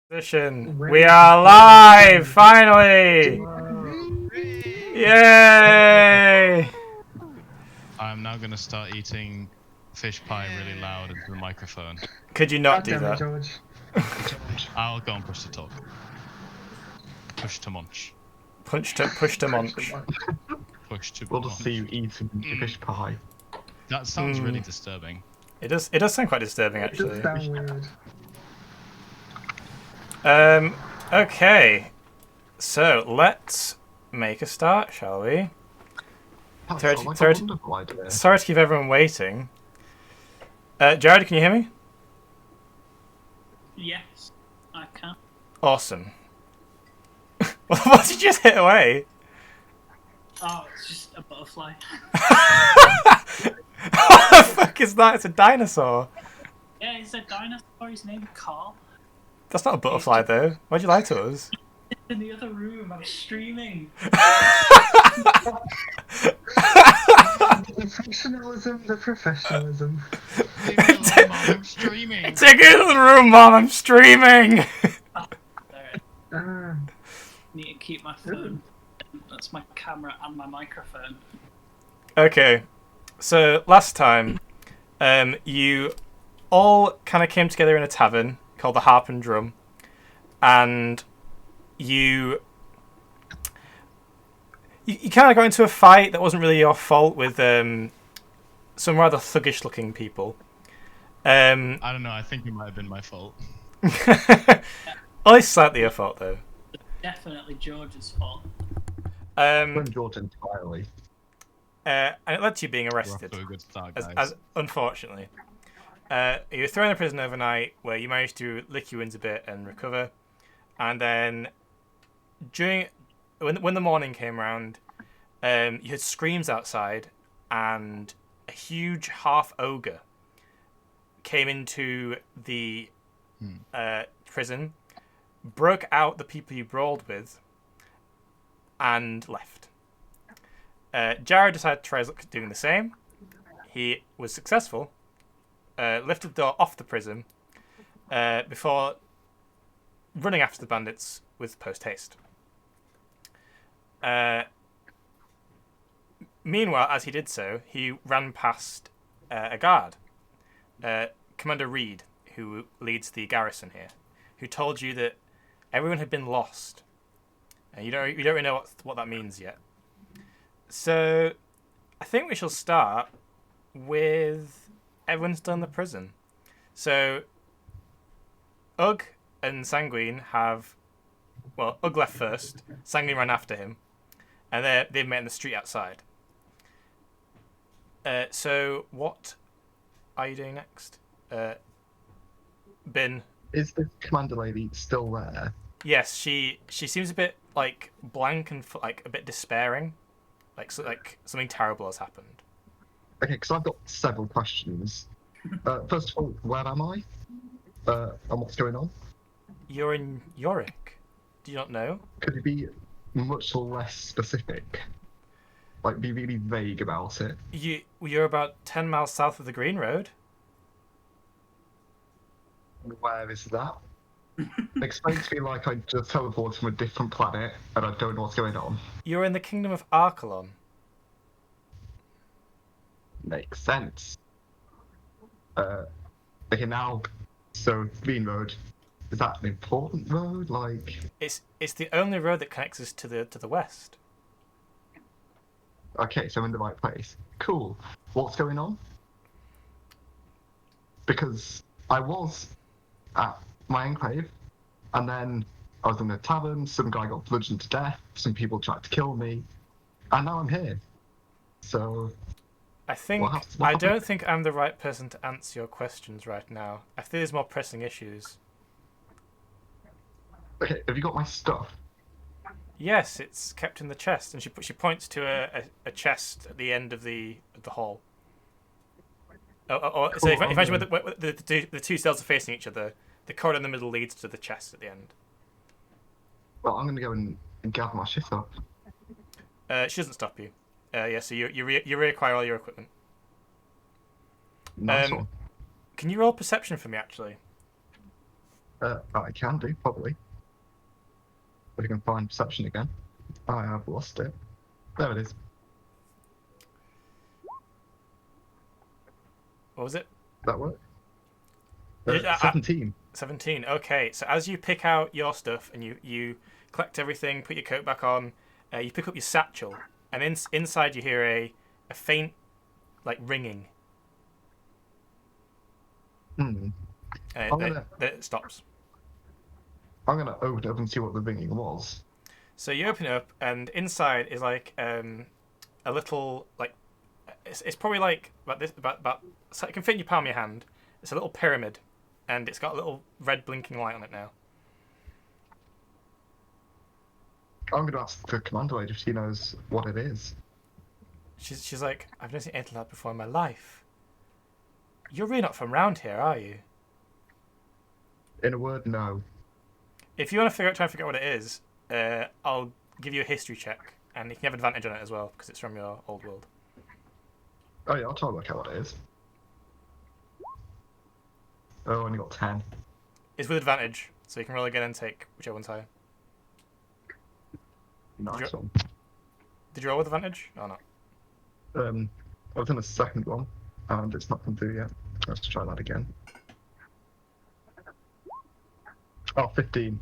Position. We are live, finally! Yay! I'm now going to start eating fish pie really loud into the microphone. Could you not God do damn it, that? George. I'll go and push to talk. Push to munch. Push to munch. Push to We'll just munch. see you eating fish pie. That sounds really disturbing. It does sound quite disturbing, It does actually. sound weird. Okay. So, let's make a start, shall we? That Sorry, sounds like sorry, a wonderful idea. Sorry to keep everyone waiting. Jared, can you hear me? Yes, I can. Awesome. What did you just hit away? Oh, it's just a butterfly. What the fuck is that? It's a dinosaur. Yeah, he's a dinosaur. His name's Carl. That's not a butterfly, though. Why'd you lie to us? In the other room, I'm streaming. The professionalism. Leave me alone, Mom, I'm streaming. Take it to the room, Mom. I'm streaming. There. Need to keep my phone. That's my camera and my microphone. Okay, so last time, you all kind of came together in a tavern called the Harp and Drum, and you kind of got into a fight that wasn't really your fault with some rather thuggish-looking people. I don't know, I think it might have been my fault. Only slightly your fault, though. It's definitely George's fault. Blame George entirely. And it led to you being We're off arrested. to a good start, guys. As unfortunately, you were thrown in prison overnight, where you managed to lick your wounds a bit and recover, and then when the morning came round, you heard screams outside, and a huge half ogre came into the prison, broke out the people you brawled with, and left. Jared decided to try doing the same. He was successful, lifted the door off the prison before running after the bandits with post-haste. Meanwhile, as he did so, he ran past a guard, Commander Reed, who leads the garrison here, who told you that everyone had been lost. And you don't really know what that means yet. So, I think we shall start with everyone still in the prison. So, Ugg and Sanguine have... Well, Ugg left first. Sanguine ran after him. And they've met in the street outside. So, what are you doing next? Bin. Is the commander lady still there? Yes, she seems a bit, like, blank and, like, a bit despairing. Like something terrible has happened. Okay, because I've got several questions. First of all, where am I? And what's going on? You're in Yorick. Do you not know? Could you be much less specific? Like, be really vague about it? You're about 10 miles south of the Green Road. Where is that? Explain to me like I just teleported from a different planet and I don't know what's going on. You're in the kingdom of Arkellon. Makes sense. Okay, now, so Green Road, is that an important road? Like, It's the only road that connects us to the west. okay, so I'm in the right place. Cool. What's going on? Because I was at my enclave, and then I was in a tavern, some guy got bludgeoned to death, some people tried to kill me, and now I'm here. So, I think what I happened? don't think I'm the right person to answer your questions right now. I think there's more pressing issues. Okay, have you got my stuff? Yes, it's kept in the chest, and she points to a chest at the end of the hall. So Cool, if imagine okay. where the two cells are facing each other, the corridor in the middle leads to the chest at the end. Well, I'm gonna go and gather my shit up. She doesn't stop you. Yeah, so you reacquire all your equipment. Nice one. Can you roll perception for me, actually? I can do, probably. But I can find perception again. I have lost it. There it is. What was it? That work? Did- 17. 17. Okay, so as you pick out your stuff and you collect everything, put your coat back on, you pick up your satchel, and inside you hear a faint, like, ringing. Hmm. Then it stops. I'm gonna open it up and see what the ringing was. So you open it up, and inside is like a little, like, it's probably like about this, about so it can fit in your palm of your hand. It's a little pyramid, and it's got a little red blinking light on it now. I'm gonna ask the commander if she knows what it is. She's like, I've never seen anything like that before in my life. You're really not from round here, are you? In a word, no. If you want to try and figure out what it is, I'll give you a history check, and you can have advantage on it as well because it's from your old world. Oh yeah, I'll try and work out what it is. Oh, I only got 10. It's with advantage, so you can roll again and take whichever one's higher. Nice one. Did you roll with advantage or not? I was in the second one, and it's not come through yet. Let's try that again. Oh, 15.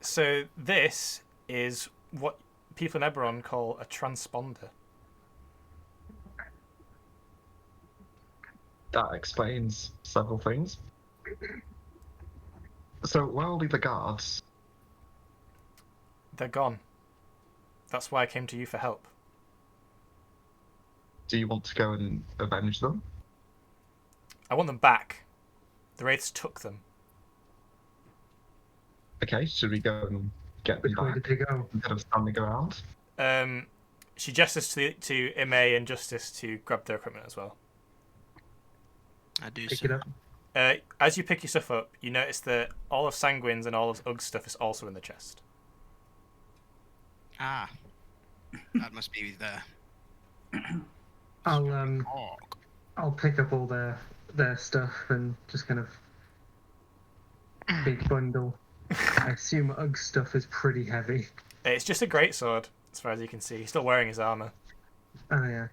So this is what people in Eberron call a transponder. That explains several things. So, where are all the guards? They're gone. That's why I came to you for help. Do you want to go and avenge them? I want them back. The Wraiths took them. Okay, should we go and get them Which way back did they go? instead of standing around? She gestures to Ime and Justice to grab their equipment as well. I do Pick so. it up. As you pick your stuff up, you notice that all of Sanguine's and all of Ug's stuff is also in the chest. Ah, that must be there. I'll pick up all their stuff and just kind of big bundle. I assume Ugg's stuff is pretty heavy. It's just a greatsword, as far as you can see. He's still wearing his armor. Oh yeah.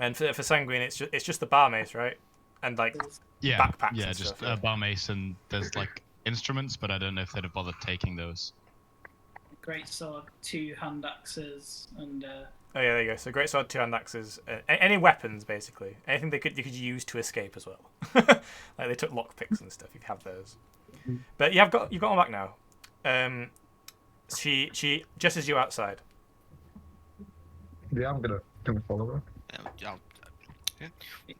And for Sanguine, it's just the bar mace, right? And like Yeah, backpacks yeah, and just stuff. Yeah. bar mace, and there's like instruments, but I don't know if they'd have bothered taking those. Great sword, 2 hand axes, and Oh yeah, there you go. So greatsword, 2 hand axes, any weapons basically, anything you could use to escape as well. Like they took lockpicks and stuff. You have those, but you've got them back now. She gestures you outside. Yeah, I'm gonna follow her.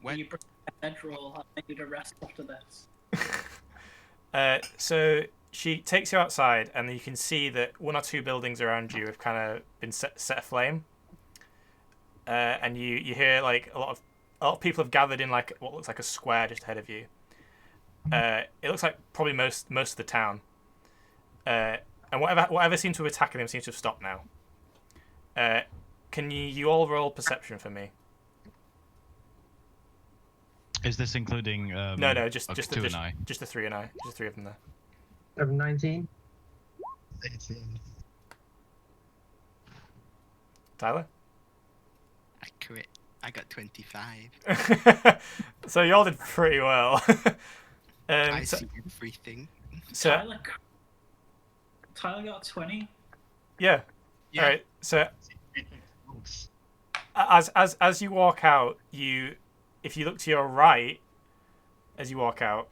When- you bring a head roll. I need a rest after this. So she takes you outside, and you can see that 1 or 2 buildings around you have kind of been set aflame. And you hear like a lot of people have gathered in like what looks like a square just ahead of you. It looks like probably most of the town. And whatever seemed to have attacking them seems to have stopped now. Can you all roll perception for me? Is this including? No, just okay, the 2 and I. just the 3 and I, just the 3 of them there. I have 19. 18. Tyler. I quit. I got 25. So you all did pretty well. I so, see everything. so Tyler got 20. yeah. Yeah. All right. So as you walk out, if you look to your right, as you walk out,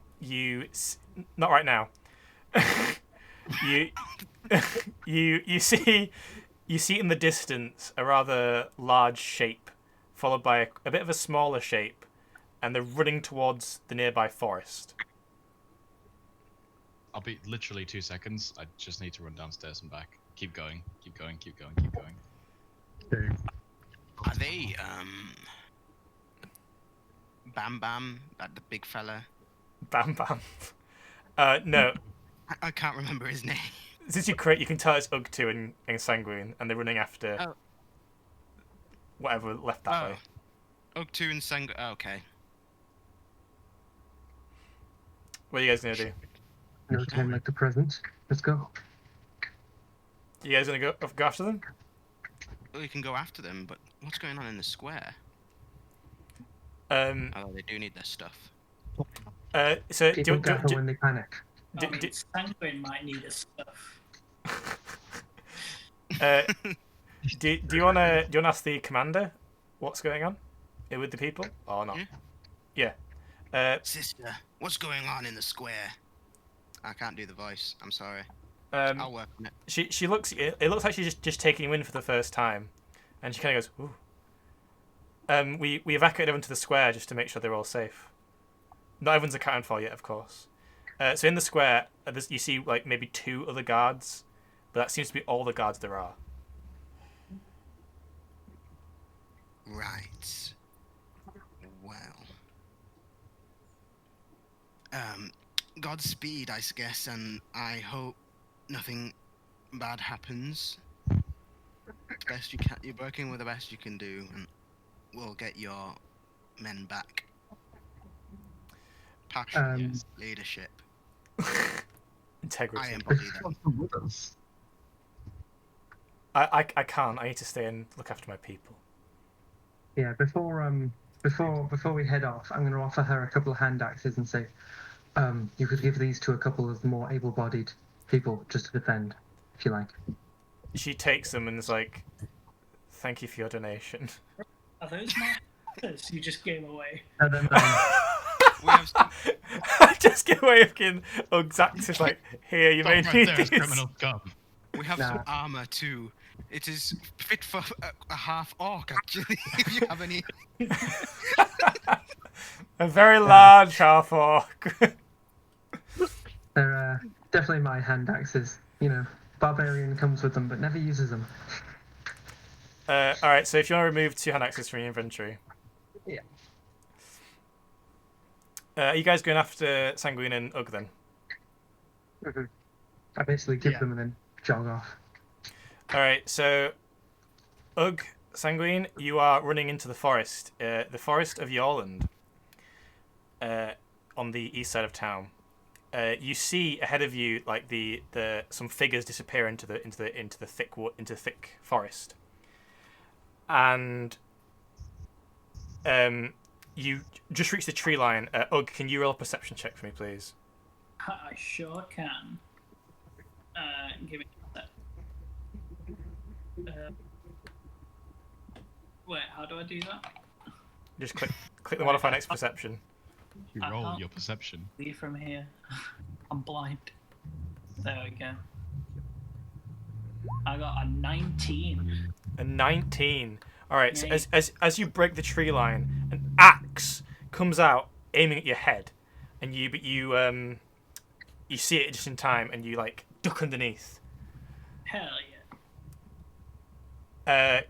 not right now. you see in the distance a rather large shape, followed by a bit of a smaller shape, and they're running towards the nearby forest. I'll be literally 2 seconds. I just need to run downstairs and back. Keep going. Keep going. Keep going. Keep going. Okay. Are they Bam Bam, that the big fella? Bam Bam. No. I can't remember his name. Since you can tell it's Ugg2 and Sanguine, and they're running after whatever left that way. Ugg 2 and Sang. Oh, okay. What are you guys gonna do? No time like the present. Let's go. You guys gonna go after them? Well, we can go after them, but what's going on in the square? Um. Oh, they do need their stuff. So People gather when they panic. do, I mean, do, Sanguine might need his stuff. uh, do you wanna ask the commander what's going on with the people or not? Yeah. Yeah. Sister, what's going on in the square? I can't do the voice. I'm sorry. I'll work on it. She looks. It looks like she's just taking you in for the first time, and she kind of goes, "Ooh." We evacuated everyone to the square just to make sure they're all safe. Not everyone's accounted for yet, of course. So in the square, you see like maybe 2 other guards, but that seems to be all the guards there are. Right. Well. Godspeed, I guess, and I hope nothing bad happens. Best you can. You're working with the best you can do, and we'll get your men back. Passion, yes. Leadership. Integrity. I embody that. What's wrong with us? I can't. I need to stay and look after my people. Yeah. Before we head off, I'm going to offer her a couple of hand axes and say, you could give these to a couple of more able-bodied people just to defend, if you like. She takes them and is like, "Thank you for your donation." Are those my axes you just gave away? And then, We have some, I just get away with getting Zax is like, "Here, you may Stop need right there, these." criminal scum. we have Nah. some armor too. It is fit for a half orc, actually. If you have any. A very large half orc. they're definitely my hand axes. You know, barbarian comes with them but never uses them. All right, so if you want to remove 2 hand axes from your inventory. Yeah. Are you guys going after Sanguine and Ugg then? Mm-hmm. I basically give Yeah. them and then jog off. All right, so Ugg, Sanguine, you are running into the forest of Yorland, on the east side of town. You see ahead of you like the some figures disappear into the thick forest, and you just reach the tree line. Ugg, can you roll a perception check for me, please? I sure can. Give me that. Wait, how do I do that? Just click the modify next perception. You I roll can't- your perception. Leave from here. I'm blind. There we go. I got a 19. A 19. All right. So Yay. as you break the tree line, an axe comes out aiming at your head, and you see it just in time, and you like duck underneath. Hell yeah.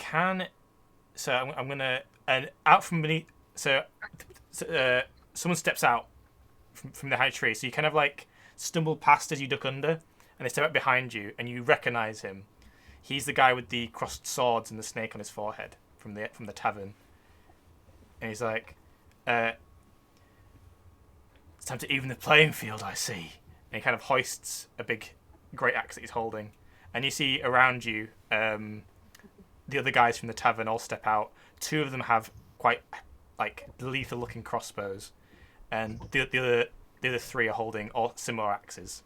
I'm gonna and out from beneath. So someone steps out from the high tree. So you kind of like stumble past as you duck under, and they step up behind you, and you recognize him. He's the guy with the crossed swords and the snake on his forehead from the tavern. And he's like, "It's time to even the playing field, I see." And he kind of hoists a big, great axe that he's holding. And you see around you, the other guys from the tavern all step out. 2 of them have quite like lethal-looking crossbows, and the other 3 are holding all similar axes.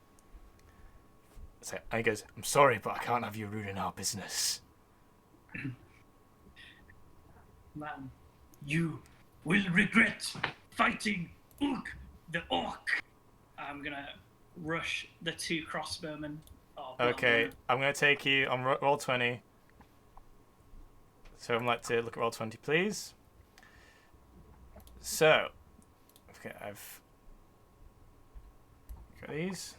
So, and he goes, "I'm sorry, but I can't have you ruining our business." Man, you will regret fighting Ugg the orc. I'm gonna rush the 2 crossbowmen. Oh, well, Okay, I'm gonna take you on roll 20. So I'd like to look at roll 20, please. So, okay, I've got these.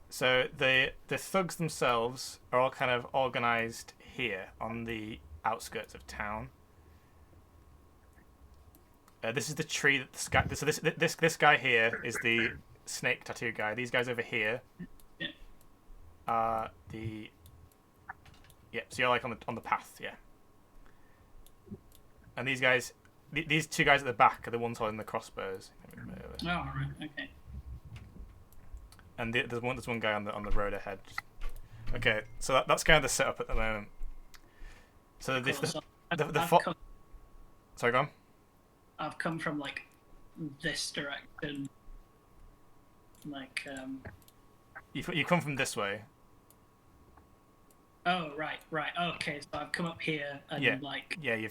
So the thugs themselves are all kind of organized here on the outskirts of town. This is the tree that this guy here is the snake tattoo guy. These guys over here are the so you're like on the path, yeah. And these guys these two guys at the back are the ones holding the crossbows. Oh, right, okay. And there's one guy on the road ahead. Okay, so that's kind of the setup at the moment. So Cool, so sorry, go on. I've come from like this direction. Like You come from this way. Oh right. Okay, so I've come up here and Yeah. like You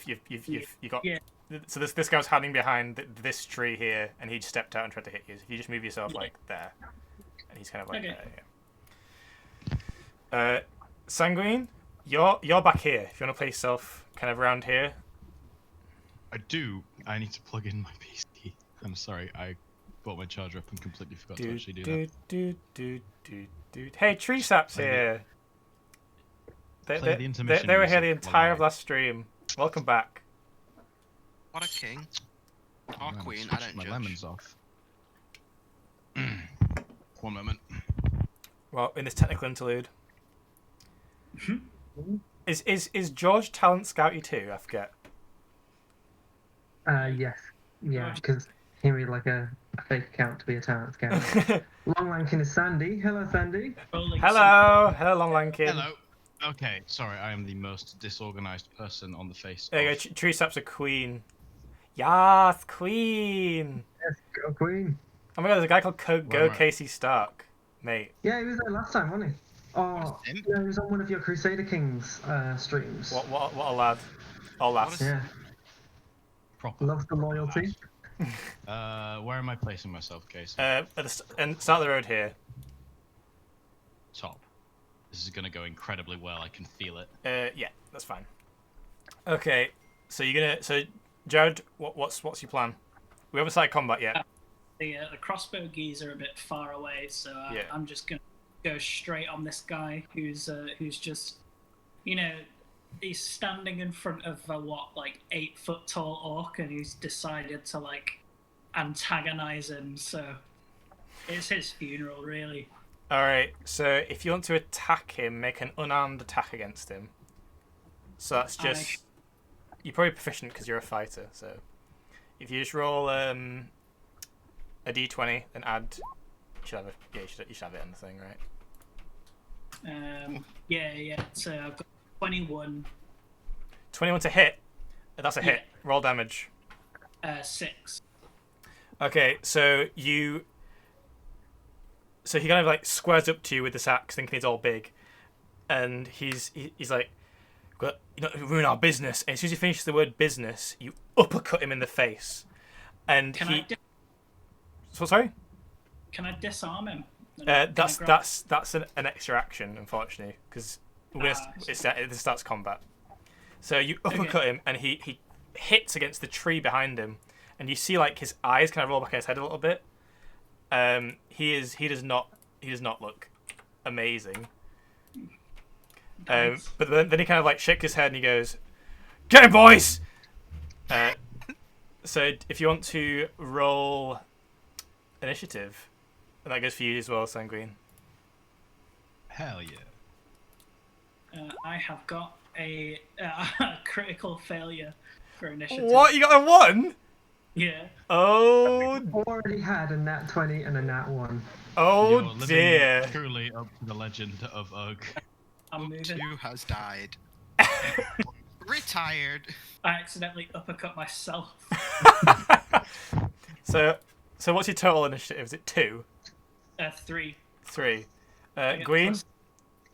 got. Yeah. So this guy was hiding behind this tree here, and he just stepped out and tried to hit you. So if you just move yourself like there, and he's kind of like Okay. there. Yeah. Sanguine, you're back here. If you want to play yourself kind of around here. I do. I need to plug in my PC. I'm sorry, I brought my charger up and completely forgot to actually do that. Hey, Tree Sap's here. They play the intermission were here the music entire while of last stream. Welcome back. What a king. Or I'm gonna queen, I switch don't my judge. lemons off. 1 moment. Well, in this technical interlude. Is George Talent Scout you too? I forget. Yes. Yeah, because he made like a fake account to be a talent scout. Long Lankin is Sandy. Hello, Sandy. Hello, Long Lankin. Hello. Okay, sorry, I am the most disorganized person on the face. There you of- go. Tree Sap's a queen. Yes, queen. Yes, go Queen. Oh my god, there's a guy called Go Where am I? Casey Stark, mate. Yeah, he was there last time, wasn't he? Oh, Was him? no, he was on one of your Crusader Kings streams. What a lad. Or lass. What is- Yeah, Proper. loves the loyalty. Where am I placing myself, Casey? And start the road here. Top. This is gonna go incredibly well. I can feel it. Yeah, that's fine. Okay, so Jared, what's your plan? We haven't started combat yet. The crossbow geese are a bit far away, so Yeah. I'm just gonna go straight on this guy who's just, he's standing in front of a 8-foot tall orc, and he's decided to antagonize him. So it's his funeral, really. All right. So if you want to attack him, make an unarmed attack against him. So that's just you're probably proficient because you're a fighter. So if you just roll a d20 and add, you should have it in the thing, right? Yeah. So I've got 21, 21 to hit. That's a hit. Roll damage. 6. Okay, so he kind of squares up to you with this axe, thinking he's all big, and he's like, "Well, you don't ruin our business." And as soon as he finishes the word "business," you uppercut him in the face, and sorry. Can I disarm him? That's an extra action, unfortunately, because it starts combat. So you uppercut him, and he hits against the tree behind him, and you see his eyes kind of roll back in his head a little bit. He does not look amazing. Nice. But then he kind of shakes his head and he goes, "Get him, boys!" So if you want to roll initiative, and that goes for you as well, Sanguine. Hell yeah. I have got a critical failure for initiative. What? You got a 1? Yeah. Oh, Already had a nat 20 and a nat 1. oh You're living dear. Truly up to the legend of Ugg. I'm moving. Who has died? Retired. I accidentally uppercut myself. So what's your total initiative? Is it 2? 3. 3. I get Gwyn?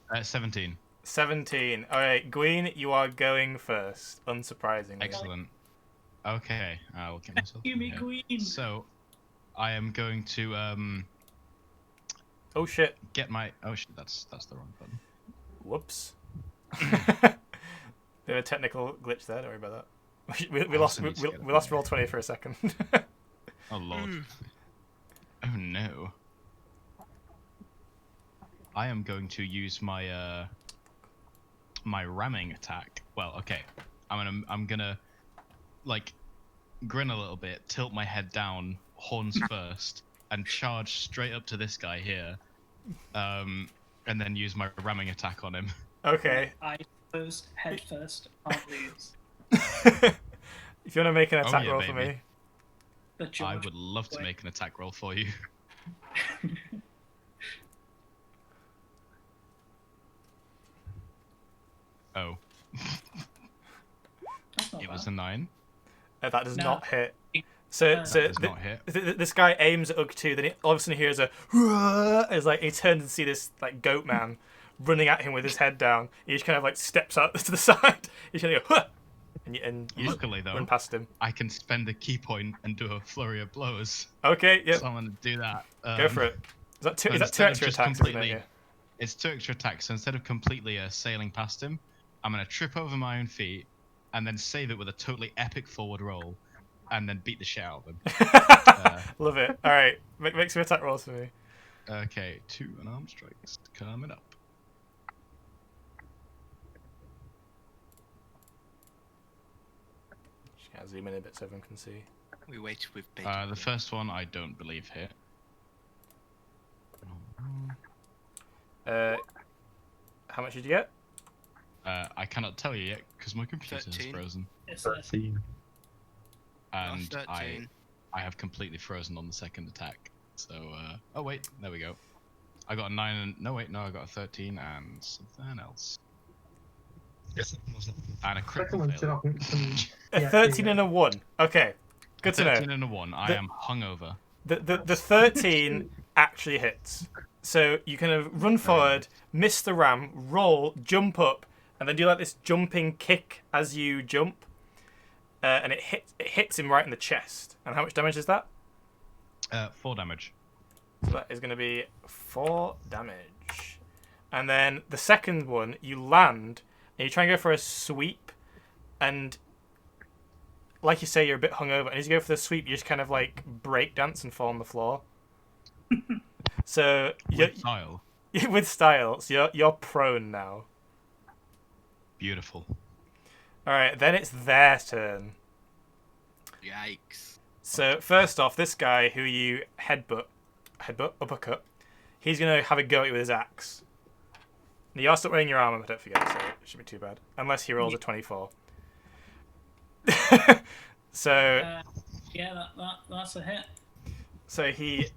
plus- 17. 17. Alright, Gwyn, you are going first, unsurprisingly. Excellent. Okay, I will get myself. Give in me here. Queen. So, I am going to Oh shit. get my. Oh shit, that's the wrong button. Whoops. There was a technical glitch there, don't worry about that. We Oh, lost so needs to get we that lost in. roll 20 for a second. Oh lord. Oh no. I am going to use my my ramming attack. Well, okay. I'm gonna grin a little bit, tilt my head down, horns first, and charge straight up to this guy here. And then use my ramming attack on him. Okay. I first, head first, can't lose. If you want to make an attack yeah, roll for baby. me. The I George would love to way. make an attack roll for you. Oh, That's not it bad. was a 9. That does No. not hit. So, That so does not hit. this guy aims at Ugg 2, then all of a sudden he hears a it's like he turns and see this like goat man running at him with his head down. He just kind of like steps out to the side. He's gonna go, huh! and you just Luckily, though, run past him. I can spend a key point and do a flurry of blows. Okay, yep, So I'm going to do that. go for it. Is that two instead of extra just attacks? completely- Isn't it? It's 2 extra attacks, so instead of completely sailing past him, I'm going to trip over my own feet and then save it with a totally epic forward roll and then beat the shit out of him. Yeah. Love it. All right, make some attack rolls for me. Okay, 2 unarmed strikes coming up. Just gotta zoom in a bit so everyone can see. We waited with big. The first one I don't believe hit. How much did you get? I cannot tell you yet because my computer is 13. frozen. It's 13. And Got 13. I have completely frozen on the second attack. So, oh wait, there we go. I got a 9 and, no wait, no, I got a 13 and something else. Yes, it was. And a Second critical one should failure. often some. A Yeah, 13 yeah. and a 1. Okay, good to know. 13 and a 1, I am hungover. The 13 actually hits. So you kind of run forward, miss the ram, roll, jump up, and then do like this jumping kick as you jump. And it hits him right in the chest. And how much damage is that? 4 damage. So that is going to be 4 damage. And then the second one, you land, and you try and go for a sweep, and like you say, you're a bit hungover, and as you go for the sweep, you just kind of like break dance and fall on the floor. So With style. with style, so you're prone now. Beautiful. All right, then it's their turn. Yikes. So first off, this guy who you headbutt, uppercut, he's gonna have a go at you with his axe. Now, you are still wearing your armor, but don't forget, so it shouldn't be too bad. Unless he rolls a 24. So yeah, that's a hit. he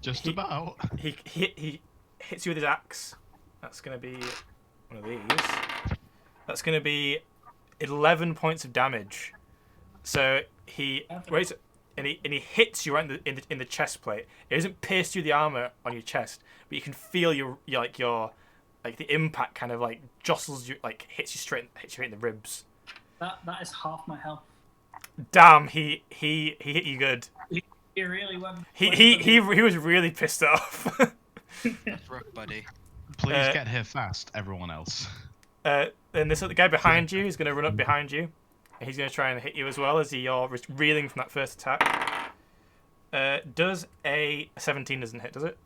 Just He- about. he hits you with his axe. That's gonna be one of these. That's gonna be 11 points of damage. So he wait, and he hits you right in the chest plate. It doesn't pierce through the armor on your chest, but you can feel your the impact kind of like jostles you, like hits you straight in the ribs. That is half my health. Damn, he hit you good. He really went. He was really pissed off. That's rough, buddy. Please get here fast, everyone else. And this other guy behind you is going to run up behind you. And he's going to try and hit you as well as you're reeling from that first attack. Does a 17 doesn't hit, does it?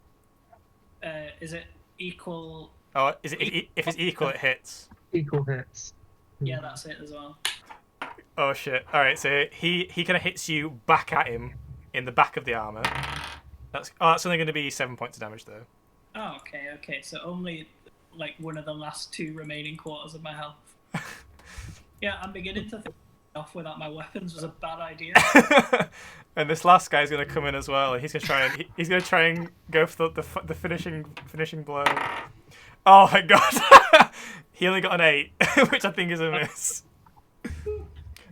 Is it equal? Oh, is it? If it's equal, it hits. Equal hits. Yeah, that's it as well. Oh shit! All right, so he kind of hits you back at him in the back of the armor. That's only going to be 7 points of damage though. Oh, okay. So only like one of the last 2 remaining quarters of my health. Yeah, I'm beginning to think off without my weapons was a bad idea. And this last guy's going to come in as well, and he's going to try and go for the finishing blow. Oh my god! He only got an 8, which I think is a miss.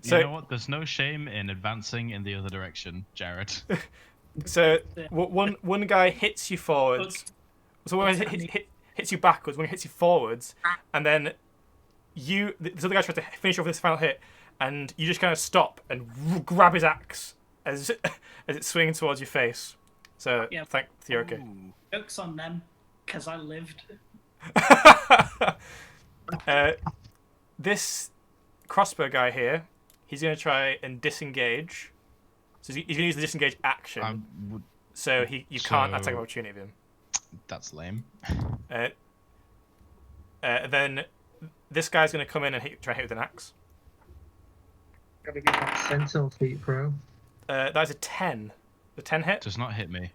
So You know what? There's no shame in advancing in the other direction, Jared. So one guy hits you forwards. So one hits you backwards. One hits you forwards, and then this other guy tries to finish off this final hit, and you just kind of stop and grab his axe as it swings towards your face. So Yeah. you're okay. Ooh. Jokes on them, because I lived. This crossbow guy here, he's going to try and disengage. So he's going to use the disengage action. So you can't attack of opportunity of him. That's lame. Then this guy's going to come in and try and hit with an axe. Gotta get that sentinel feet, bro. That is a 10. The 10 hit. Does not hit me.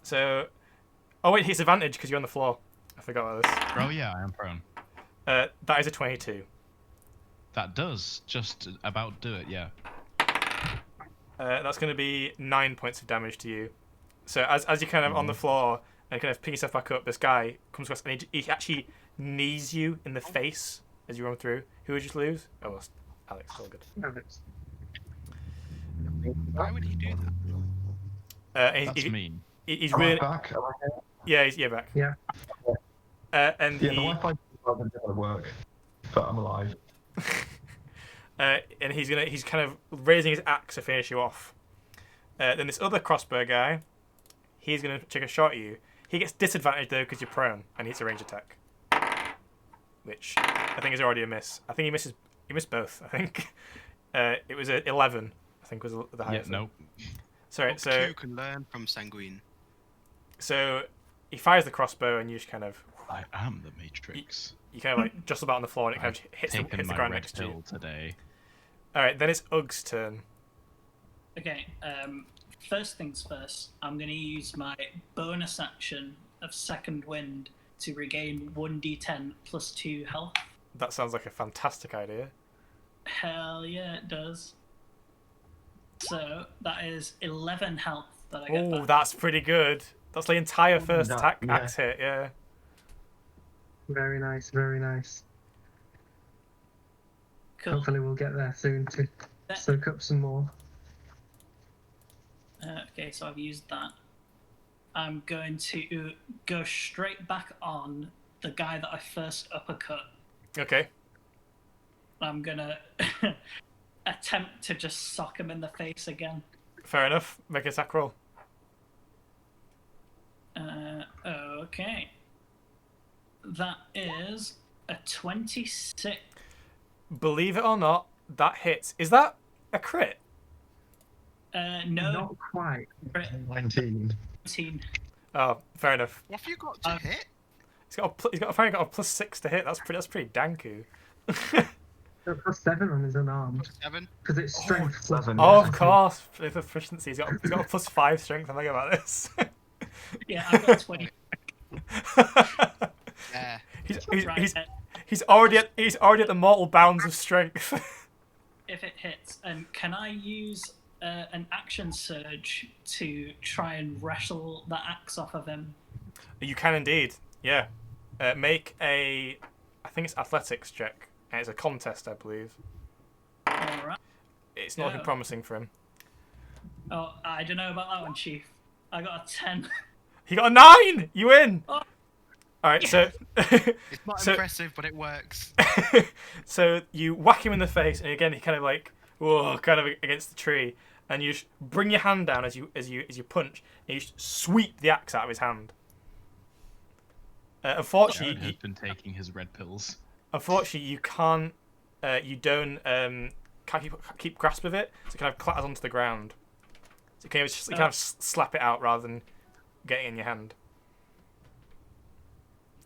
So, oh wait, he's advantage because you're on the floor. I forgot about this. Oh yeah, I am prone. That is a 22. That does just about do it, yeah. That's going to be 9 points of damage to you. So as you kind of on the floor and kind of pick yourself back up, this guy comes across and he actually knees you in the face as you run through. Who would you lose? Oh, well, Alex, all good. Why would he do that? That's mean. He's Am I really back? Am I here? yeah, he's back. Yeah. And Yeah, he the Wi-Fi doesn't work, but I'm alive. and he's kind of raising his axe to finish you off. Then this other crossbow guy, he's gonna take a shot at you. He gets disadvantage though because you're prone, and he hits a range attack, which I think is already a miss. I think he misses. He missed both. I think it was a 11. I think was the Yeah, highest. nope. Sorry. So You can learn from Sanguine. so he fires the crossbow, and you just kind of I am the Matrix. you kind of like just about on the floor, and it kind of hits the Taken my ground red next to you. pill today. All right, then it's Ug's turn. Okay, first things first, I'm going to use my bonus action of Second Wind to regain 1d10 plus 2 health. That sounds like a fantastic idea. Hell yeah, it does. So that is 11 health that I get Oh, back. that's pretty good. That's the entire first that- attack yeah. axe hit, yeah. Very nice, very nice. Cool. Hopefully we'll get there soon to soak up some more. Okay, so I've used that. I'm going to go straight back on the guy that I first uppercut. Okay. I'm gonna attempt to just sock him in the face again. Fair enough. Make an attack roll. Okay. That is a 26. Believe it or not, that hits. Is that a crit? No, Not quite. 19. 19. Oh, fair enough. What have you got to hit? He's apparently got a +6 to hit. That's pretty danku. +7 on his unarmed. 7. Because it's strength plus 7. Oh, of course, for proficiency. He's got a +5 strength. I'm thinking about this. Yeah, I've got 20. Yeah. He's already at the mortal bounds of strength. If it hits, can I use an action surge to try and wrestle the axe off of him? You can indeed. Yeah. Make a, I think it's athletics check. And it's a contest, I believe. Alright. It's not looking Yeah. promising for him. Oh, I don't know about that one, Chief. I got a 10. He got a 9. You win. Oh. All right, so It's not So- impressive, but it works. so you whack him in the face, and again he kind of like whoa, kind of against the tree, and you just bring your hand down as you punch, and you just sweep the axe out of his hand. Jared Unfortunately, has been taking his red pills. you can't, you don't can't keep grasp of it, so it kind of clatters onto the ground. So you kind of slap it out rather than getting it in your hand.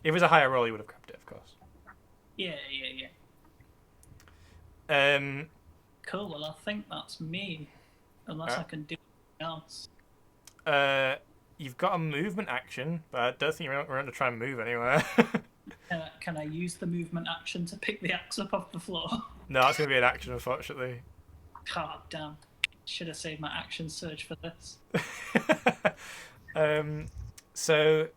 If it was a higher roll, you would have grabbed it, of course. Yeah. Cool, well, I think that's me. Unless I can do something else. You've got a movement action, but I don't think we're going to try and move anywhere. Can I use the movement action to pick the axe up off the floor? No, that's going to be an action, unfortunately. God damn. Should have saved my action surge for this. So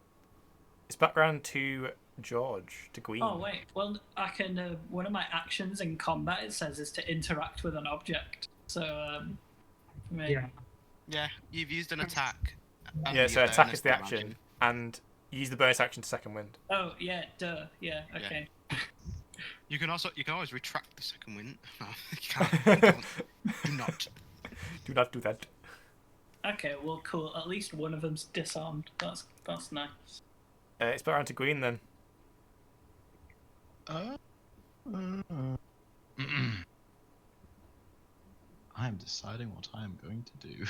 it's back round to George, to Gween. Oh, wait. Well, I can. One of my actions in combat, it says, is to interact with an object. So, maybe. Yeah. Yeah, you've used an attack. and Yeah, so your attack bonus is the damage. action, and you use the bonus action to second wind. Oh, yeah, duh. Yeah, okay. You can always retract the second wind. No, you can't. Do not. Do not do that. Okay, well, cool. At least one of them's disarmed. That's nice. It's back round to Gween then. I'm deciding what I'm going to do.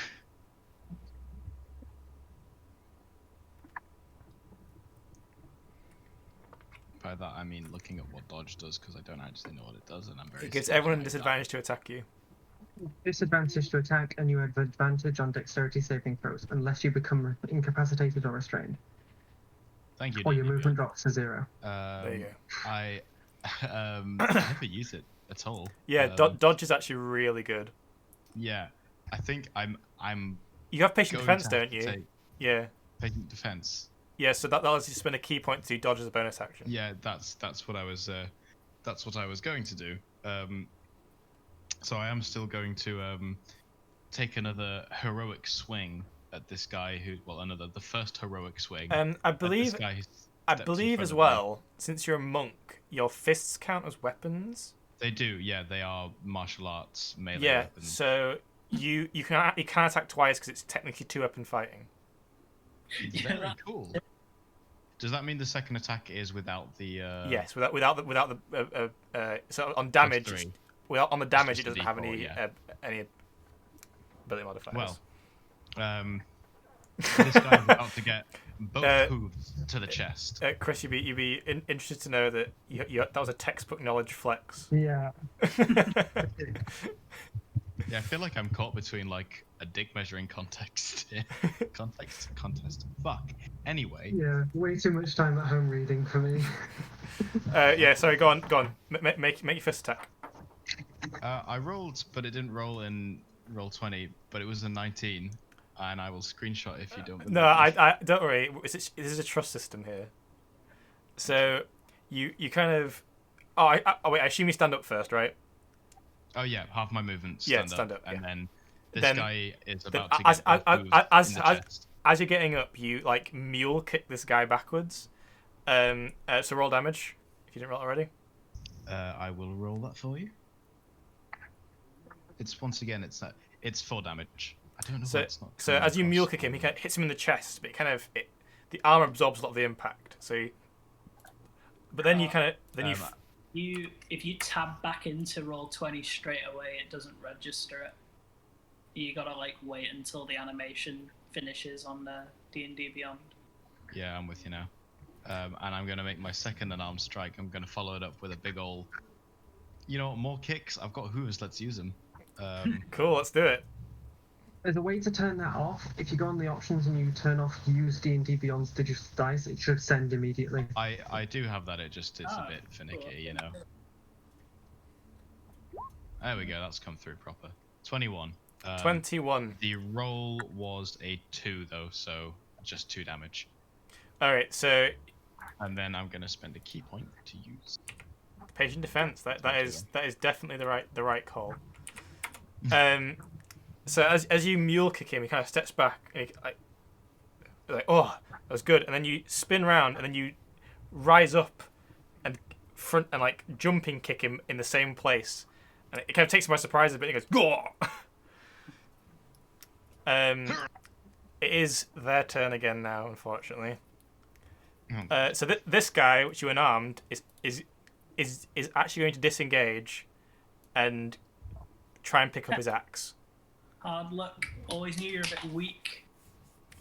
By that I mean looking at what dodge does, because I don't actually know what it does, and I'm very. It gives scared I everyone might disadvantage to attack you. Disadvantage to attack, and you have advantage on dexterity saving throws, unless you become incapacitated or restrained. die. Thank you. Or your Davey. movement drops to 0. There you go. I never use it at all. Yeah, dodge is actually really good. Yeah, I think I'm You have patient going defense, to have don't to you? take Yeah. patient defense. Yeah, so that lets you spend a key point to dodge as a bonus action. Yeah, that's what I was going to do. So I am still going to take another heroic swing at this guy the first heroic swing. I at this believe guy who I stepped in believe front as of me. well, since you're a monk, your fists count as weapons. They do, yeah. They are martial arts melee Yeah, weapons. so you can attack twice because it's technically 2-weapon fighting. Very cool. Does that mean the second attack is without the? Yes, without the so on damage, +3? on the damage it just a doesn't have D4, yeah. any ability modifiers. Well, this guy's about to get both hooves to the chest. Chris, you'd be interested to know that that was a textbook knowledge flex. Yeah. Yeah, I feel like I'm caught between like a dick measuring contest. Contest. Fuck. Anyway. Yeah. Way too much time at home reading for me. Yeah, sorry, go on. Make your first attack. I rolled, but it didn't roll in roll 20, but it was a 19, and I will screenshot if you don't believe No, me. I don't worry. This is a trust system here. So you kind of. Oh, wait. I assume you stand up first, right? Oh yeah, half my movement Stand up, and yeah. then this Then- guy is then about to get both hooves in the chest. As you're getting up, you like mule kick this guy backwards. So roll damage if you didn't roll already. I will roll that for you. It's once again, it's 4 damage. I don't know why it's not. So coming as you across. mule kick him, he kind of hits him in the chest, but the armor absorbs a lot of the impact. But then you kind of If you tab back into roll 20 straight away, it doesn't register it. You gotta like wait until the animation finishes on D&D Beyond. Yeah, I'm with you now. And I'm gonna make my second unarmed strike. I'm gonna follow it up with a big ol'. You know what? More kicks. I've got hooves. Let's use them. cool. Let's do it. There's a way to turn that off. If you go on the options and you turn off use D&D Beyond's digital dice, it should send immediately. I do have that. It's a bit finicky, cool. you know. There we go. That's come through proper. 21. 21. The roll was a 2 though, so just 2 damage. All right. So And then I'm gonna spend a key point to use. patient defense. That is definitely the right call. So as you mule kick him, he kind of steps back and he, like oh, that was good, and then you spin round and then you rise up and front and like jumping kick him in the same place, and it kind of takes him by surprise a bit. And he goes go. It is their turn again now, unfortunately. So this guy, which you unarmed, is actually going to disengage and try and pick up his axe. Hard luck. Always knew you're a bit weak.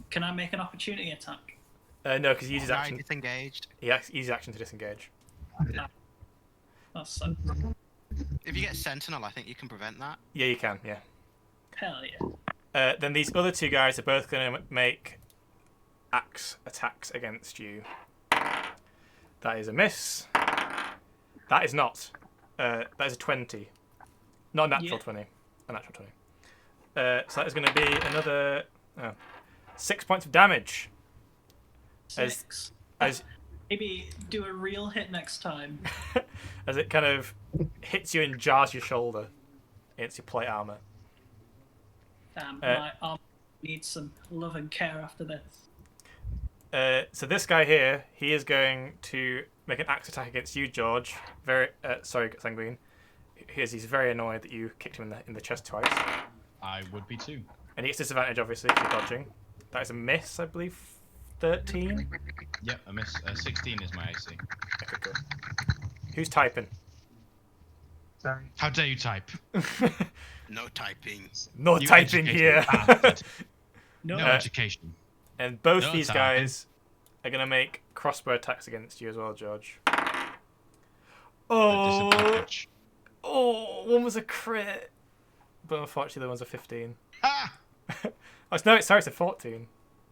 Can I make an opportunity attack? No, because he uses I action. disengaged. He uses action to disengage. That's so... If you get Sentinel, I think you can prevent that. Yeah, you can. Yeah. Hell yeah. Then these other two guys are both going to make axe attacks against you. That is a miss. That is not. That is a 20. Not a natural 20. A natural 20. So that is going to be another 6 points of damage. 6. As Maybe do a real hit next time. as it kind of hits you and jars your shoulder against your plate armor. Damn, my arm needs some love and care after this. So this guy here, he is going to make an axe attack against you, George. Sorry, Sanguine. He's very annoyed that you kicked him in the chest twice. I would be too. And he gets disadvantage, obviously, if you're dodging. That is a miss, I believe. 13? Yep, a miss. 16 is my AC. Okay, cool. Who's typing? Sorry. How dare you type? No typing. No You typing educated here. bastard. No, No education. And both No these typing. guys are going to make crossbow attacks against you as well, George. Oh, Disadvantage. one was a crit. But unfortunately, the other one's a 15. Ah! It's a 14.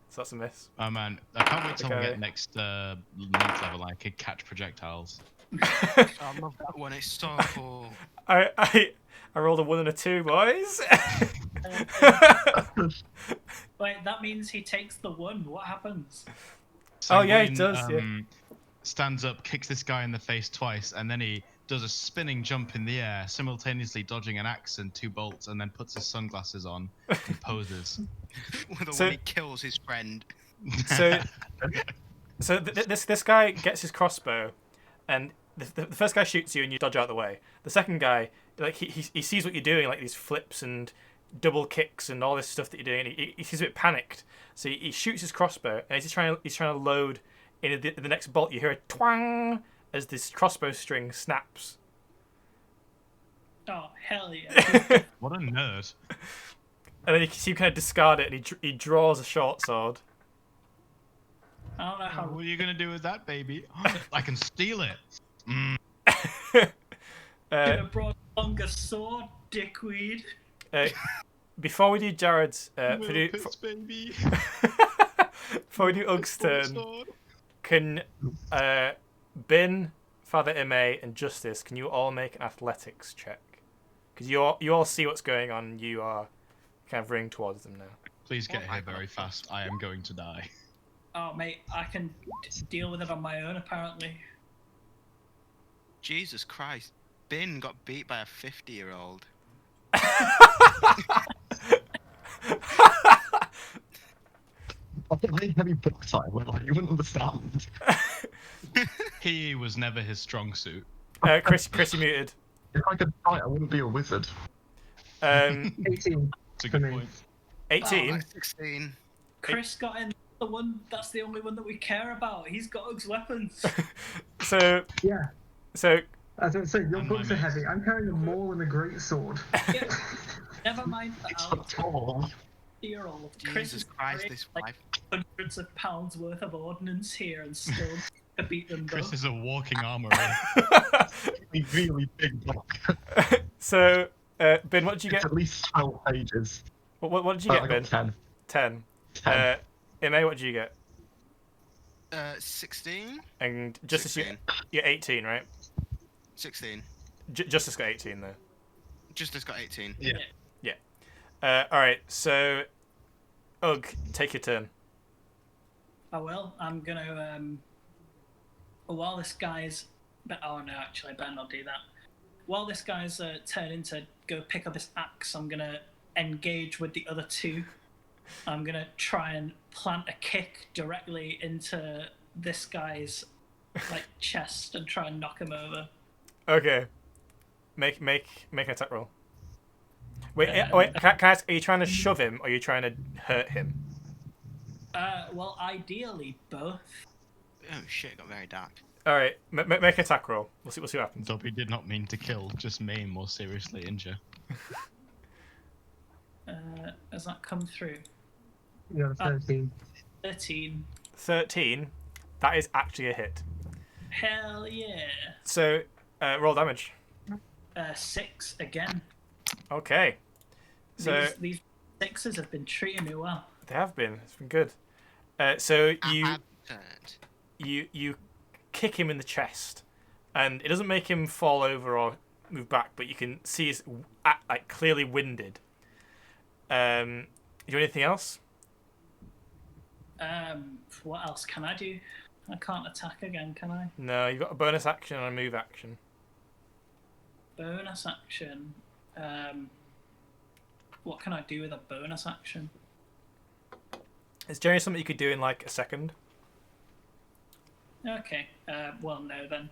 So that's a miss. Oh man, I can't wait till we Okay. get next month level. I could catch projectiles. I love that one. It's so cool. I I rolled a 1 and a 2, boys. Wait, that means he takes the 1. What happens? Oh, yeah, he Sanguine, does, yeah. Stands up, kicks this guy in the face twice, and then he does a spinning jump in the air, simultaneously dodging an axe and 2 bolts, and then puts his sunglasses on and poses. With the So- one he kills his friend. So this guy gets his crossbow, and the first guy shoots you and you dodge out of the way. The second guy, like he sees what you're doing, like these flips and double kicks and all this stuff that you're doing. And he seems a bit panicked, so he shoots his crossbow, and he's trying to load in the next bolt. You hear a twang as this crossbow string snaps. Oh, hell yeah. What a nerd. And then you see him kind of discard it, and he draws a short sword. I don't know how. What are you gonna do with that, baby? I can steal it. Mm. Could have brought a longer sword, dickweed. Before we do Jared's, Wilpits, baby. before we do Ug's turn, Sword. can Bin, Father Ime, and Justice, can you all make an athletics check? Because you all see what's going on, and you are kind of running towards them now. Please get here very fast. I am going to die. Oh, mate, I can deal with it on my own, apparently. Jesus Christ. Bin got beat by a 50-year-old. I think really heavy book time where like you wouldn't understand. He was never his strong suit. Chris, you muted. If I could fight, I wouldn't be a wizard. 18 It's a for good me. point. 18. Oh, 16. Chris got in the one. That's the only one that we care about. He's got Ug's weapons. So Yeah. so As I say, your And my books are mace. heavy. I'm carrying a maul and a great sword. Yeah, never mind that. It's I'll not tall. year old. Chris Jesus is Christ, carrying, this like wife. hundreds of pounds worth of ordnance here and still to beat them Chris both. is a walking armory. A really big book. so Bin, what did you It's get? at least 12 pages. What did you I get, got Bin? 10. 10. 10. Ime, what did you get? 16? And Justice, 16. you're 18, right? 16. Justice got 18 though. Justice got 18. Yeah. All right, so Ugg, take your turn. Oh well, I'm gonna while this guy's oh no, actually I better not do that. While this guy's turning to go pick up his axe, I'm gonna engage with the other two. I'm gonna try and plant a kick directly into this guy's like chest and try and knock him over. Okay. Make an attack roll. Wait, Um, wait. Can I ask, are you trying to shove him or are you trying to hurt him? Well, ideally both. Oh shit, it got very dark. All right, make an attack roll. We'll see what happens. Dobby did not mean to kill, just maim or seriously injure. Has that come through? You got a 13. 13. 13. That is actually a hit. Hell yeah. So roll damage. 6 again. Okay. So These sixes have been treating me well. they have been. It's been good. So you I turned. you kick him in the chest, and it doesn't make him fall over or move back, but you can see he's like clearly winded. You do anything else? What else can I do? I can't attack again, can I? No, you've got a bonus action and a move action. Bonus action. What can I do with a bonus action? It's generally something you could do in like a second. Okay. Well, no then.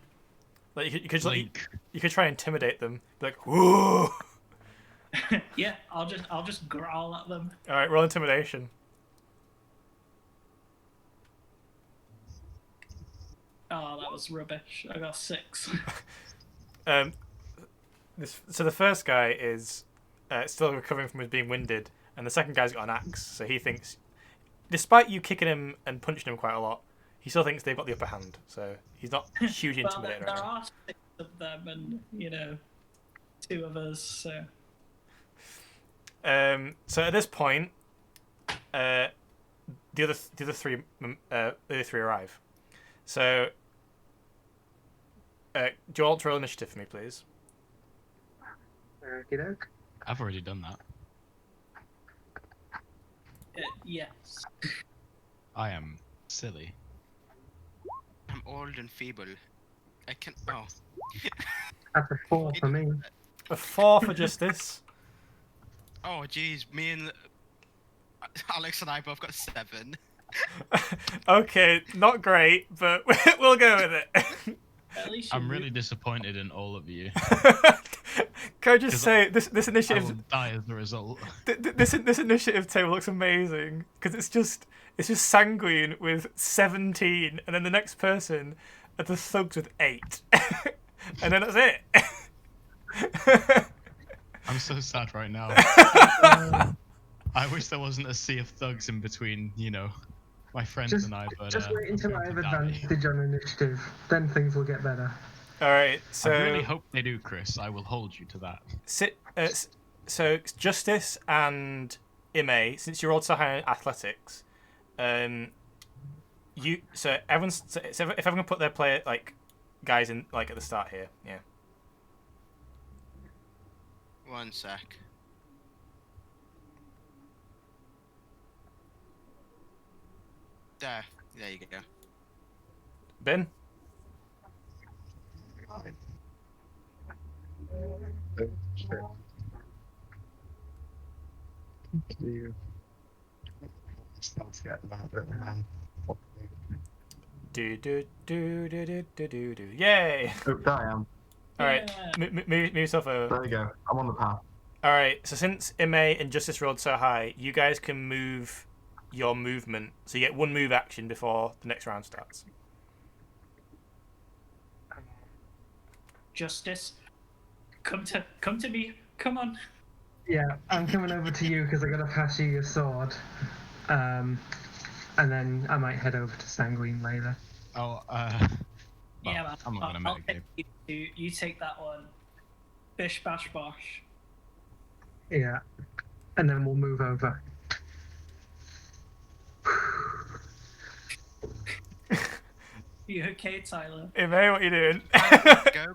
Like you could just Blink. you could try and intimidate them. Be like, whoa! Yeah, I'll just growl at them. All right, roll intimidation. Oh, that was rubbish. I got 6. So the first guy is still recovering from his being winded, and the second guy's got an axe. So he thinks, despite you kicking him and punching him quite a lot, he still thinks they've got the upper hand. So he's not hugely Well, there intimidated. right now. are 6 of them, and 2 of us. So So at this point, the other three arrive. So, do you want to roll initiative for me, please? Okey-doke. I've already done that. Yes. I am silly. I'm old and feeble. I can. Oh. That's a 4 for me. A 4 for Justice. Oh, jeez. Me and Alex and I both got 7. Okay, not great, but we'll go with it. At least you I'm really disappointed in all of you. Can I just 'Cause say this I initiative will die as a result. this initiative table looks amazing because it's just Sanguine with 17, and then the next person are the thugs with 8, and then that's it. I'm so sad right now. I wish there wasn't a sea of thugs in between, my friends Just, and I. But just wait until I I'm have going to die. advantage on initiative. Then things will get better. All right, so I really hope they do, Chris. I will hold you to that. so Justice and Ime, since you're also high in athletics, everyone's so if everyone put their player guys in at the start here, yeah. 1 sec. There you go. Ben, do. Yay! Oh, there I am. All right, Yeah. move yourself over. There you go. I'm on the path. All right, so since Ime and Justice rolled so high, you guys can move your movement, so you get 1 move action before the next round starts. Justice, come to me. Come on. Yeah, I'm coming over to you because I got to pass you your sword. And then I might head over to Sanguine later. Oh, Yeah, man. I'm not gonna I'll metagame. take you take that one. Bish bash bosh. Yeah. And then we'll move over. You okay, Tyler? Ime, what are you doing? Go.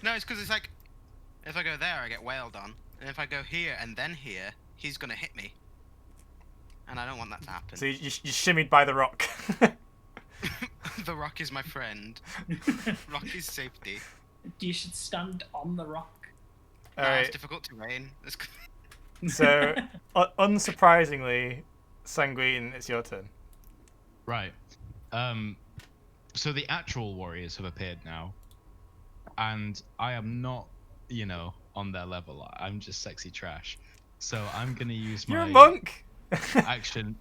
No, it's because it's like, if I go there, I get wailed on, and if I go here and then here, he's gonna hit me, and I don't want that to happen. So you shimmied by the rock. The rock is my friend. Rock is safety. You should stand on the rock. All Nah, right. it's difficult terrain. So, unsurprisingly, Sanguine, it's your turn. Right. So the actual warriors have appeared now, and I am not, on their level. I'm just sexy trash. So I'm gonna use my You're a monk. action.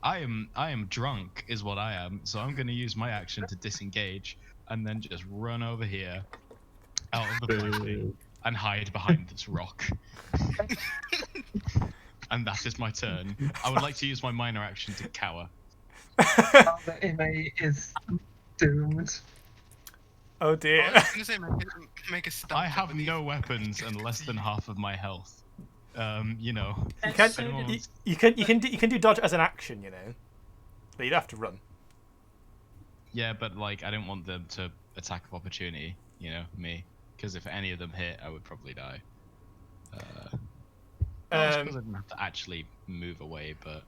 I am drunk, is what I am. So I'm gonna use my action to disengage, and then just run over here, out of the fighting, and hide behind this rock. And that is my turn. I would like to use my minor action to cower. The Ime is doomed. Oh I dear. was gonna say make a stop. I have no weapons and less than half of my health. You That's can so you can do dodge as an action, but you'd have to run. Yeah, but I don't want them to attack of opportunity. Me, because if any of them hit, I would probably die. I suppose I didn't have to actually move away, but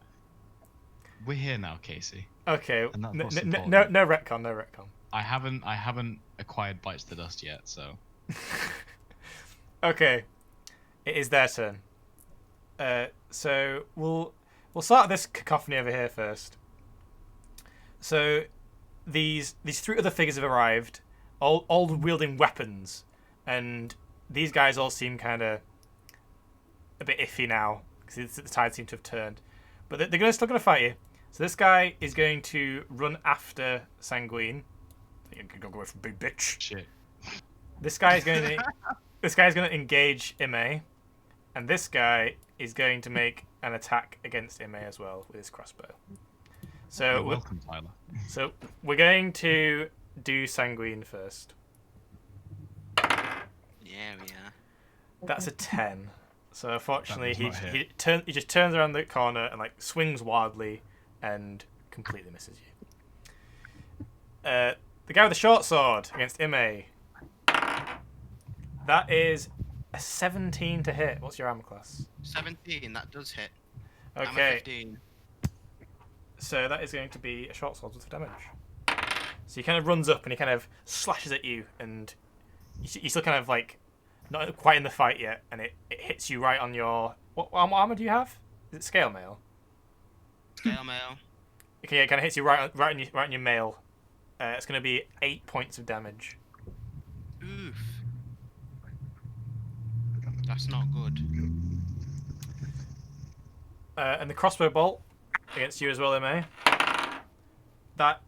we're here now, Casey. Okay. And that's No what's retcon. No retcon. I haven't acquired Bites the Dust yet, so. Okay. It is their turn. So we'll start this cacophony over here first. So these 3 other figures have arrived, all wielding weapons, and these guys all seem kind of a bit iffy now because the tide seems to have turned, but they're still going to fight you. So this guy is going to run after Sanguine. You can go away from big bitch. Shit. This guy is going to engage Ime, and this guy is going to make an attack against Ime as well with his crossbow. So You're welcome, Tyler. So we're going to do Sanguine first. Yeah, we are. That's a 10. So unfortunately, That does not he just turns around the corner and swings wildly and completely misses you. The guy with the short sword against Ime. That is a 17 to hit. What's your armor class? 17, that does hit. I'm a Okay, 15. so that is going to be a short sword with damage. So he kind of runs up and he kind of slashes at you, and you're still kind of like not quite in the fight yet, and it hits you right on your... What armor do you have? Is it scale mail? Scale mail. Okay, yeah, it kind of hits you right on your mail. It's going to be 8 points of damage. Oof. That's not good. And the crossbow bolt against you as well, MA. That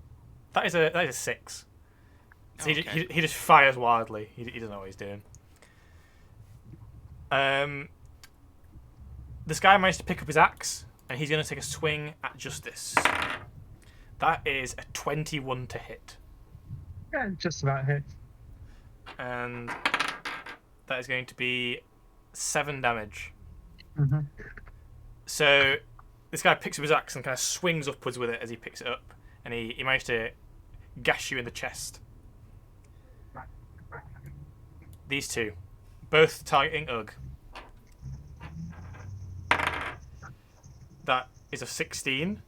is a 6. So Okay. he just fires wildly. He doesn't know what he's doing. This guy managed to pick up his axe, and he's going to take a swing at Justice. That is a 21 to hit. Yeah, just about hit. And that is going to be 7 damage. Mm-hmm. So this guy picks up his axe and kind of swings upwards with it as he picks it up, and he managed to gash you in the chest. These two, both targeting Ugg. That is a 16.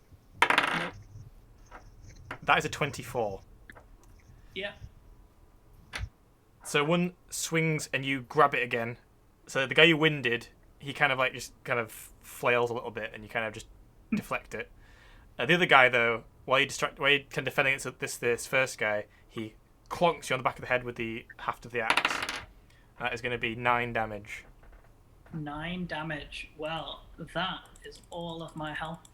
That is a 24. Yeah. So one swings and you grab it again. So the guy you winded, he kind of like just kind of flails a little bit, and you kind of just deflect it. The other guy though, while you can defend against this first guy, he clonks you on the back of the head with the haft of the axe. That is going to be 9 damage. 9 damage. Well, that is all of my health.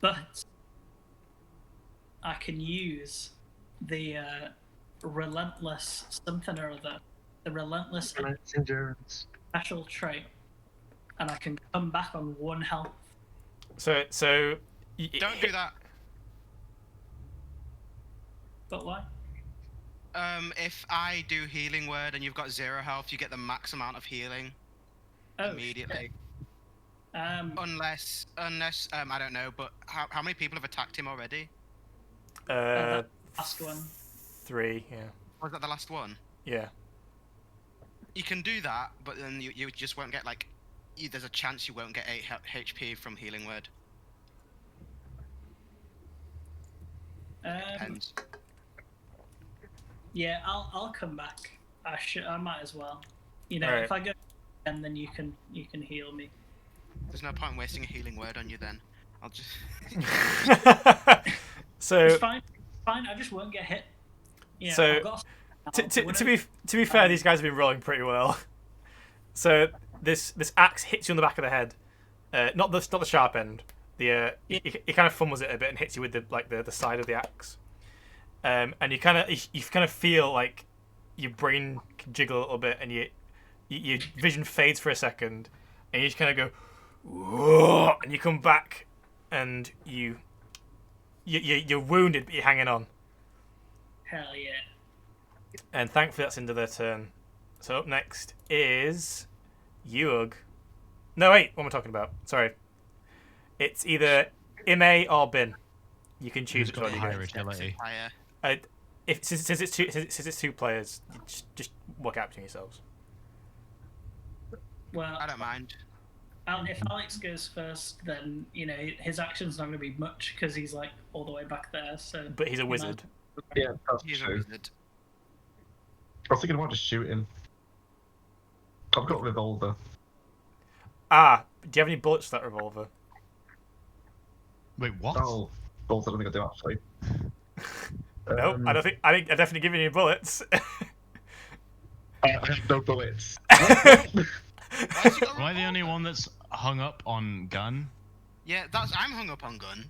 But I can use the relentless something or other. The relentless It's endurance. special trait. And I can come back on 1 health. So Don't do that. But why? If I do healing word and you've got 0 health, you get the max amount of healing Oh, immediately. shit. Unless I don't know, but how many people have attacked him already? Last one. 3, yeah. Was that the last one? Yeah. You can do that, but then you just won't get like. There's a chance you won't get 8 HP from healing word. Depends. Yeah, I'll come back. I might as well. You know, Alright. if I go, and then you can heal me. There's no point wasting a healing word on you then. I'll just. So It's fine. Fine. I just won't get hit. Yeah. So, I've got to be fair, these guys have been rolling pretty well. So this axe hits you on the back of the head, not the sharp end. It kind of fumbles it a bit and hits you with the side of the axe, and you kind of feel like your brain can jiggle a little bit, and your vision fades for a second, and you just kind of go, whoa, and you come back, and you're wounded, but you're hanging on. Hell yeah. And thankfully that's into their turn. So up next is Yuug. No, wait, what am I talking about? Sorry. It's either Ime or Bin. You can choose Who's which got one the you higher go. agility? Higher. Since it's two players, you just work out between yourselves. Well, I don't mind. if Alex goes first, then you know his action's not going to be much because he's like all the way back there. So. But he's a wizard. Yeah, that's He's a true. wizard. I was thinking about just shooting. I've got a revolver. Ah, do you have any bullets for that revolver? Wait, what? Oh, balls, I don't think I do actually. No, I don't think. I think I've definitely given you bullets. I have no bullets. Why's you got Am I the only one that's hung up on gun? Yeah, I'm hung up on gun.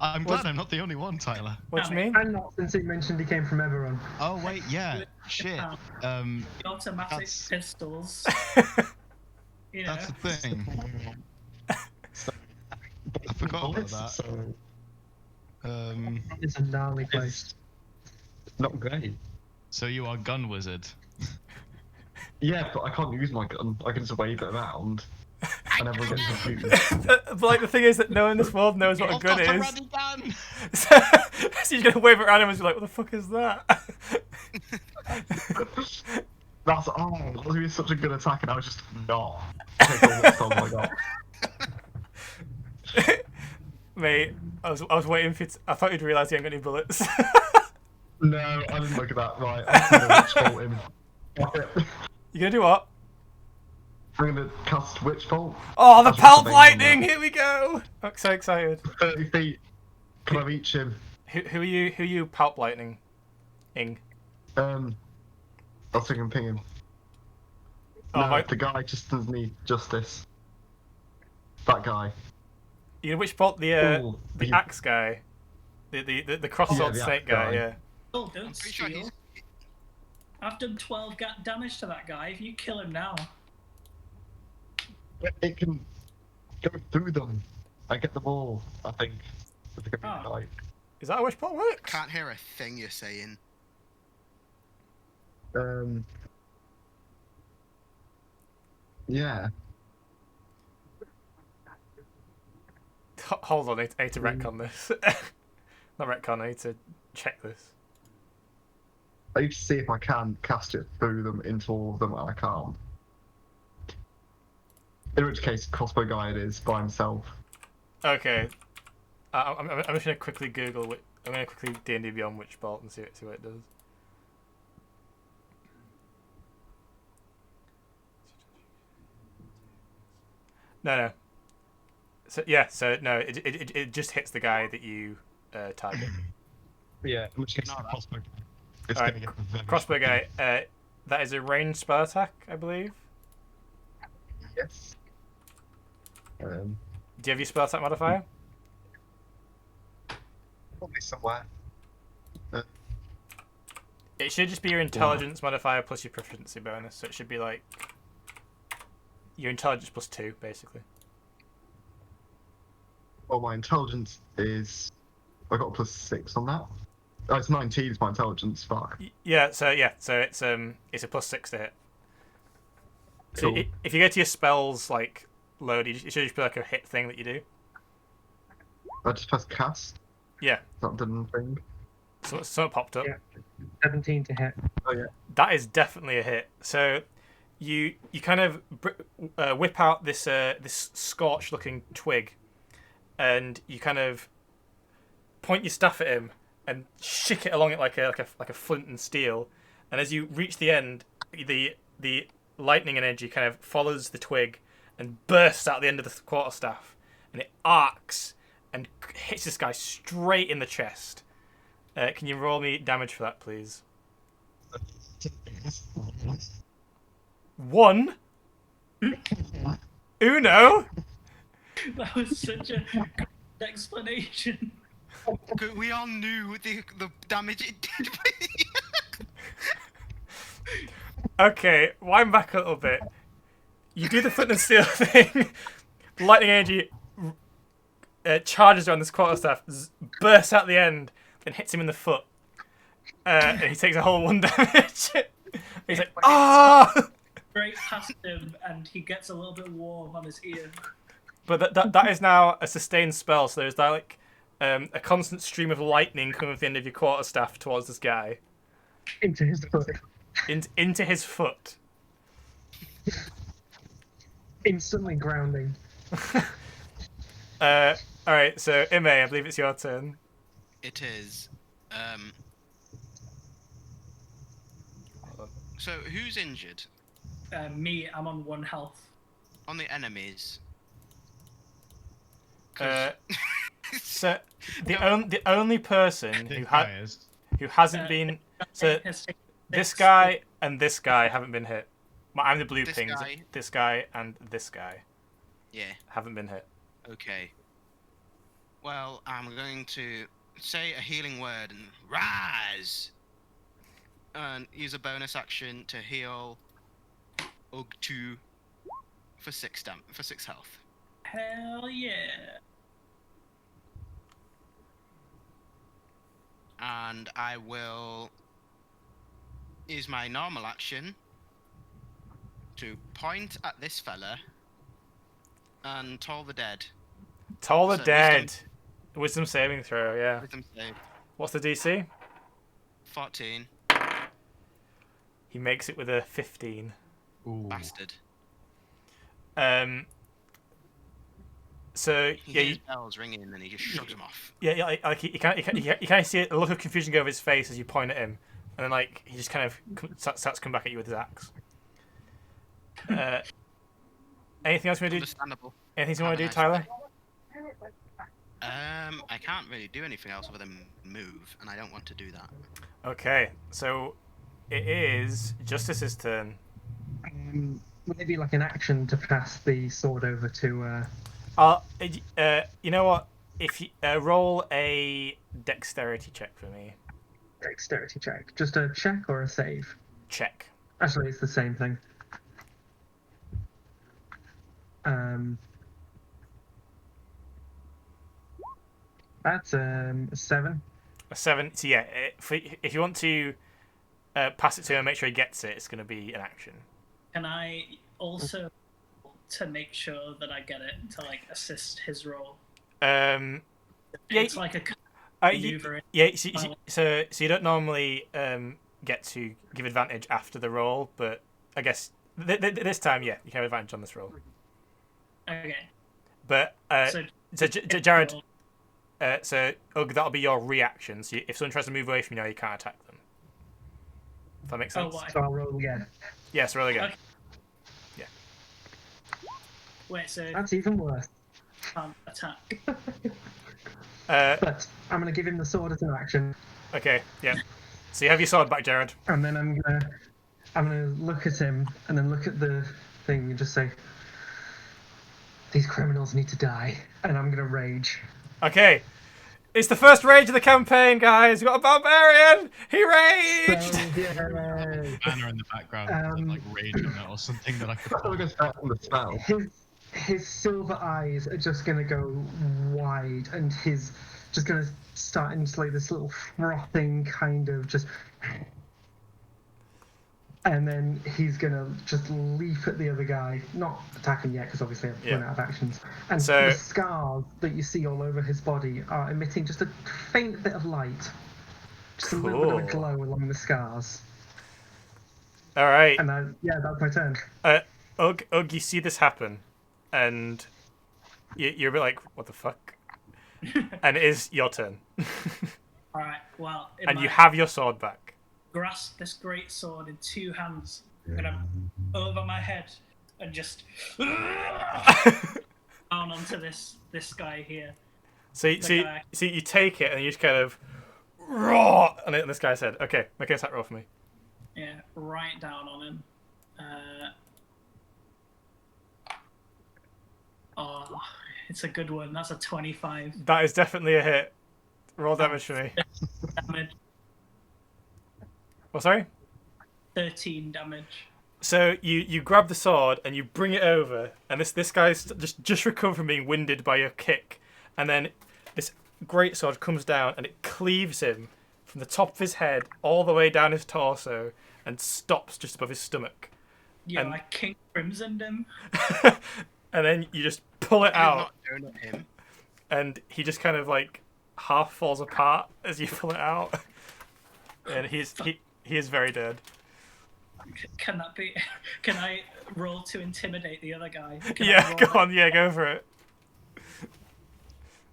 I'm glad I'm not the only one, Tyler. What do you mean? And not since he mentioned he came from Eberron. Oh wait, yeah, shit. The automatic That's- pistols. You know. That's the thing. I forgot about Bullets, that. so It's a gnarly place. not great. So you are gun wizard. Yeah, but I can't use my gun. I can just wave it around, and everyone gets confused. But like the thing is that no one in this world knows what a I've gun got a is. ready gun! So you're gonna wave it around him and be like, "What the fuck is that?" That's that was gonna be such a good attack, and I was just not. Take all what spells I got. Mate, I was waiting for you to, I thought you'd realise you ain't got any bullets. No, I didn't look at that. Right, I'm gonna witch bolt him. You gonna do what? I'm gonna cast witch bolt. Oh, the That's what's pulp amazing lightning! about Here we go! I'm so excited. 30 feet. Can I reach him? Who are you? Who are you? Pulp lightning, Ing. I was thinking ping him. Oh, No, my, the guy just doesn't need justice. That guy. you know which bolt? The Ooh, axe guy, the cross sword the snake axe guy. guy. Yeah. Oh, don't I'm pretty sure steal. he's. I've done 12 damage to that guy. If you kill him now, It can go through them. I get them all, I think. With the Oh. guy. Is that how which bolt works? Can't hear a thing you're saying. Yeah. Hold on, I need to retcon this. Not retcon, I need to check this. I need to see if I can cast it through them into all of them, and I can't. In which case, crossbow guy it is by himself. Okay. I'm just gonna quickly Google. I'm gonna quickly D&D Beyond Witch Bolt and see what it does. No. So no, it just hits the guy that you target. Yeah, in which case, Ignore the that. crossbow. It's Alright, gonna get very Crossbow guy. That is a ranged spell attack, I believe. Yes. Do you have your spell attack modifier? Probably somewhere. It should just be your intelligence modifier plus your proficiency bonus. So it should be like your intelligence plus 2, basically. Well, my intelligence is. I got a +6 on that. Oh, it's 19 is my intelligence. Fuck. So it's a plus 6 to hit. So Cool. if you go to your spells like load, it should just be like a hit thing that you do. I just pressed cast. Yeah. That didn't thing. So something popped up. Yeah. 17 to hit. Oh yeah. That is definitely a hit. So you kind of whip out this this scorched looking twig, and you kind of point your staff at him and shick it along it like a flint and steel. And as you reach the end, the lightning energy kind of follows the twig and bursts out the end of the quarterstaff, and it arcs and hits this guy straight in the chest. Can you roll me damage for that, please? 1. Uno. that was such a good explanation. We all knew the damage it did. Okay, wind back a little bit. You do the flint and steel thing. Lightning energy charges around this quarterstaff, bursts out the end, then hits him in the foot. And he takes a whole 1 damage. He's like, ah! Straight past him, and he gets a little bit warm on his ear. But that is now a sustained spell, so there's like a constant stream of lightning coming at the end of your quarterstaff towards this guy. Into his foot. Into his foot. Instantly grounding. Alright, so Ime, I believe it's your turn. It is. So who's injured? Me, I'm on 1 health. On the enemies. So the only person This who guy is. hasn't been so this guy and this guy haven't been hit. I'm the blue This pings. guy. This guy and this guy Yeah. haven't been hit. Okay. Well, I'm going to say a healing word and rise, and use a bonus action to heal Ug2 for 6 health. Hell yeah. And I will use my normal action to point at this fella and toll the dead. Toll the So, dead. Wisdom saving throw. Yeah. Wisdom save. What's the DC? 14. He makes it with a 15. Ooh. Bastard. So He yeah, hears bells ringing and he just shrugs them off. yeah, like you kind of see a look of confusion go over his face as you point at him, and then like he just kind of starts to come back at you with his axe. Anything else you want to do? Understandable. Anything you want to do, Have a nice Tyler? I can't really do anything else other than move, and I don't want to do that. Okay, so it is Justice's turn. Would it be like an action to pass the sword over to? You know what? If you roll a dexterity check for me. Dexterity check. Just a check or a save? Check. Actually, it's the same thing. That's a 7. A 7. So yeah, if you want to pass it to him and make sure he gets it, it's going to be an action. Can I also, to make sure that I get it, to like assist his roll? Yeah, It's like a maneuver. Yeah, so you don't normally get to give advantage after the roll, but I guess this time, yeah, you can have advantage on this roll. Okay. But Jared, so that'll be your reaction. So if someone tries to move away from you now, you can't attack them. If that makes sense. Oh, why? So I'll roll again. Yes, roll again. Okay. Yeah. Wait, so That's even worse. can't attack. But I'm going to give him the sword as an action, Okay, yeah. So you have your sword back, Jared. and then I'm gonna look at him, and then look at the thing, and just say, "These criminals need to die," and I'm gonna rage. Okay. It's the first rage of the campaign, guys. We've got a barbarian. He raged. So, yay. Banner in the background, like raging or something that I could. I thought we were going to start on the spell. His silver eyes are just gonna go wide, and he's just gonna start into like this little frothing kind of just, and then he's gonna just leap at the other guy, not attack him yet because obviously I've run out of actions. And So- the scars that you see all over his body are emitting just a faint bit of light, just a little bit of a Cool. glow along the scars. All right. And that's my turn. Ugg, you see this happen, and you're a bit like, what the fuck? And it is your turn. All right. Well, And you have your sword back. grasp this great sword in 2 hands, and I'm over my head, and just down onto this guy here. So you take it and you just kind of raw on it, and this guy said, "Okay, make an attack roll for me." Yeah, right down on him. Oh, it's a good one. That's a 25 That is definitely a hit. Roll damage for me. damage. Well, sorry. 13 damage. So you grab the sword and you bring it over, and this guy's just recovered from being winded by your kick, and then this great sword comes down and it cleaves him from the top of his head all the way down his torso and stops just above his stomach. Yeah, And- I King Crimsoned him. And then you just pull it I out, did not donut him. and he just kind of like half falls apart as you pull it out, and he is very dead. Can that be? Can I roll to intimidate the other guy? Can I Yeah, roll go that? on, yeah, go for it.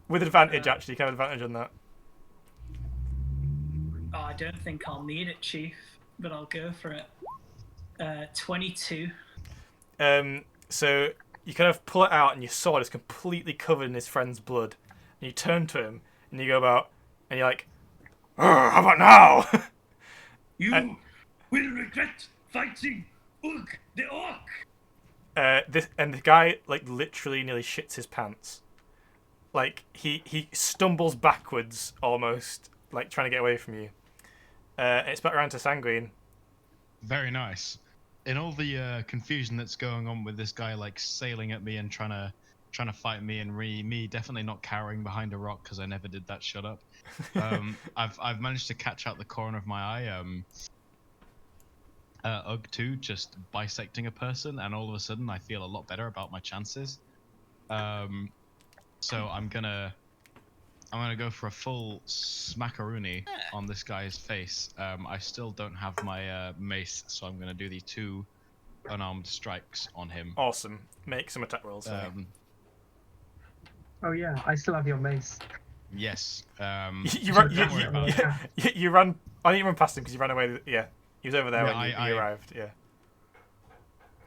With advantage, actually, you can have advantage on that. Oh, I don't think I'll need it, Chief, but I'll go for it. 22. So you kind of pull it out, and your sword is completely covered in his friend's blood. And you turn to him, and you go about, and you're like, "How about now?" You will regret fighting Ugg the Orc. And the guy like literally nearly shits his pants. Like he stumbles backwards almost, like trying to get away from you. It's back around to Sanguine. Very nice. In all the confusion that's going on with this guy like sailing at me and trying to fight me, and me definitely not cowering behind a rock because I never did that. Shut up. I've managed to catch out the corner of my eye. Ugg 2 just bisecting a person, and all of a sudden I feel a lot better about my chances. So I'm gonna I'm gonna go for a full smackaroonie on this guy's face. I still don't have my mace, so I'm gonna do the 2 unarmed strikes on him. Awesome. Make some attack rolls. Oh yeah, I still have your mace. Yes. You so run. don't worry about it. You run. I didn't run past him because you ran away. Yeah, he was over there Yeah, when you arrived. Yeah.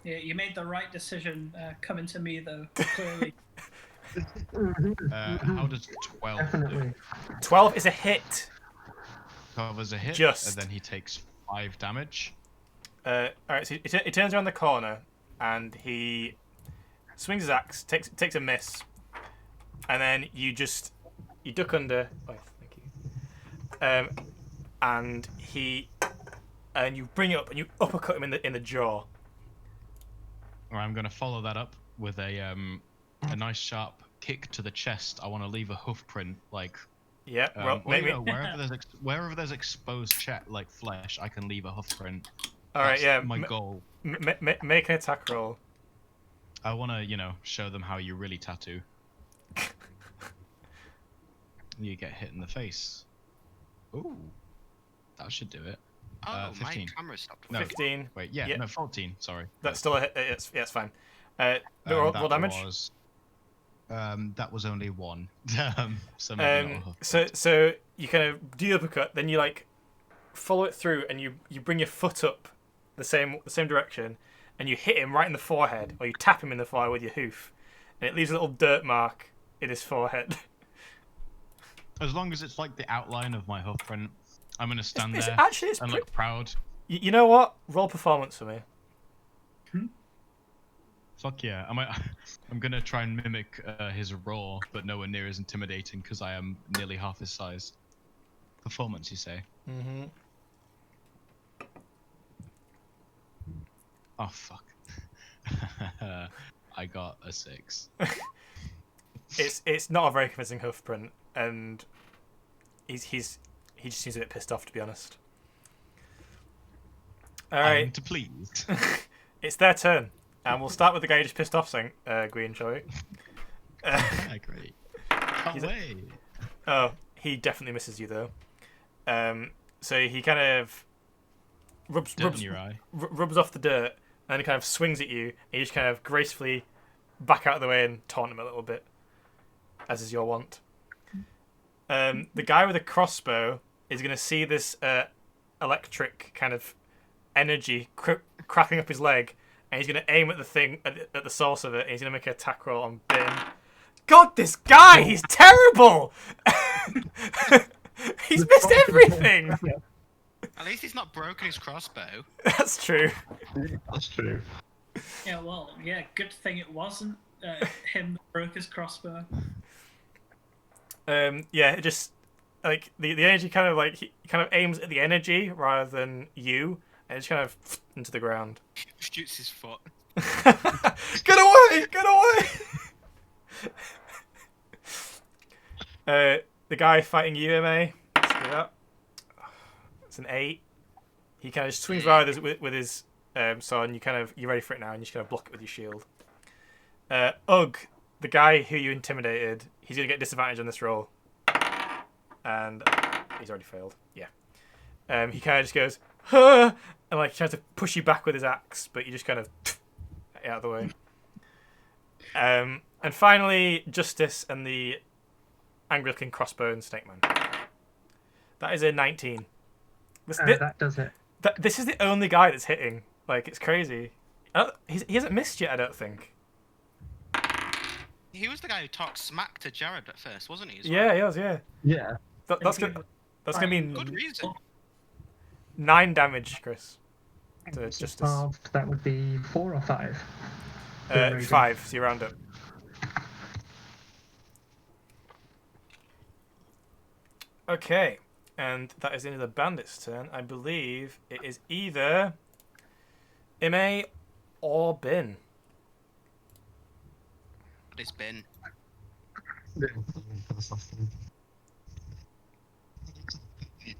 Yeah, you made the right decision coming to me though. Clearly. How does 12 Definitely. do? 12 is a hit. 12 is a hit, Just. and then he takes 5 damage. All right, so he turns around the corner and he swings his axe, takes a miss, and then you duck under. Oh, thank you. And you bring it up and you uppercut him in the jaw. Or I'm gonna follow that up with a nice sharp kick to the chest. I want to leave a hoof print, like. Yeah. Well, Or, maybe. you know, wherever there's exposed like flesh, I can leave a hoof print. All right. That's Yeah. my goal. Make an attack roll. I want to, show them how you really tattoo. You get hit in the face. Ooh, that should do it. Oh, my 15. camera stopped. No, 15. Wait, yeah, no, 14. Sorry. That's still a hit. It's fine. Roll that damage. That was only 1. So maybe not a hoof. So you kind of do the uppercut, then you like follow it through, and you bring your foot up the same direction, and you hit him right in the forehead, or you tap him in the forehead with your hoof, and it leaves a little dirt mark in his forehead. As long as it's like the outline of my hoof print, I'm gonna stand It's there actually and look proud. You know what? Roll performance for me. Fuck yeah! I'm gonna try and mimic his roar, but nowhere near as intimidating because I am nearly half his size. Performance, you say? Mm-hmm. Oh fuck! I got a 6. It's not a very convincing hoof print, and he just seems a bit pissed off, to be honest. All I'm right, to please. it's their turn, and we'll start with the guy who just pissed off, saying, Gwyn, shall we? Yeah, great. He's Away. Oh, he definitely misses you though. So he kind of rubs Dirt in your eye. rubs off the dirt, and he kind of swings at you, and you just kind of gracefully back out of the way and taunt him a little bit, as is your wont. The guy with a crossbow is going to see this electric kind of energy cracking up his leg, and he's going to aim at the thing, at the source of it, and he's going to make an attack roll on Bin. God, this guy, he's terrible! He's missed everything! At least he's not broken his crossbow. That's true. That's true. Yeah, well, yeah, good thing it wasn't him that broke his crossbow. Yeah, it just like the energy kind of like he kind of aims at the energy rather than you, and it's kind of into the ground. Shoots his foot. Get away! Get away! The guy fighting you, MA. Let's do that. It's an 8. He kind of just swings by with his sword, and you're ready for it now, and you just kind of block it with your shield. Ugg, the guy who you intimidated, he's gonna get disadvantage on this roll, and he's already failed. Yeah. He kind of just goes, huh! And like tries to push you back with his axe, but you just kind of out of the way. And finally, Justice and the angry-looking crossbow snake man. That is a 19. That does it. This is the only guy that's hitting. Like, it's crazy. He hasn't missed yet, I don't think. He was the guy who talked smack to Jared at first, wasn't he? Yeah, he was, yeah. Yeah. That's gonna be Good reason. 9 damage, Chris. To Justice. Halved, that would be 4 or 5. 5, so you round up. Okay, and that is the end of the bandit's turn. I believe it is either Ime or Bin. It's been.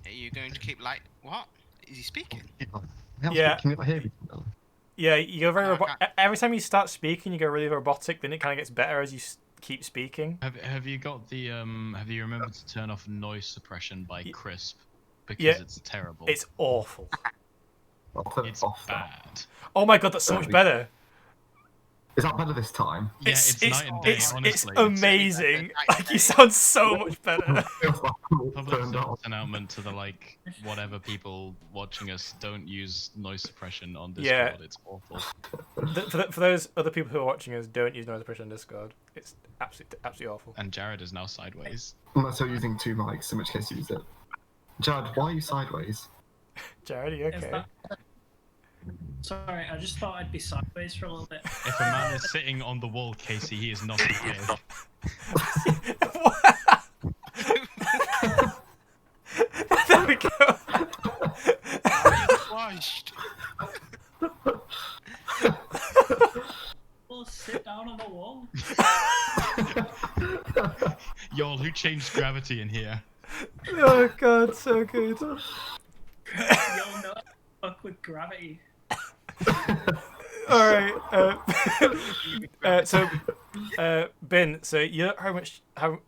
Are you going to keep like what? Is he speaking? Yeah. Can you not hear me? Yeah, you go very Oh, every time you start speaking, you go really robotic. Then it kind of gets better as you keep speaking. Have you got the have you remembered to turn off noise suppression by Crisp? Because Yeah. it's terrible. It's awful. I'll turn it It's off now. bad. Oh my god, that's so much better. Is that better this time? Yeah, it's night and day, honestly. It's amazing. Like, you sound so much better. Feels like it's Public turned off. service announcement to the whatever people watching us, don't use noise suppression on Discord. Yeah. It's awful. For those other people who are watching us, don't use noise suppression on Discord. It's absolutely awful. And Jared is now sideways. Unless you're using 2 mics, in which case use it. Jared, why are you sideways? Jared, are you Is okay? that... Sorry, I just thought I'd be sideways for a little bit. If a man is sitting on the wall, Casey, he is not okay. There we go. Are you flushed? Well, sit down on the wall. Y'all, who changed gravity in here? Oh god, so good. You'll know fuck with gravity. Alright, Ben, so you don't have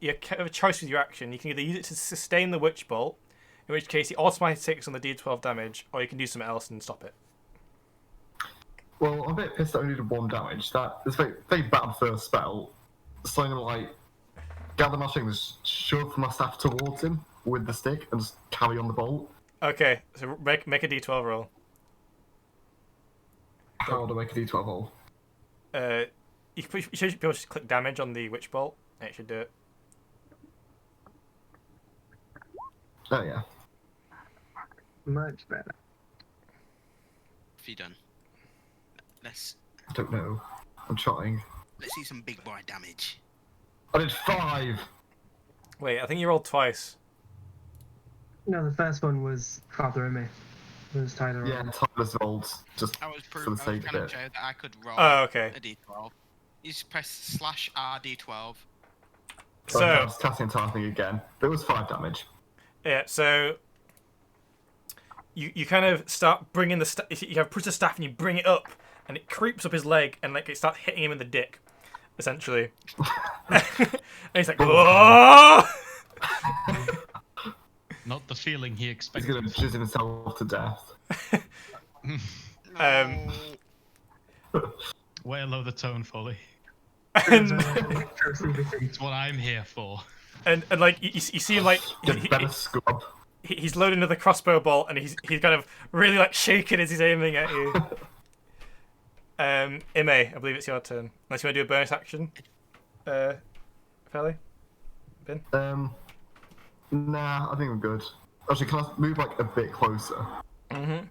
you have a choice with your action. You can either use it to sustain the Witch Bolt, in which case it automatically takes on the D12 damage, or you can do something else and stop it. Well, I'm a bit pissed that I only did 1 damage. That is very, very bad first spell. So I'm gonna like gather my strength, shove my staff towards him with the stick, and just carry on the bolt. Okay, so make a D12 roll. How do I make a D12 roll? You should be able to just click damage on the Witch Bolt, and it should do it. Oh yeah. Much better. Have you done? Let's I don't know. I'm trying. see some big boy damage. I did 5. Wait, I think you rolled twice. No, the first one was Father and me. It was Tyler. Yeah, Tyler's rolled just I was, for the I was sake trying of to it. show that I could roll Oh, okay. a d12. You just press /R d12. So I So, was casting the entire thing again. There was 5 damage. yeah, so you kind of start bringing the you have push the staff and you bring it up, and it creeps up his leg, and like it starts hitting him in the dick, essentially. And he's like, "Whoa!" Not the feeling he He's expected. gonna jizz himself to death. Way low the tone, Folly. and It's what I'm here for. and like you see him like Get better scrub. he's loading another crossbow bolt, and he's kind of really like shaking as he's aiming at you. Ime, I believe it's your turn. Unless you want to do a bonus action, Felly? Nah, I think I'm good. Actually, can I move like a bit closer? Mm-hmm.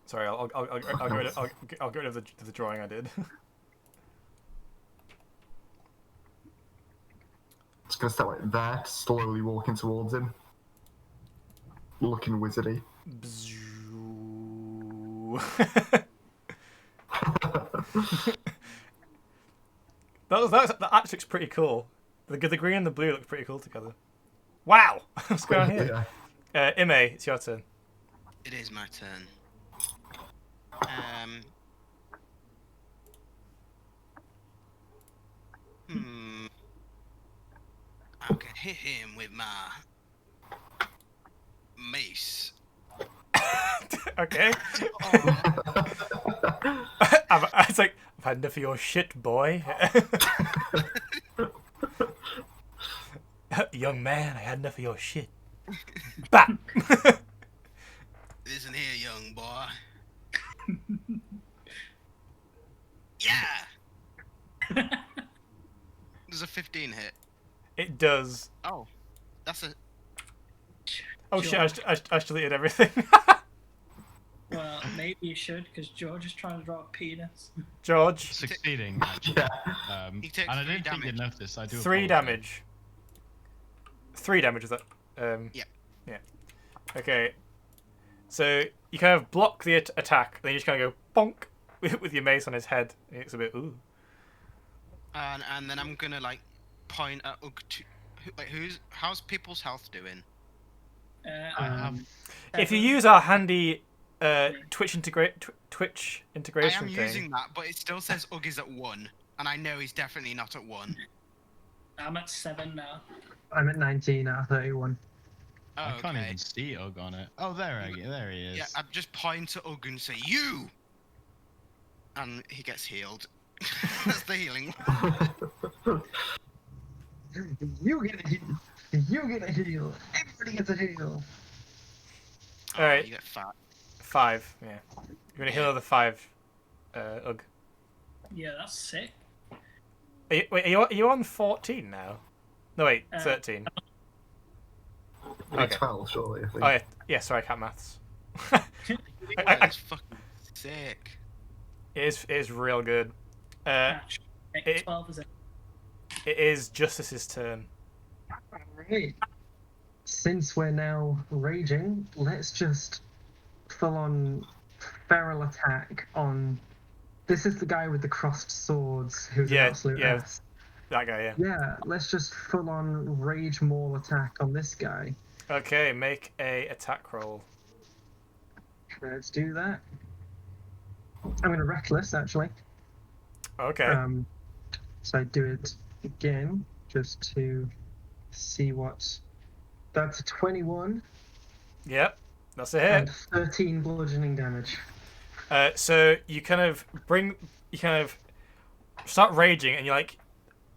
Sorry, I'll get rid of the drawing I did. Just gonna step like there, slowly walking towards him. Looking wizardy. that actually looks pretty cool. The green and the blue look pretty cool together. Wow! What's going on here? Yeah. Ime, it's your turn. It is my turn. I can hit him with my mace. Okay. It's like, I've had enough of your shit, boy. Young man, I had enough of your shit. Bam! Listen here, young boy. Yeah! Does a 15 hit? It does. Oh, that's a... Oh shit, I deleted everything. Well, maybe you should, because George is trying to draw a penis. George, Succeeding. Yeah. He takes And I 3 didn't think you'd damage. notice. I do. 3 apologize. damage. 3 damage, is that? Yeah. Yeah. Okay. So you kind of block the attack, then you just kind of go bonk with your mace on his head. It's a bit ooh. And then I'm gonna like point at how's people's health doing? I have. If you use our handy Twitch I integration am thing, using that, but it still says Ugg is at 1, And I know he's definitely not at 1. I'm at 7 now. I'm at 19 out of 31. Oh, I can't okay. even see Ugg on it. Oh, there he is. Yeah, I just point to Ugg and say, "You!" And he gets healed. That's the healing. You get a heal. You get a heal. Everybody gets a heal. Oh, Alright. You get fat. 5. Yeah. You're gonna heal another 5. Ugg. Yeah, that's sick. Are you on 14 now? No, wait, 13. Okay. 12, surely. I think. Oh yeah, yeah. Sorry, I can't maths. That's fucking sick. It is real good. Actually, it- 12 is it? It is Justice's turn. Alright. Since we're now raging, let's just full on feral attack on. This is the guy with the crossed swords who's Yeah, an absolute yeah. ass. That guy, yeah. Yeah, let's just full on rage maul attack on this guy. Okay, make a attack roll. Let's do that. I'm gonna reckless actually. Okay. So I do it again just to see what. That's a 21 Yep, that's a hit. and 13 bludgeoning damage. So you kind of start raging, and you're like,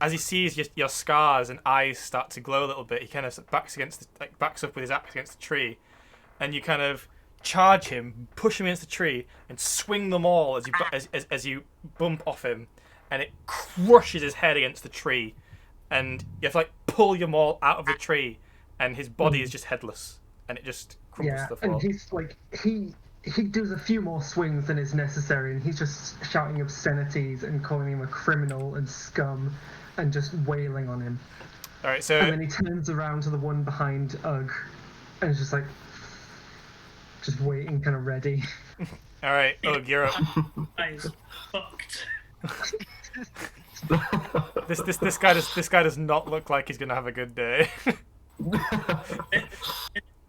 as he sees your scars and eyes start to glow a little bit, he kind of backs up with his axe against the tree, and you kind of charge him, push him against the tree, and swing them all as you bump off him, and it crushes his head against the tree, and you have to like pull your maul out of the tree, and his body is just headless, and it just crumples Yeah, to the floor. and he's like he does a few more swings than is necessary, and he's just shouting obscenities and calling him a criminal and scum, and just wailing on him. All right, so And then he turns around to the one behind Ugg, and is just like, just waiting, kind of ready. all right, Ugg, you're up. That is fucked. This guy does not look like he's gonna have a good day.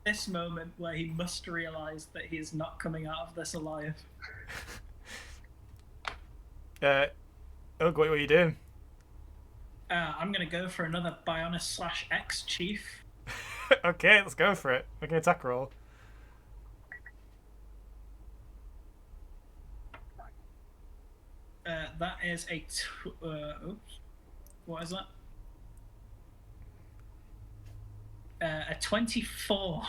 This moment where he must realise that he is not coming out of this alive. Ugg, what are you doing? I'm gonna go for another Bionis / X Chief. Okay, let's go for it. Make an attack roll. That is a oops. What is that? A 24,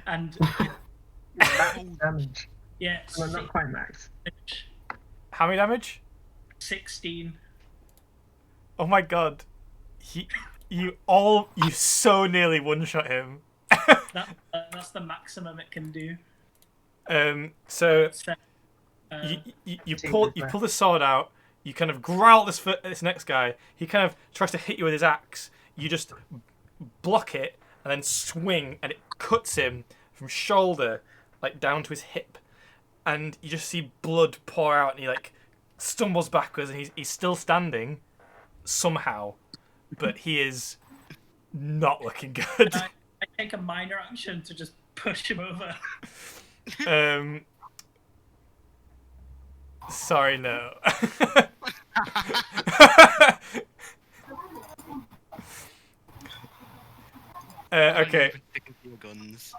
and Max damage. yeah, Well, not quite max. How many damage? 16. Oh my god. You so nearly one-shot him. That's the maximum it can do. So So, you pull the sword out. You kind of growl at this next guy. He kind of tries to hit you with his axe. You just block it and then swing, and it cuts him from shoulder like down to his hip, and you just see blood pour out, and he like stumbles backwards, and he's still standing somehow, but he is not looking good. I take a minor action to just push him over. Sorry, no. Okay. Guns.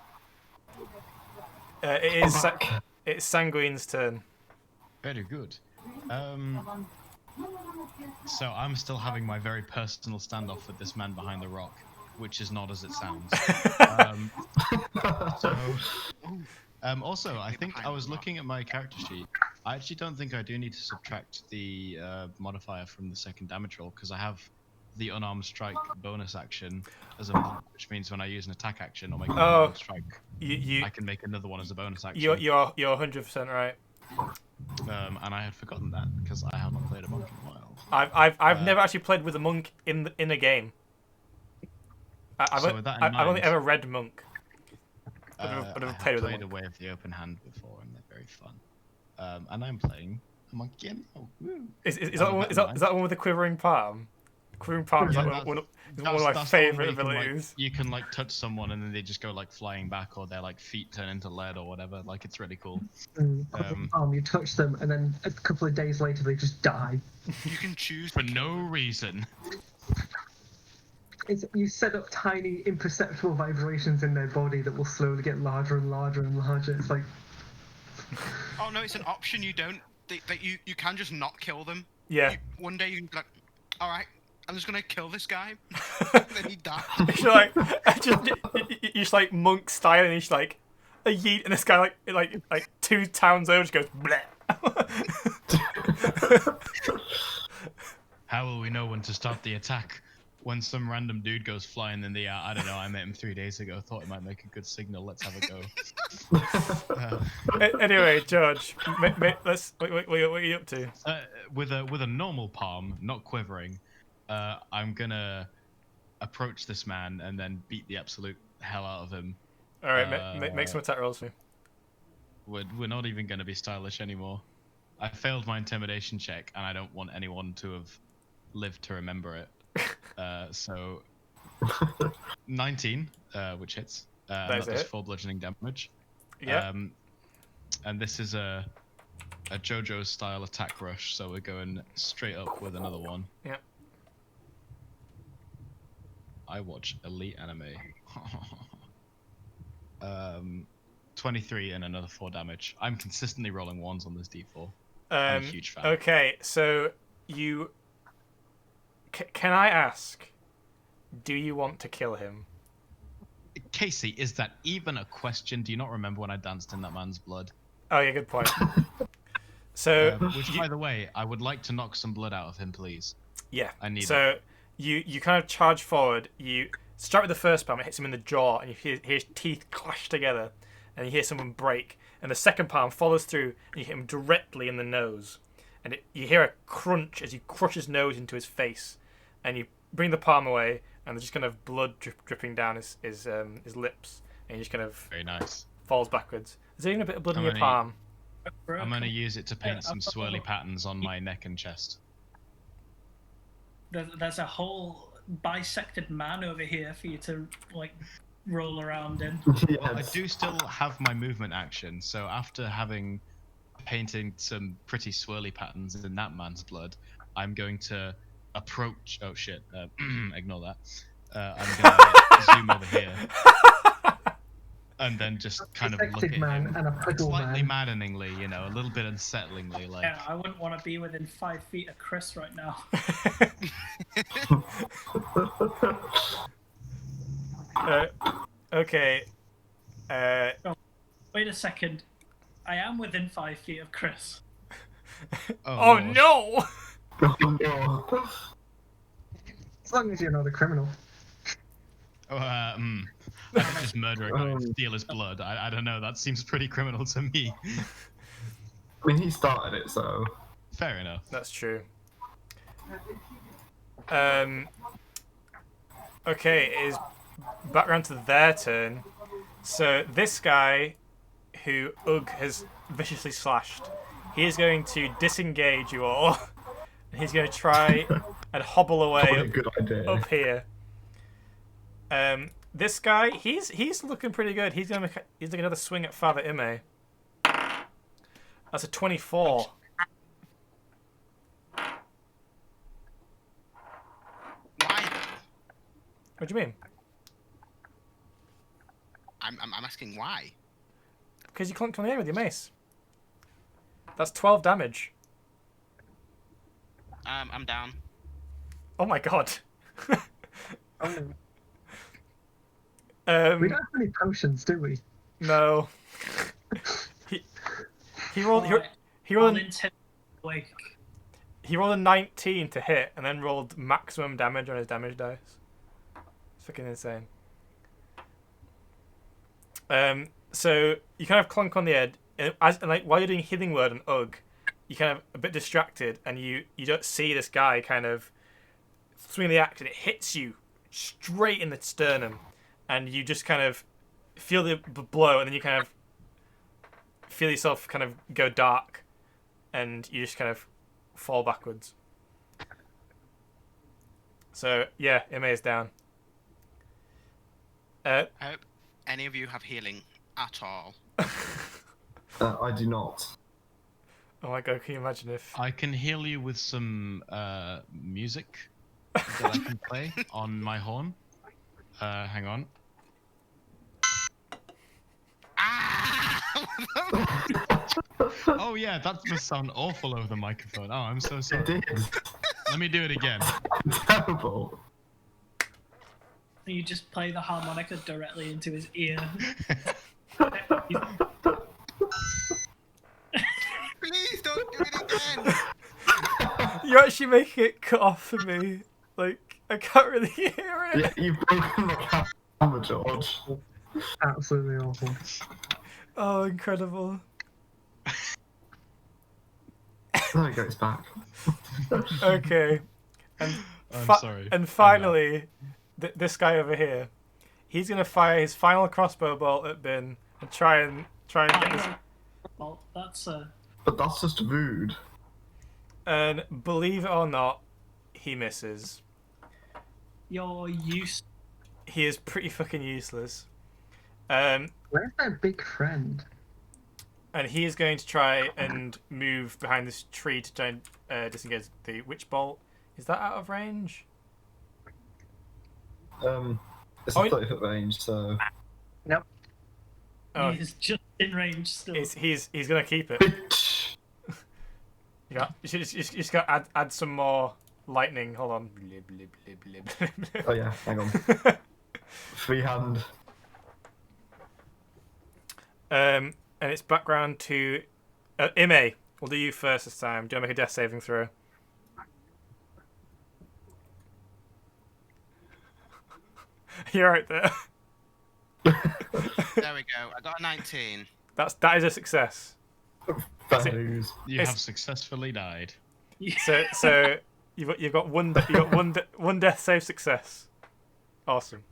It's Sanguine's turn. Very good. So I'm still having my very personal standoff with this man behind the rock, which is not as it sounds. Also, I think I was looking at my character sheet. I actually don't think I do need to subtract the modifier from the second damage roll, because I have the unarmed strike bonus action as a monk, which means when I use an attack action or make an unarmed strike, I can make another one as a bonus action. You're 100% right. And I had forgotten that because I have not played a monk in a while. I've never actually played with a monk in a game. I've only ever read monk. But I've played with a monk. A Way of the Open Hand before, and they're very fun. And I'm playing a monk again. Oh, woo. Is that the one with the quivering palm? Quivering palm is Yeah, like one of my that's the one favourite where abilities. you can like touch someone and then they just go like flying back, or their like feet turn into lead or whatever. Like it's really cool. You touch them, and then a couple of days later they just die. You can choose For to kill no them. reason. You set up tiny, imperceptible vibrations in their body that will slowly get larger and larger and larger. It's like, Oh no, it's an option. You don't. That you can just not kill them. Yeah. One day you can be like, all right, I'm just gonna kill this guy. And then he dies. You're like, you're just like monk style, and he's like a yeet, and this guy like 2 towns over just goes bleh. How will we know when to stop the attack? When some random dude goes flying in the air. I don't know. I met him 3 days ago. Thought it might make a good signal. Let's have a go. Anyway, George, let's. What are you up to? With a normal palm, not quivering, I'm gonna approach this man and then beat the absolute hell out of him. All right, make some attack rolls for me. We're not even gonna be stylish anymore. I failed my intimidation check, and I don't want anyone to have lived to remember it. So 19, which hits. That does 4 bludgeoning damage. Yeah. And this is a JoJo style attack rush, so we're going straight up with another one. Yeah. I watch elite anime. 23 and another 4 damage. I'm consistently rolling 1s on this d4. I'm a huge fan. Okay, so you. Can I ask? Do you want to kill him? Casey, is that even a question? Do you not remember when I danced in that man's blood? Oh yeah, good point. So, Which, by the way, I would like to knock some blood out of him, please. yeah. I need So you kind of charge forward. You start with the first palm. It hits him in the jaw, and you hear his teeth clash together, and you hear someone break. And the second palm follows through, and you hit him directly in the nose. And you hear a crunch as you crush his nose into his face, and you bring the palm away, and there's just kind of blood dripping down his lips, and he just kind of Very nice. falls backwards. There's even a bit of blood in How your many- palm. I'm going to use it to paint Yeah, some swirly patterns on my neck and chest. There's a whole bisected man over here for you to like roll around in. Well, I do still have my movement action, so after having painted some pretty swirly patterns in that man's blood, I'm going to approach. Oh shit! Ignore that. I'm going to zoom over here, and then just kind of look at Detective man him, and a puddle slightly man. maddeningly, you know, a little bit unsettlingly, like. Yeah, I wouldn't want to be within 5 feet of Chris right now. Okay. Wait a second. I am within 5 feet of Chris. Oh Lord. no! As long as you're not a criminal. Oh, I could just murder a guy and steal his blood. I don't know. That seems pretty criminal to me. I mean, he started it, so. Fair enough. That's true. Okay, it is back around to their turn. So this guy, who Ugg has viciously slashed, he is going to disengage you all. He's going to try and hobble Probably a away good idea. up here. This guy, he's looking pretty good. He's gonna make another swing at Father Ime. That's a 24. Why? What do you mean? I'm asking why. Because you clunked on the air with your mace. That's 12 damage. I'm down. Oh my god. We don't have any potions, do we? No. He rolled he All rolled intent awake. he rolled a 19 to hit and then rolled maximum damage on his damage dice. It's fucking insane. So you kind of clunk on the head, and like while you're doing healing word and Ugg, you kind of a bit distracted, and you don't see this guy kind of swing the axe, and it hits you straight in the sternum, and you just kind of feel the blow, and then you kind of feel yourself kind of go dark, and you just kind of fall backwards. So yeah, Ime is down. I hope any of you have healing at all. I do not. Oh my god, can you imagine if... I can heal you with some music that I can play on my horn. Hang on. Ah! Oh yeah, that must sound awful over the microphone. Oh, I'm so sorry. It did. Let me do it again. Terrible. You just play the harmonica directly into his ear. Please don't do it again. You're actually making it cut off for me. Like, I can't really hear it. Yeah, you've broken the camera, George. Absolutely awful. Oh, incredible. There we go, it's back. Okay. And I'm sorry. And finally, this guy over here, he's gonna fire his final crossbow bolt at Bin and try and get this. Well, that's But that's just rude. And believe it or not, he misses. you're used. He is pretty fucking useless. Where's my big friend? And he is going to try and move behind this tree to try and disengage the witch bolt. Is that out of range? It's Oh, a 30-foot range, so. Nope. Oh, He's just in range still. he's gonna keep it. You just got to add some more lightning. Hold on. Oh yeah, hang on. Free hand. And it's background to Ime. We'll do you first this time. Do you want to make a death saving throw? You're right there. There we go. I got a 19. That is a success. Bad it. news. You It's- have successfully died. So you've got one death save success. Awesome.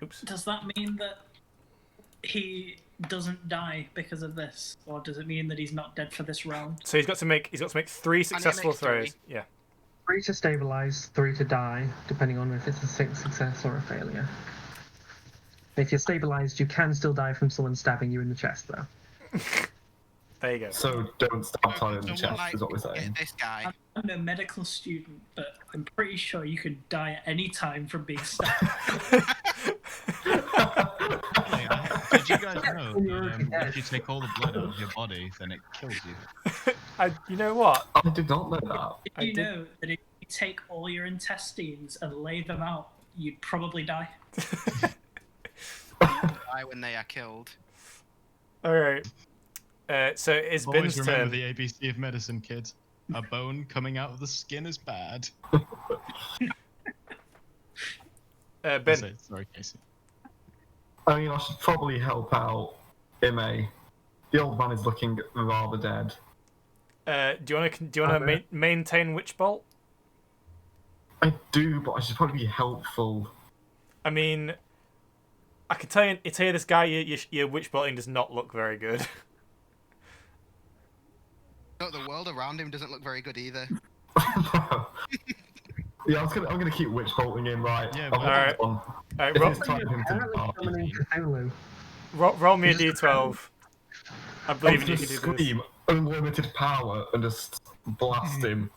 Oops. Does that mean that he doesn't die because of this, or does it mean that he's not dead for this round? So he's got to make 3 successful make 3. throws. Yeah. 3 to stabilize, 3 to die, depending on if it's a success or a failure. If you're stabilized, you can still die from someone stabbing you in the chest, though. There you go. So don't stab Tyler in the Someone, chest, is what we're saying. get this guy. I'm a medical student, but I'm pretty sure you could die at any time from being stabbed. Did you guys know When you're that already dead. if you take all the blood out of your body, then it kills you? You know what? I did not know that. Did you did- know that if you take all your intestines and lay them out, you'd probably die? Die when they are killed. All right. So it's Always Bin's remember turn. the ABC of medicine, kids. A bone coming out of the skin is bad. Ben. Sorry, Casey. I mean, I should probably help out Ime. The old man is looking rather dead. Do you want to maintain witch bolt? I do, but I should probably be helpful. I mean, I can tell you this guy your witch bolting does not look very good. No, the world around him doesn't look very good either. Yeah, I'm gonna keep witch bolting in, right? Yeah, I but- want Alright. one. Alright, It roll, is time for him to Apparently depart. summoning Cthulhu. roll me a d12. I I'm believe in you gonna can do this. scream unlimited power and just blast him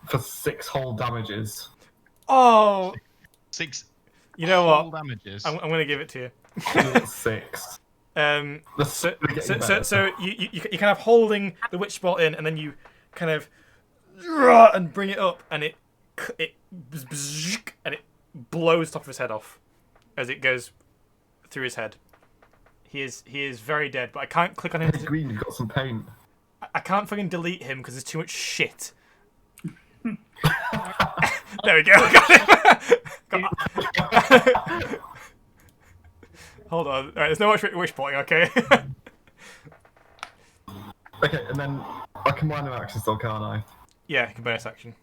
for 6 whole damages. Oh, 6 you know whole what? damages. I'm going to give it to you. All 6. So Getting better. you kind of holding the witch bolt in, and then you kind of and bring it up, and it blows the top of his head off as it goes through his head. He is very dead, but I can't click on him. Hey, Green, you've got some paint. I can't fucking delete him because there's too much shit. There we go. Got him. Hold on. All right, there's no much wish bolting, okay? Okay, and then I can minor action still, can't I? Yeah, you can bonus action.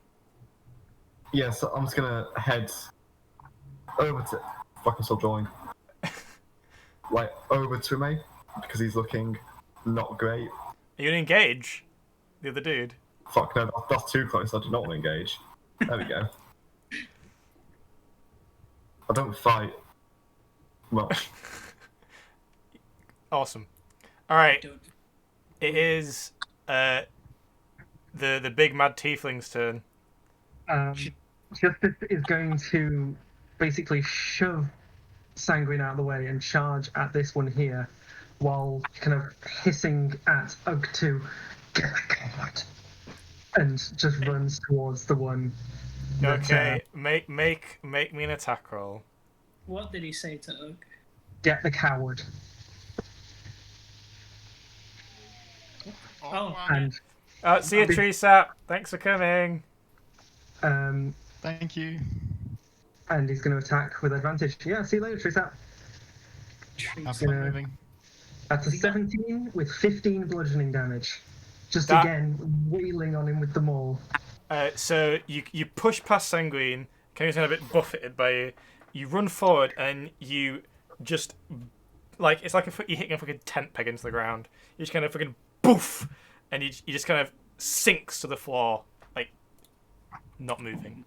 Yeah, so I'm just gonna head over to. Fuck, I'm still drawing. Like, over to me, because he's looking not great. Are you gonna engage the other dude? Fuck, no, that's too close. I do not want to engage. There we go. I don't fight much. Awesome. All right. Don't- It is the big mad tiefling's turn. Justice is going to basically shove Sanguine out of the way and charge at this one here, while kind of hissing at Ugg to get the card, and just runs towards the one. That, Okay, make me an attack roll. What did he say to Ugg? get the coward. Oh, And See you, Tree-sap. Thanks for coming. Thank you. and he's going to attack with advantage. Yeah, see you later, Trisap. Have Yeah. fun moving. That's a 17 with 15 bludgeoning damage. Just That- again, wheeling on him with the maul. So you push past Sanguine, kind of a bit buffeted by you. You run forward and you just it's like you're hitting a fucking tent peg into the ground. You just kind of fucking boof, and you just kind of sinks to the floor, like not moving.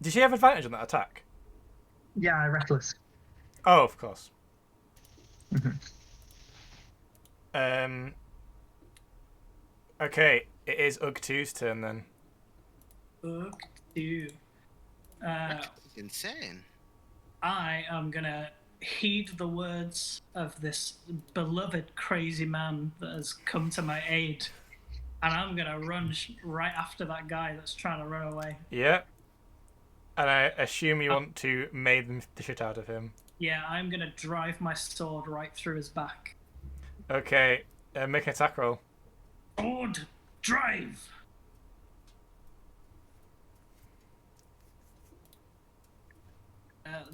Did she have advantage on that attack? Yeah, reckless. Oh, of course. Okay, it is Ugg2's turn then. Ugg 2. It's insane. I am gonna heed the words of this beloved crazy man that has come to my aid, and I'm gonna run right after that guy that's trying to run away. Yeah. And I assume you want to maim the shit out of him. Yeah, I'm gonna drive my sword right through his back. Okay, make an attack roll. Sword, drive!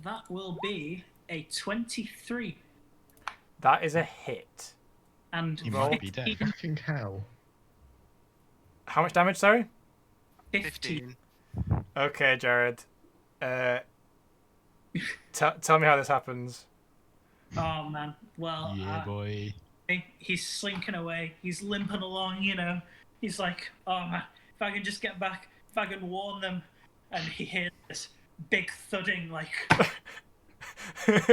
That will be a 23 That is a hit. and You might be dead. 15. Fucking hell. How much damage, sorry? 15. Okay, Jared. Tell me how this happens. Oh man, well, Yeah, boy. he's slinking away. He's limping along, you know. He's like, oh man, if I can just get back, if I can warn them. And he hears this big thudding, like, and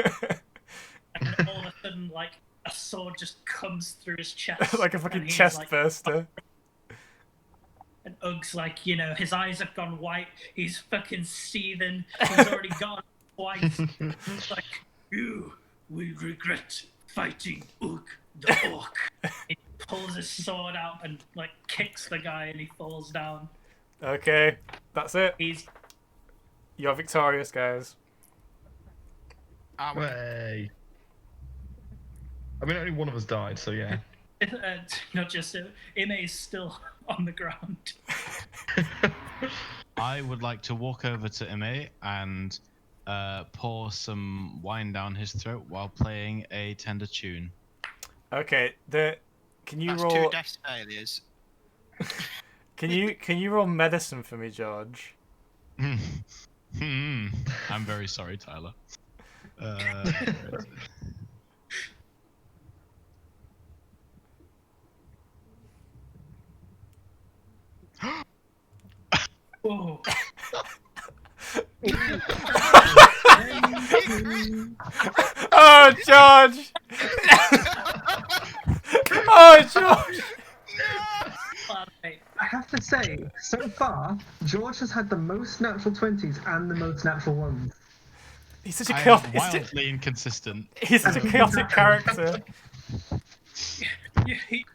then all of a sudden, like, a sword just comes through his chest. Like a fucking and he's chest like, burster. And Ugg's like, you know, his eyes have gone white. He's fucking seething. He's already gone white. He's like, you will regret fighting Ugg the orc. He pulls his sword out and like kicks the guy, and he falls down. Okay, that's it. You're victorious, guys. Way. I mean, only one of us died, so yeah. not just Ime is still on the ground. I would like to walk over to Ime and pour some wine down his throat while playing a tender tune. Okay, can you That's roll? 2 death failures. Can you roll medicine for me, George? I'm very sorry, Tyler. Oh, Oh, George! Oh, George! hey, I have to say, so far, George has had the most natural 20s and the most natural ones. He's such a I am chaotic. wildly inconsistent. He's such a chaotic character.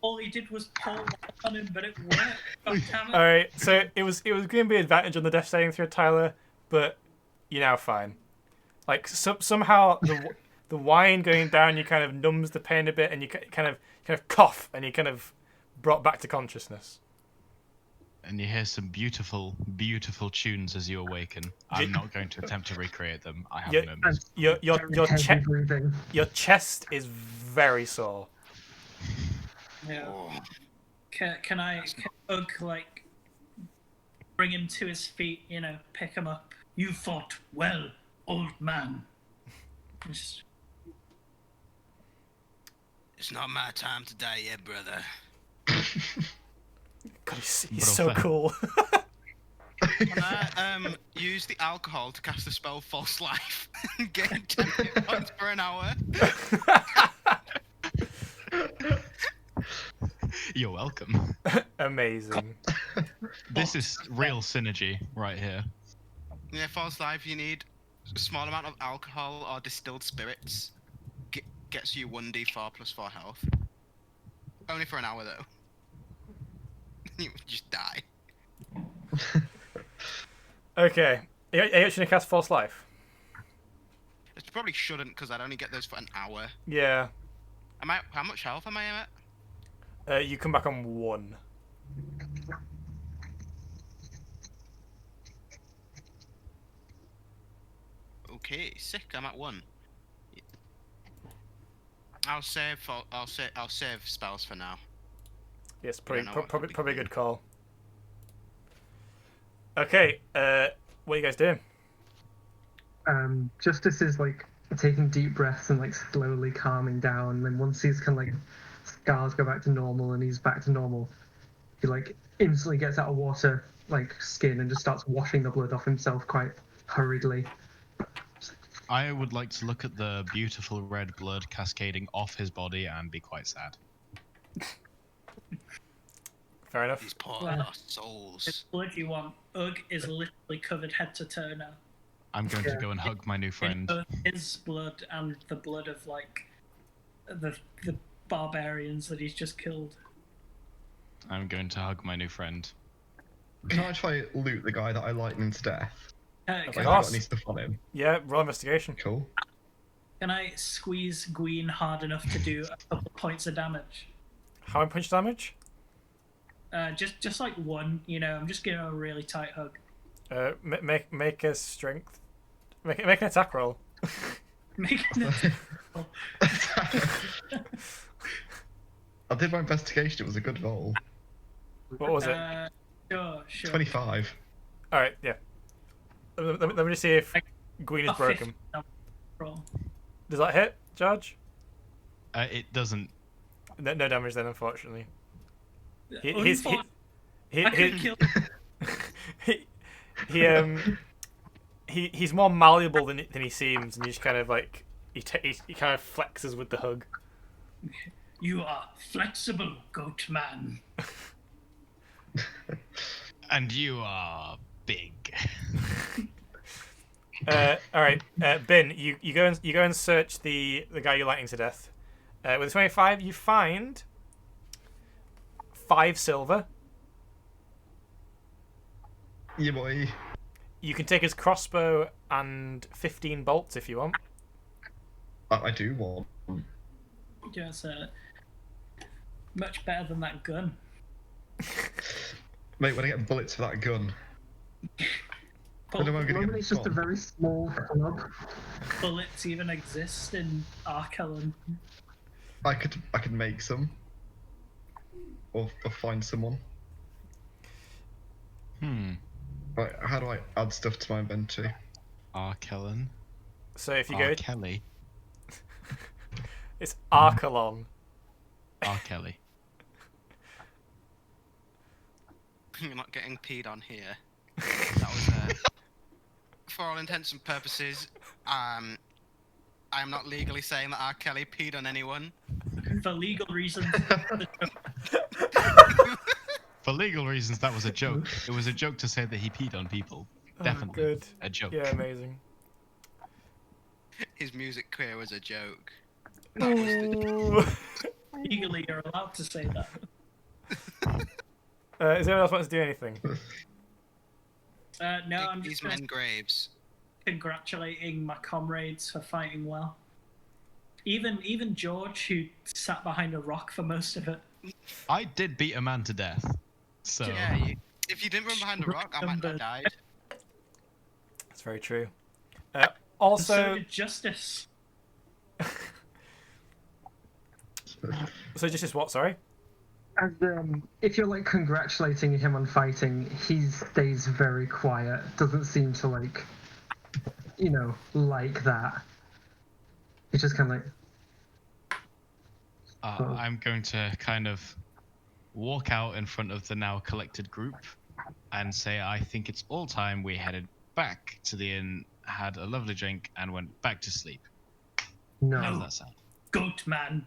all he did was pull one on him, but it worked. God damn it. All right, so it was going to be advantage on the death saving throw, Tyler, but you're now fine. Like somehow the wine going down, you kind of numbs the pain a bit, and you kind of cough, and you kind of brought back to consciousness. And you hear some beautiful, beautiful tunes as you awaken. I'm not going to attempt to recreate them. I have Yeah, no And means. heavy breathing. Your chest is very sore. Yeah. Oh, Can Ugg like bring him to his feet? You know, pick him up. You fought well, old man. Just, it's not my time to die yet, brother. God, he's Bro, so fair. cool. Can I use the alcohol to cast the spell False Life? Gain 10 hit points for an hour. You're welcome. Amazing. This is real synergy right here. Yeah, False Life, you need a small amount of alcohol or distilled spirits. Gets you 1d4 plus 4 health. Only for an hour, though. You would just die. Okay. Are you actually gonna cast False Life? It probably shouldn't, because I'd only get those for an hour. Yeah. How much health am I at? You come back on 1. Okay, sick. I'm at 1. I'll save spells for now. Yes, I don't know what probably could be a good call. Okay. What are you guys doing? Justice is like taking deep breaths and like slowly calming down. And then once his kind of like scars go back to normal and he's back to normal, he like instantly gets out of water, like skin, and just starts washing the blood off himself quite hurriedly. I would like to look at the beautiful red blood cascading off his body and be quite sad. Fair enough. These poor Well, lost souls. It's blood you want. Ugg is literally covered head to toe now. I'm going to go and hug my new In friend. both his blood and the blood of like the barbarians that he's just killed. I'm going to hug my new friend. Can I try loot the guy that I lightning to death? Can, Like, Of I've got course. any stuff on him. Yeah, roll investigation. Cool. can I squeeze Gwyn hard enough to do a couple points of damage? How many punch damage? Just like 1, you know. I'm just giving him a really tight hug. Make a strength. Make an attack roll. Making it. I did my investigation. It was a good roll. What was it? Sure. 25. All right, yeah. Let me just see if Gwyn is A broken. 50 roll. Does that hit, Judge? It doesn't. No damage then, unfortunately. He's Unfortunately, I could kill. he's more malleable than he seems, and he's kind of like he kind of flexes with the hug. You are flexible, goat man. And you are big. All right, Bin, you go and search the guy you're lightning to death. With a 25, you find 5 silver. Yeah, boy. You can take his crossbow and 15 bolts if you want. I do want. Just much better than that gun. Mate, when I get bullets for that gun, when am I going to Normally get it's just a bombed? very small club. Bullets even exist in Arkellon. I could make some. Or find someone. Right, how do I add stuff to my inventory? Arkellon. So if you go, Kelly. it's Arkellon. Kelly. You're not getting peed on here. That was, for all intents and purposes, I am not legally saying that R. Kelly peed on anyone. For legal reasons. For legal reasons, that was a joke. It was a joke to say that he peed on people. Definitely Good. a joke. Yeah, amazing. His music career was a joke. That was the Legally, you're allowed to say that. Is anyone else want to do anything? No, I'm These just gonna men graves. congratulating my comrades for fighting well. Even George, who sat behind a rock for most of it. I did beat a man to death. So Yeah, if you didn't run behind a rock, I might not have died. That's very true. So Also, did Justice. so just as what? Sorry. As if you're like congratulating him on fighting, he stays very quiet. Doesn't seem to like, like that. He's just kind of like. I'm going to kind of walk out in front of the now collected group, and say, I think it's all time we headed back to the inn, had a lovely drink, and went back to sleep. No. How does that sound? Goat man,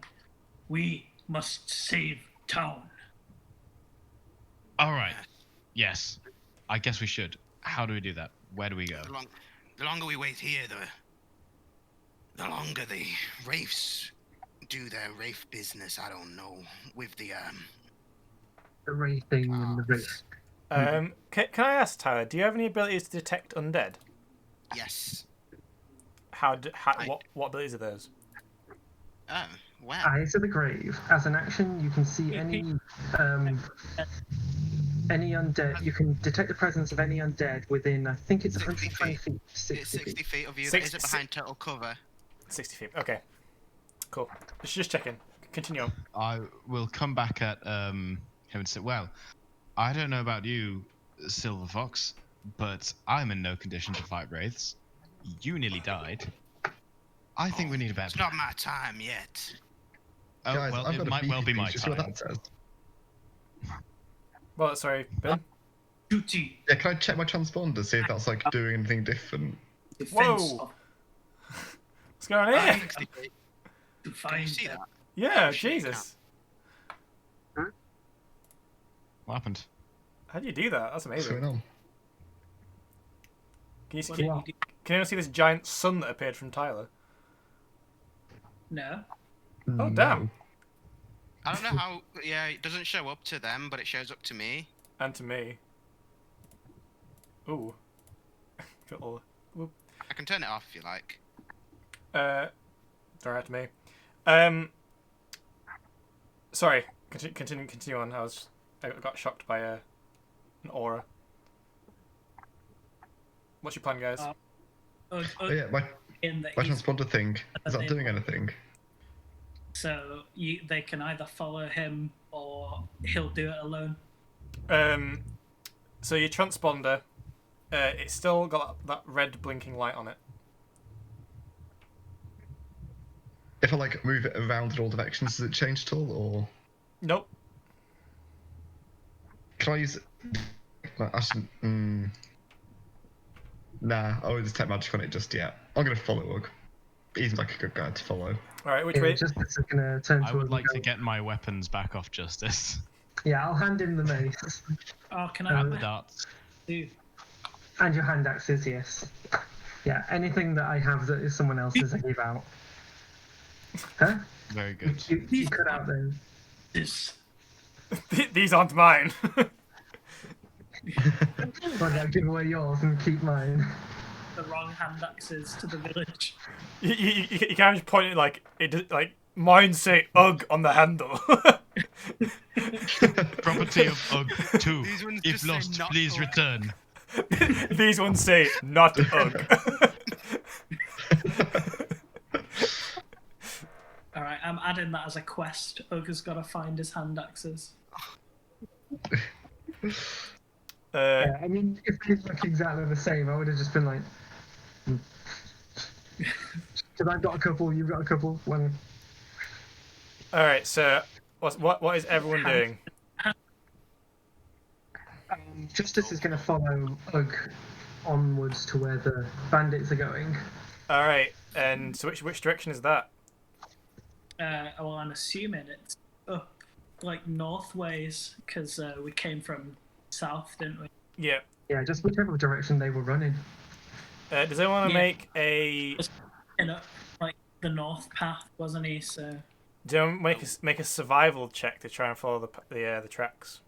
we must save town. All right. Yes. I guess we should. How do we do that? Where do we go? The longer we wait here, the longer the Wraiths do their Wraith business. I don't know. With the Wraithing and the Wraith. Can I ask, Tyler, do you have any abilities to detect undead? yes. What abilities are those? Oh, wow. Eyes of the Grave. As an action, you can see any undead. You can detect the presence of any undead within, I think it's 60 120 feet. It's 60 60 feet. feet of you. 60 Is it behind total cover? 60 feet. Okay. Cool. Just checking. Continue on. I will come back at him and say, well, I don't know about you, Silver Fox, but I'm in no condition to fight wraiths. You nearly died. I think we need a better It's not my time yet. Oh, Guys, well, I've it got a might well be beacon. my Do you see what time. that says? Well, sorry, Ben. Duty, Yeah, can I check my transponder, see if that's like doing anything different? defense Whoa. of What's going on here? 60 feet. to Can you find see them. that? Yeah, Oh, shit, you Jesus. What happened? How do you do that? That's What's amazing. going on? Can you see? What do Can, you do? can anyone see this giant sun that appeared from Tyler? No. Oh, damn. I don't know how. Yeah, it doesn't show up to them, but it shows up to me. And to me. Ooh. Little. Whoop. I can turn it off if you like. Don't have to me. Sorry. Continue on. I got shocked by an aura. What's your plan, guys? Oh yeah, my In that my he's transponder thing, is that they- doing anything? so they can either follow him or he'll do it alone. So your transponder, it's still got that red blinking light on it. If I like move it around in all directions, does it change at all, or Nope. can I use? Nah, I won't detect magic on it just yet. I'm gonna follow Ugg. He's like a good guy to follow. All right. Which Yeah, way? Justice is gonna turn I to would us like and to go, get my weapons back off Justice. Yeah, I'll hand him the mace. Oh, can And the I darts. do? And your hand axes, yes. Yeah, anything that I have that is someone else's, I give out. Huh? Very good. You cut out those. This. These aren't mine. Well, yeah, give away yours and keep mine. The wrong hand axes to the village. you can't just point it like mine say "ugh" on the handle. Property of UG 2. These ones If just say lost, not please UG. return. These ones say not "ugh." All right, I'm adding that as a quest. Ogre's got to find his hand axes. Yeah, I mean, if they look exactly the same, I would have just been like, because I've got a couple, you've got a couple. One. All right. So what is everyone doing? Justice is going to follow Ugg onwards to where the bandits are going. All right. And so which direction is that? Well, I'm assuming it's up, like north ways, because we came from south, didn't we? Yeah. Yeah, just whichever direction they were running. Does anyone want to Yeah. make a? In up like the north path, wasn't he? So Do you want to make a survival check to try and follow the tracks?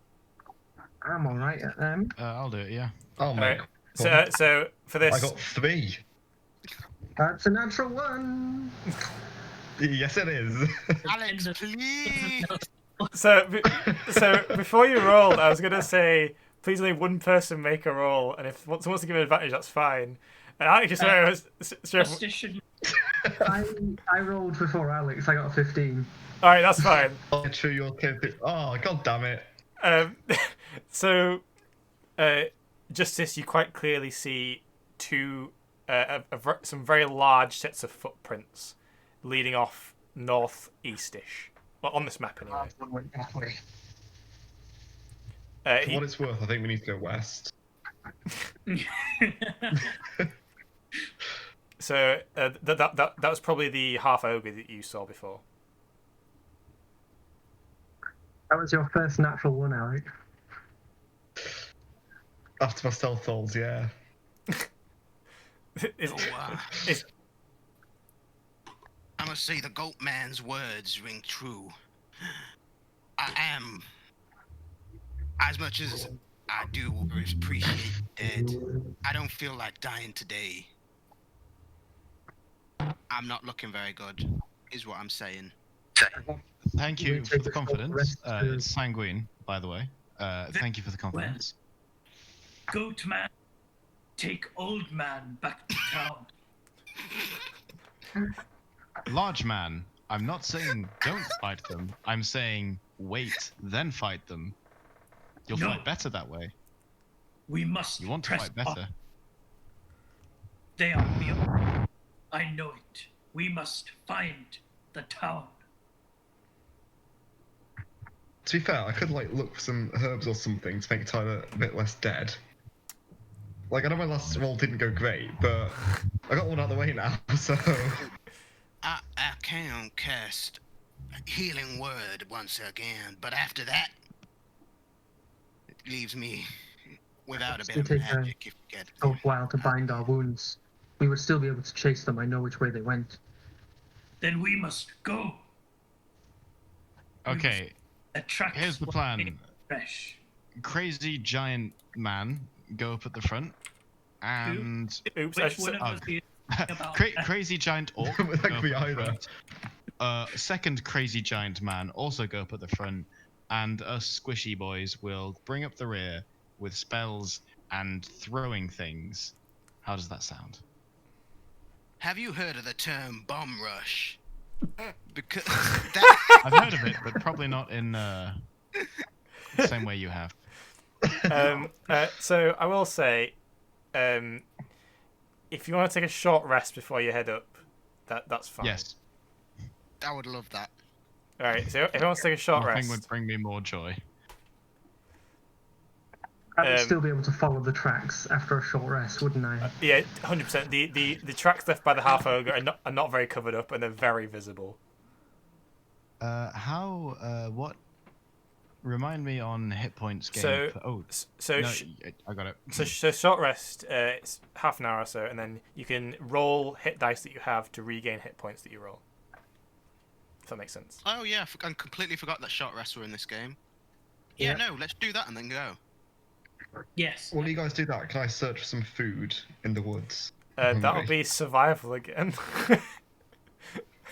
I'm alright at them. I'll do it, yeah. Oh All my right. So for this, I got 3. That's a natural one. Yes, it is. Alex, please. so before you rolled, I was gonna say please only one person make a roll, and if someone wants to give an advantage, that's fine. And I just Justice should. I rolled before Alex. I got a 15. all right, that's fine. Oh, true, you're capable. Oh, god damn it. So, Justice, you quite clearly see some very large sets of footprints leading off northeastish. Well, on this map anyway. Last one went that way. For what it's worth, I think we need to go west. So that was probably the half ogre that you saw before. That was your first natural one, Alec. After my stealth rolls, yeah. Is, wow. is, I must say the goat man's words ring true. I am, as much as I do appreciate dead, I don't feel like dying today. I'm not looking very good, is what I'm saying. Thank you for the confidence. It's sanguine, by the way. Thank you for the confidence. Goat man, take old man back to town. Large man, I'm not saying don't fight them. I'm saying wait, then fight them. You'll No. fight better that way. We must You want to press fight better. on. They are beyond. I know it. We must find the town. To be fair, I could like look for some herbs or something to make Tyler a bit less dead. Like, I know my last roll didn't go great, but I got one out of the way now, so... I can cast healing word once again, but after that, it leaves me without a bit of It'll take magic. If you get a while to bind our wounds. We would still be able to chase them. I know which way they went. Then we must go. Okay, Attract here's the what plan. makes fresh. Crazy giant man, go up at the front. And... oops, Which one of us do you think about? crazy giant orc, That go could up be at the either. front. Second crazy giant man, also go up at the front. And us squishy boys will bring up the rear with spells and throwing things. How does that sound? Have you heard of the term bomb rush? Because that I've heard of it, but probably not in the same way you have. So I will say, if you want to take a short rest before you head up, that's fine. Yes, I would love that. All right. So if everyone wants to take a short nothing rest, would bring me more joy. I would Um, still be able to follow the tracks after a short rest, wouldn't I? yeah, 100%. The tracks left by the half ogre are not very covered up, and they're very visible. What? Remind me on hit points gained. So- I got it. So short rest, it's half an hour or so, and then you can roll hit dice that you have to regain hit points that you roll. If that makes sense. Oh yeah, I completely forgot that short rests were in this game. Yeah, no, let's do that and then go. Yes. While you guys do that, can I search for some food in the woods? That'll hungry. be survival again.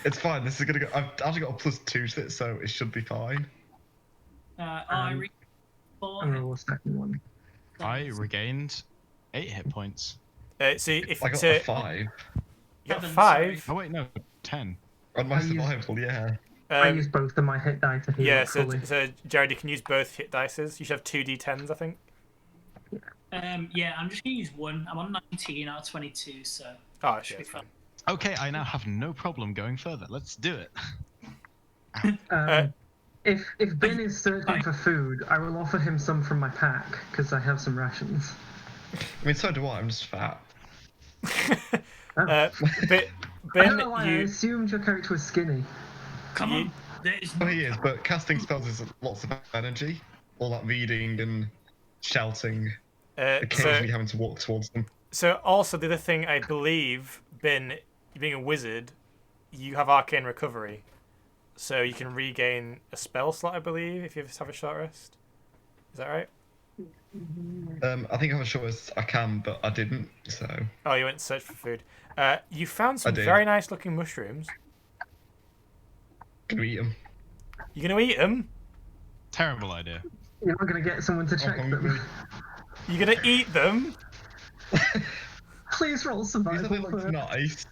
It's fine, this is gonna go... I've actually got a +2 to it, so it should be fine. I read four. I'm gonna roll a second one. I regained 8 hit points. So if I got to, a 5. you got 7, 5. Oh wait, no, 10. On my I used- survival, yeah. I used both of my hit die to heal Yeah, up so fully. Jared, you can use both hit dices. You should have 2d10s, I think. Yeah, I'm just gonna use one. I'm on 19 out of 22, so Oh, should shit, be it's fine. fine. Okay, I now have no problem going further. Let's do it. If Ben is searching for food, I will offer him some from my pack because I have some rations. I mean, so do I, I'm just fat. But I don't Ben, know why I you assumed your character was skinny. Come You- on. There is Oh, no he is, but casting spells is lots of energy. All that reading and shouting, occasionally having to walk towards them. so also the other thing I believe, Ben, being a wizard, you have arcane recovery, so you can regain a spell slot, I believe, if you just have a short rest. Is that right? I think I'm sure I can, but I didn't, so... Oh, you went to search for food. You found some did. very nice looking mushrooms. Can we eat them? You gonna eat them? Terrible idea. You're not going to get someone to check hungry. them. You gonna eat them? Please roll These are survival they look first. nice.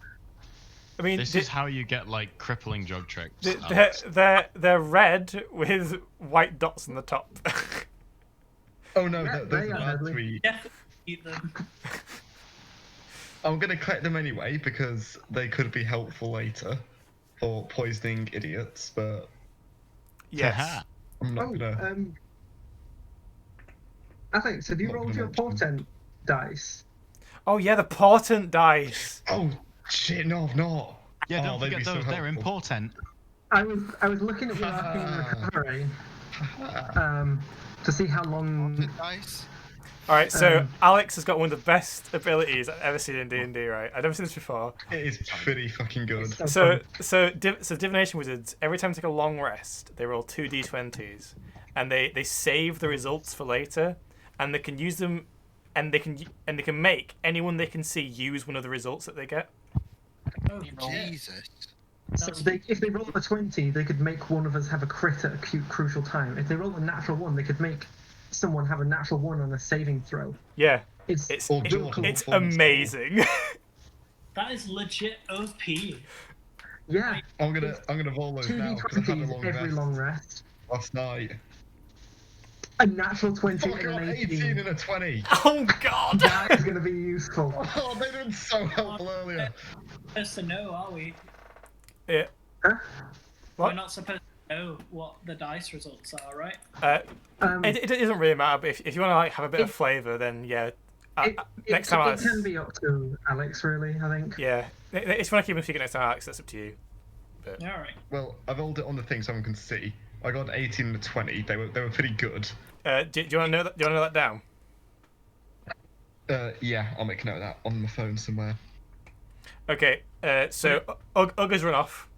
I mean, This is how you get like crippling drug tricks. they're red with white dots on the top. Oh no, Yeah, those they are are bad deadly. to eat. definitely eat them. I'm gonna collect them anyway, because they could be helpful later for poisoning idiots, but Yes. I'm not Oh, gonna... Alex, have you Not rolled gonna your mention. portent dice? Oh yeah, the portent dice. Oh shit! No, I've not. Yeah, Oh, don't they'd forget be so those. They're helpful. important. I was looking at your arcane recovery to see how long. The dice. All right, so Um, Alex has got one of the best abilities I've ever seen in D&D. Right, I've never seen this before. It is pretty fucking good. it's So fun. so divination wizards, every time they take a long rest, they roll 2d20s, and they save the results for later, and they can use them, and they can make anyone they can see use one of the results that they get. Oh, shit. Jesus. So if they roll a 20, they could make one of us have a crit at a crucial time. If they roll a natural 1, they could make someone have a natural 1 on a saving throw. Yeah, It's it's Or it- Jordan it's performance amazing. That is legit OP. yeah, I'm gonna roll those now because I had a 2d20s long every rest long rest. last night. A natural 20 Fuck, and I got an 18 18. and a 20. Oh god. That is going to be useful. Oh, they did so helpful earlier. Supposed to know, are we? Yeah. Huh? What? We're not supposed to know what the dice results are, right? It doesn't really matter, but if you want to like have a bit of flavour, then yeah. Next time, it Alex. can be up to Alex, really, I think. Yeah, if you want to keep them secret next time, Alex, that's up to you. All right. Well, I rolled it on the thing so everyone can see. I got an 18 and a 20. They were pretty good. Do you want to know that? Do you want to know that down? Yeah, I'll make a note of that on my phone somewhere. Okay. So Ugga's run off.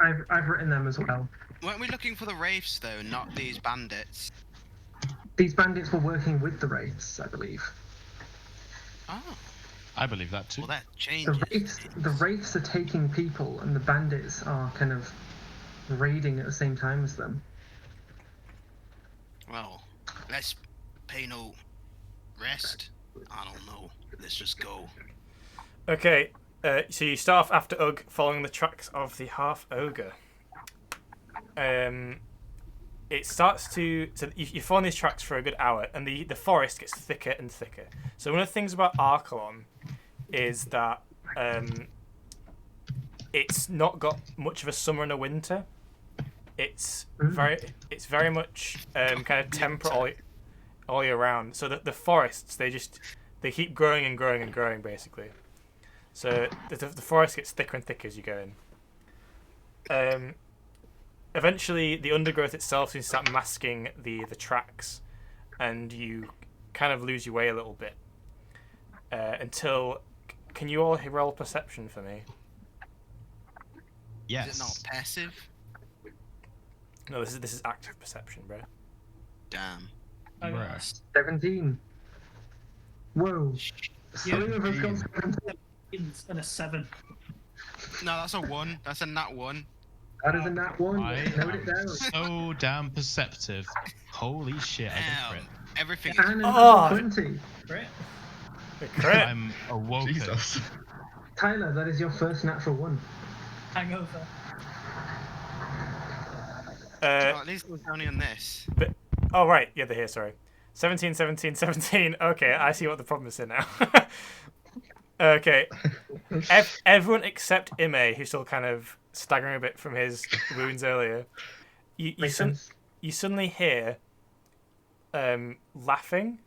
I've written them as well. Weren't we looking for the wraiths though, not these bandits? These bandits were working with the wraiths, I believe. Oh, I believe that too. well that The changes. wraiths are taking people, and the bandits are kind of raiding at the same time as them. Well, let's pay no rest. I don't know. Let's just go. Okay. So you start off after Ugg, following the tracks of the half ogre. It starts to you follow these tracks for a good hour, and the forest gets thicker and thicker. So one of the things about Arkellon is that it's not got much of a summer and a winter. It's very much kind of temperate all year round. So that the forests they keep growing and growing and growing basically. So the forest gets thicker and thicker as you go in. Eventually, the undergrowth itself seems to start masking the tracks, and you kind of lose your way a little bit. Until, can you all roll perception for me? Yes. Is it not passive? No, this is active perception, bro. Damn. I got Right. 17. Whoa. Three of us got 17. and a 7. No, that's a 1. That's a nat 1. That is a nat 1. I Note it am down. so damn perceptive. Holy shit, I Damn. got Everything is And Oh. another 20. Great. A crit. crit. I'm awoken. Jesus. Tyler, that is your first natural 1. Hangover. Well, at least it was only on this. But, oh right, yeah, they're here. Sorry, 17, 17, 17. Okay, I see what the problem is here now. Okay, everyone except Ime, who's still kind of staggering a bit from his wounds earlier. You Makes sense. suddenly hear laughing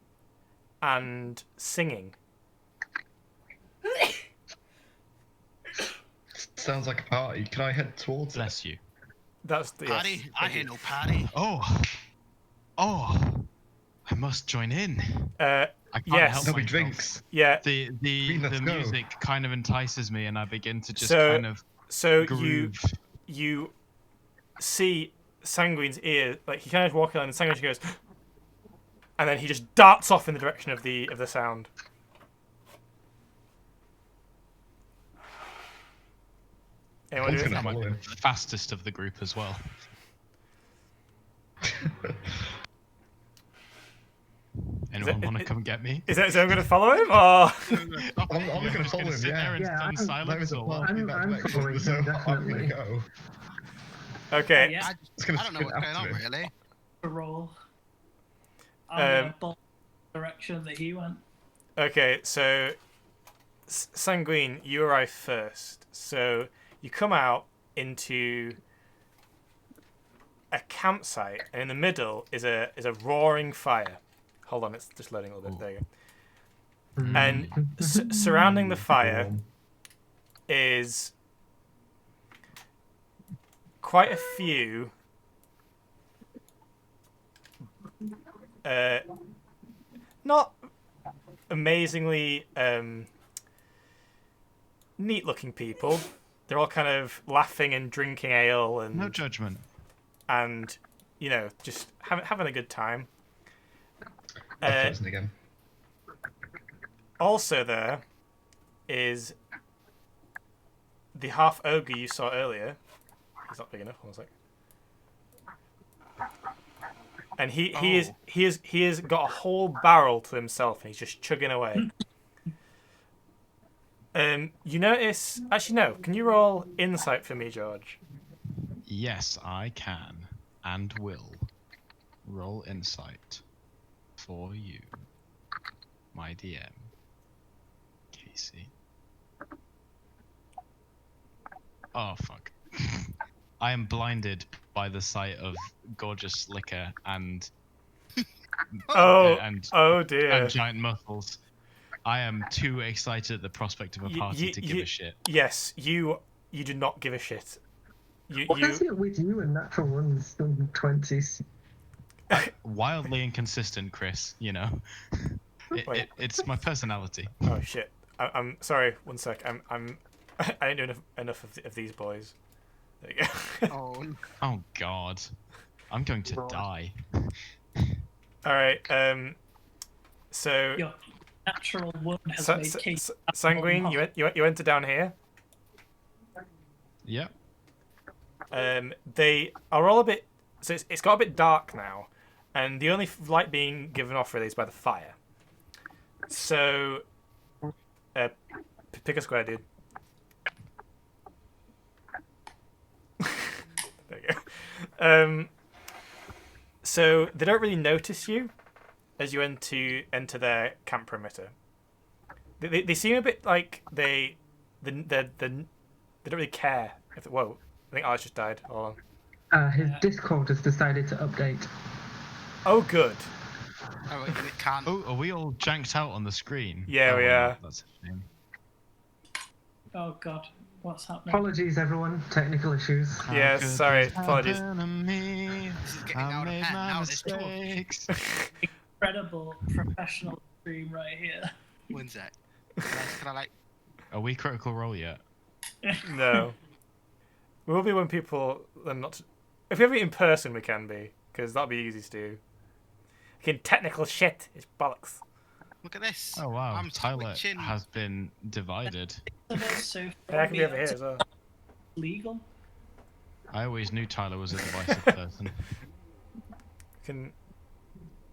and singing. Sounds like a party. Can I head towards it? Bless you. That's the Paddy? I hear no Paddy. Oh, I must join in. Uh, I can't Yes. help There'll be myself. drinks. yeah. The Green, let's the go. music kind of entices me, and I begin to just So- kind of So groove. you see Sanguine's ear, like he kind of walking along, and Sanguine goes, and then he just darts off in the direction of the sound. Anyone do One's it? gonna I'm like follow him. the fastest of the group as well. Anyone it- want to come get me? Is that going to follow him, or I'm gonna Just follow him, sit yeah. there in Yeah, stunned I'm- silence There is a or what? party in that I'm direction, following so him, I'm gonna definitely. go. okay? Yeah. It's gonna I don't know sprint what's going after on, him. really. A roll. I'm Um, gonna bolt the direction that he went. Okay, so Sanguine, you arrive first. So you come out into a campsite, and in the middle is a roaring fire. Hold on, it's just loading a little bit. Ooh. There you go. And surrounding the fire is quite a few not amazingly neat looking people. They're all kind of laughing and drinking ale and No judgment. and just having a good time. I've frozen again. Also there is the half ogre you saw earlier. He's not big enough. One sec. And he has got a whole barrel to himself, and he's just chugging away. You notice? Actually, no. Can you roll insight for me, George? Yes, I can and will roll insight for you, my DM, Casey. Oh fuck! I am blinded by the sight of gorgeous liquor and Oh, and oh dear. giant muscles. I am too excited at the prospect of a party to give a shit. Yes, you do not give a shit. What is it with you and natural ones in 20s? Wildly inconsistent, Chris. You know, it's my personality. Oh shit! I'm sorry. One sec. I didn't do enough of these boys. There you go. Oh God, I'm going to die. All right. So Your natural one has Sa- made Sa- Kate Sa- Sanguine, you enter down here. Yep. They are all a bit. So it's got a bit dark now, and the only light being given off really is by the fire. So, pick a square, dude. There you go. So they don't really notice you as you enter their camp perimeter. They seem a bit like they don't really care. Whoa, I think Alex just died. Hold on. His Discord has decided to update. Oh, good. Oh, and it can't. Oh, are we all janked out on the screen? Yeah, oh, we well, are. That's a shame. Oh god, what's happening? Apologies, everyone. Technical issues. Yeah, How could sorry, this apologies. happen to me? This is getting I out of made hand my now. This talk. mistakes. Incredible professional stream right here. One sec. Can I Are we critical role yet? No. We will be when people are not. If we have it in person, we can be, because that'll be easy to do. Again, technical shit is bollocks. look at this? Oh wow, I'm Tyler switching. has been divided. So Yeah, I can be over here as well. legal. I always knew Tyler was a divisive person.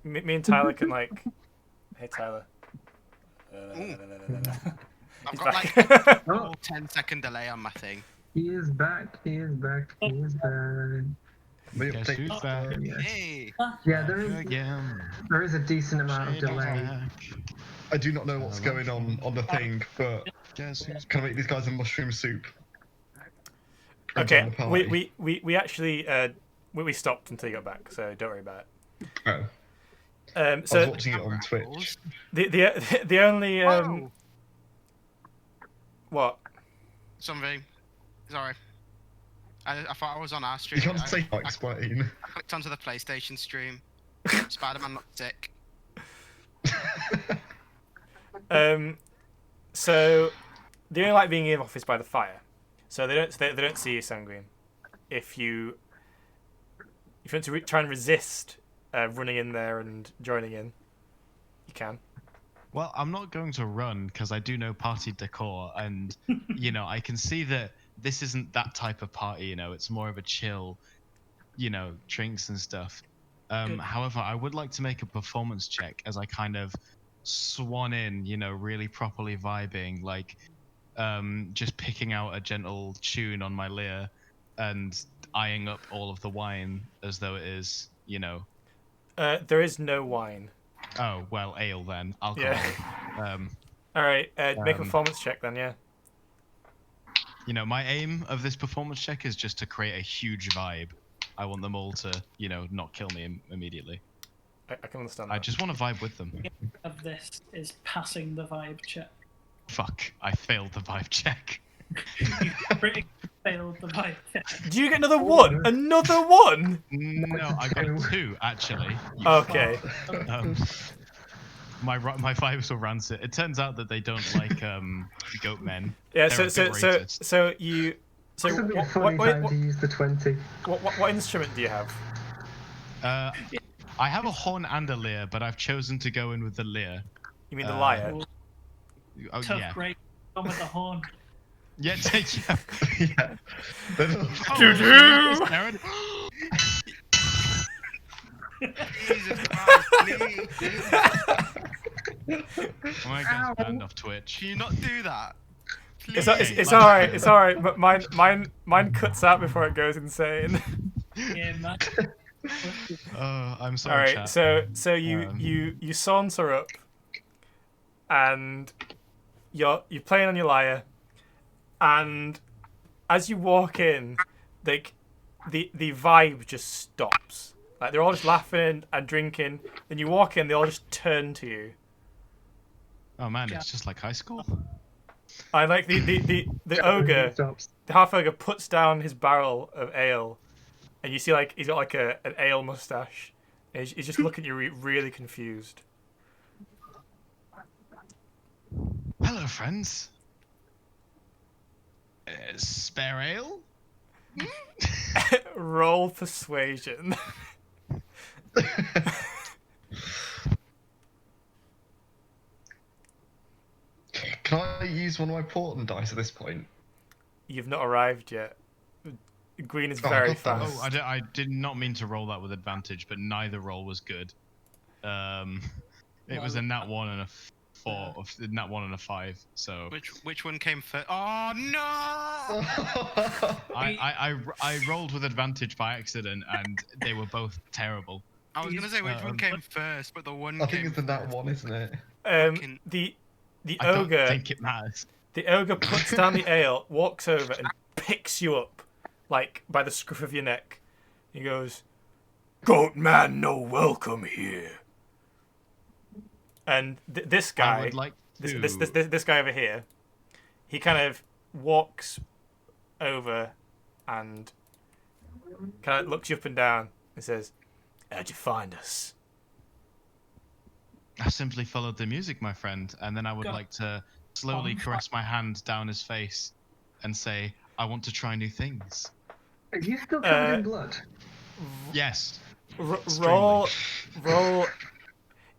Me and Tyler can like. Hey Tyler. I've He's got back. like a Oh, 10-second delay on my thing. he is back. He is back. He is back. We Guess update- who's back? Hey! Yeah, Again. there is a decent amount of Shade delay. back. I do not know what's going on the thing, but Guess who's can I make these guys a mushroom soup? And join Okay, the party? we actually we stopped until you got back, so don't worry about it. Oh, I was So watching it on Twitch. the only Whoa! what? Something. Sorry. I thought I was on our You stream. can't I, say I, explain. I clicked onto the PlayStation stream. Spider-Man not sick. So the only light being given off is by the fire, so they don't see you, Sanguine. If you want to try and resist running in there and joining in, you can. Well, I'm not going to run because I do know party decor, and you know I can see that this isn't that type of party. You know, it's more of a chill, you know, drinks and stuff. Good. However, I would like to make a performance check as I kind of swan in, you know, really properly vibing, like just picking out a gentle tune on my lyre and eyeing up all of the wine as though it is, you know. There is no wine. Oh well, ale then, alcohol. Yeah. All right, make a performance check then. Yeah. You know, my aim of this performance check is just to create a huge vibe. I want them all to, you know, not kill me immediately. I can understand I that. just want to vibe with them. Of this is passing the vibe check. Fuck, I failed the vibe check. You pretty failed the vibe check. Do you get another one? Another one? No, I got a 2 actually. You Okay. Um, my vibes were rancid. It turns out that they don't like goat men. Yeah. They're So a bit racist. you. So This would be a what, funny what, time to use the 20. what instrument do you have? I have a horn and a lyre, but I've chosen to go in with the lyre. You mean the lyre? Oh Tough yeah. break. Come with the horn. Yeah, take Yeah. Oh, Aaron. Jesus Christ, please. I'm gonna get banned off Twitch. Can you not do that? It's, Please. it's alright. It's alright. But mine cuts out before it goes insane. Yeah, man. Oh, I'm sorry. All right. Chat. So you saunter up, and you're playing on your lyre, and as you walk in, like the vibe just stops. Like they're all just laughing and drinking. Then you walk in, they all just turn to you. Oh man, it's just like high school. And like the ogre, Stops. the half ogre puts down his barrel of ale, and you see like he's got like an ale mustache. And he's just looking at you really confused. Hello, friends. Spare ale? Roll persuasion. Can I use one of my portent dice at this point? You've not arrived yet. Green is Oh, very God, that was- fast. I did not mean to roll that with advantage, but neither roll was good. It was a nat 1 and a 4, or nat 1 and a 5. So Which one came first? Oh no! I rolled with advantage by accident, and they were both terrible. I was gonna say which one came first, but the one I came think it's the nat first. one, isn't it? Fucking- The I don't ogre think it matters. the ogre puts down the ale, walks over and picks you up, like by the scruff of your neck. He goes, "Goat man, no welcome here." And this I guy, would like to... this guy over here, he kind of walks over and kind of looks you up and down and says, "How'd you find us?" I simply followed the music, my friend, and then I would God. like to slowly caress my hand down his face and say, I want to try new things. Are you still covered in blood? Yes. Roll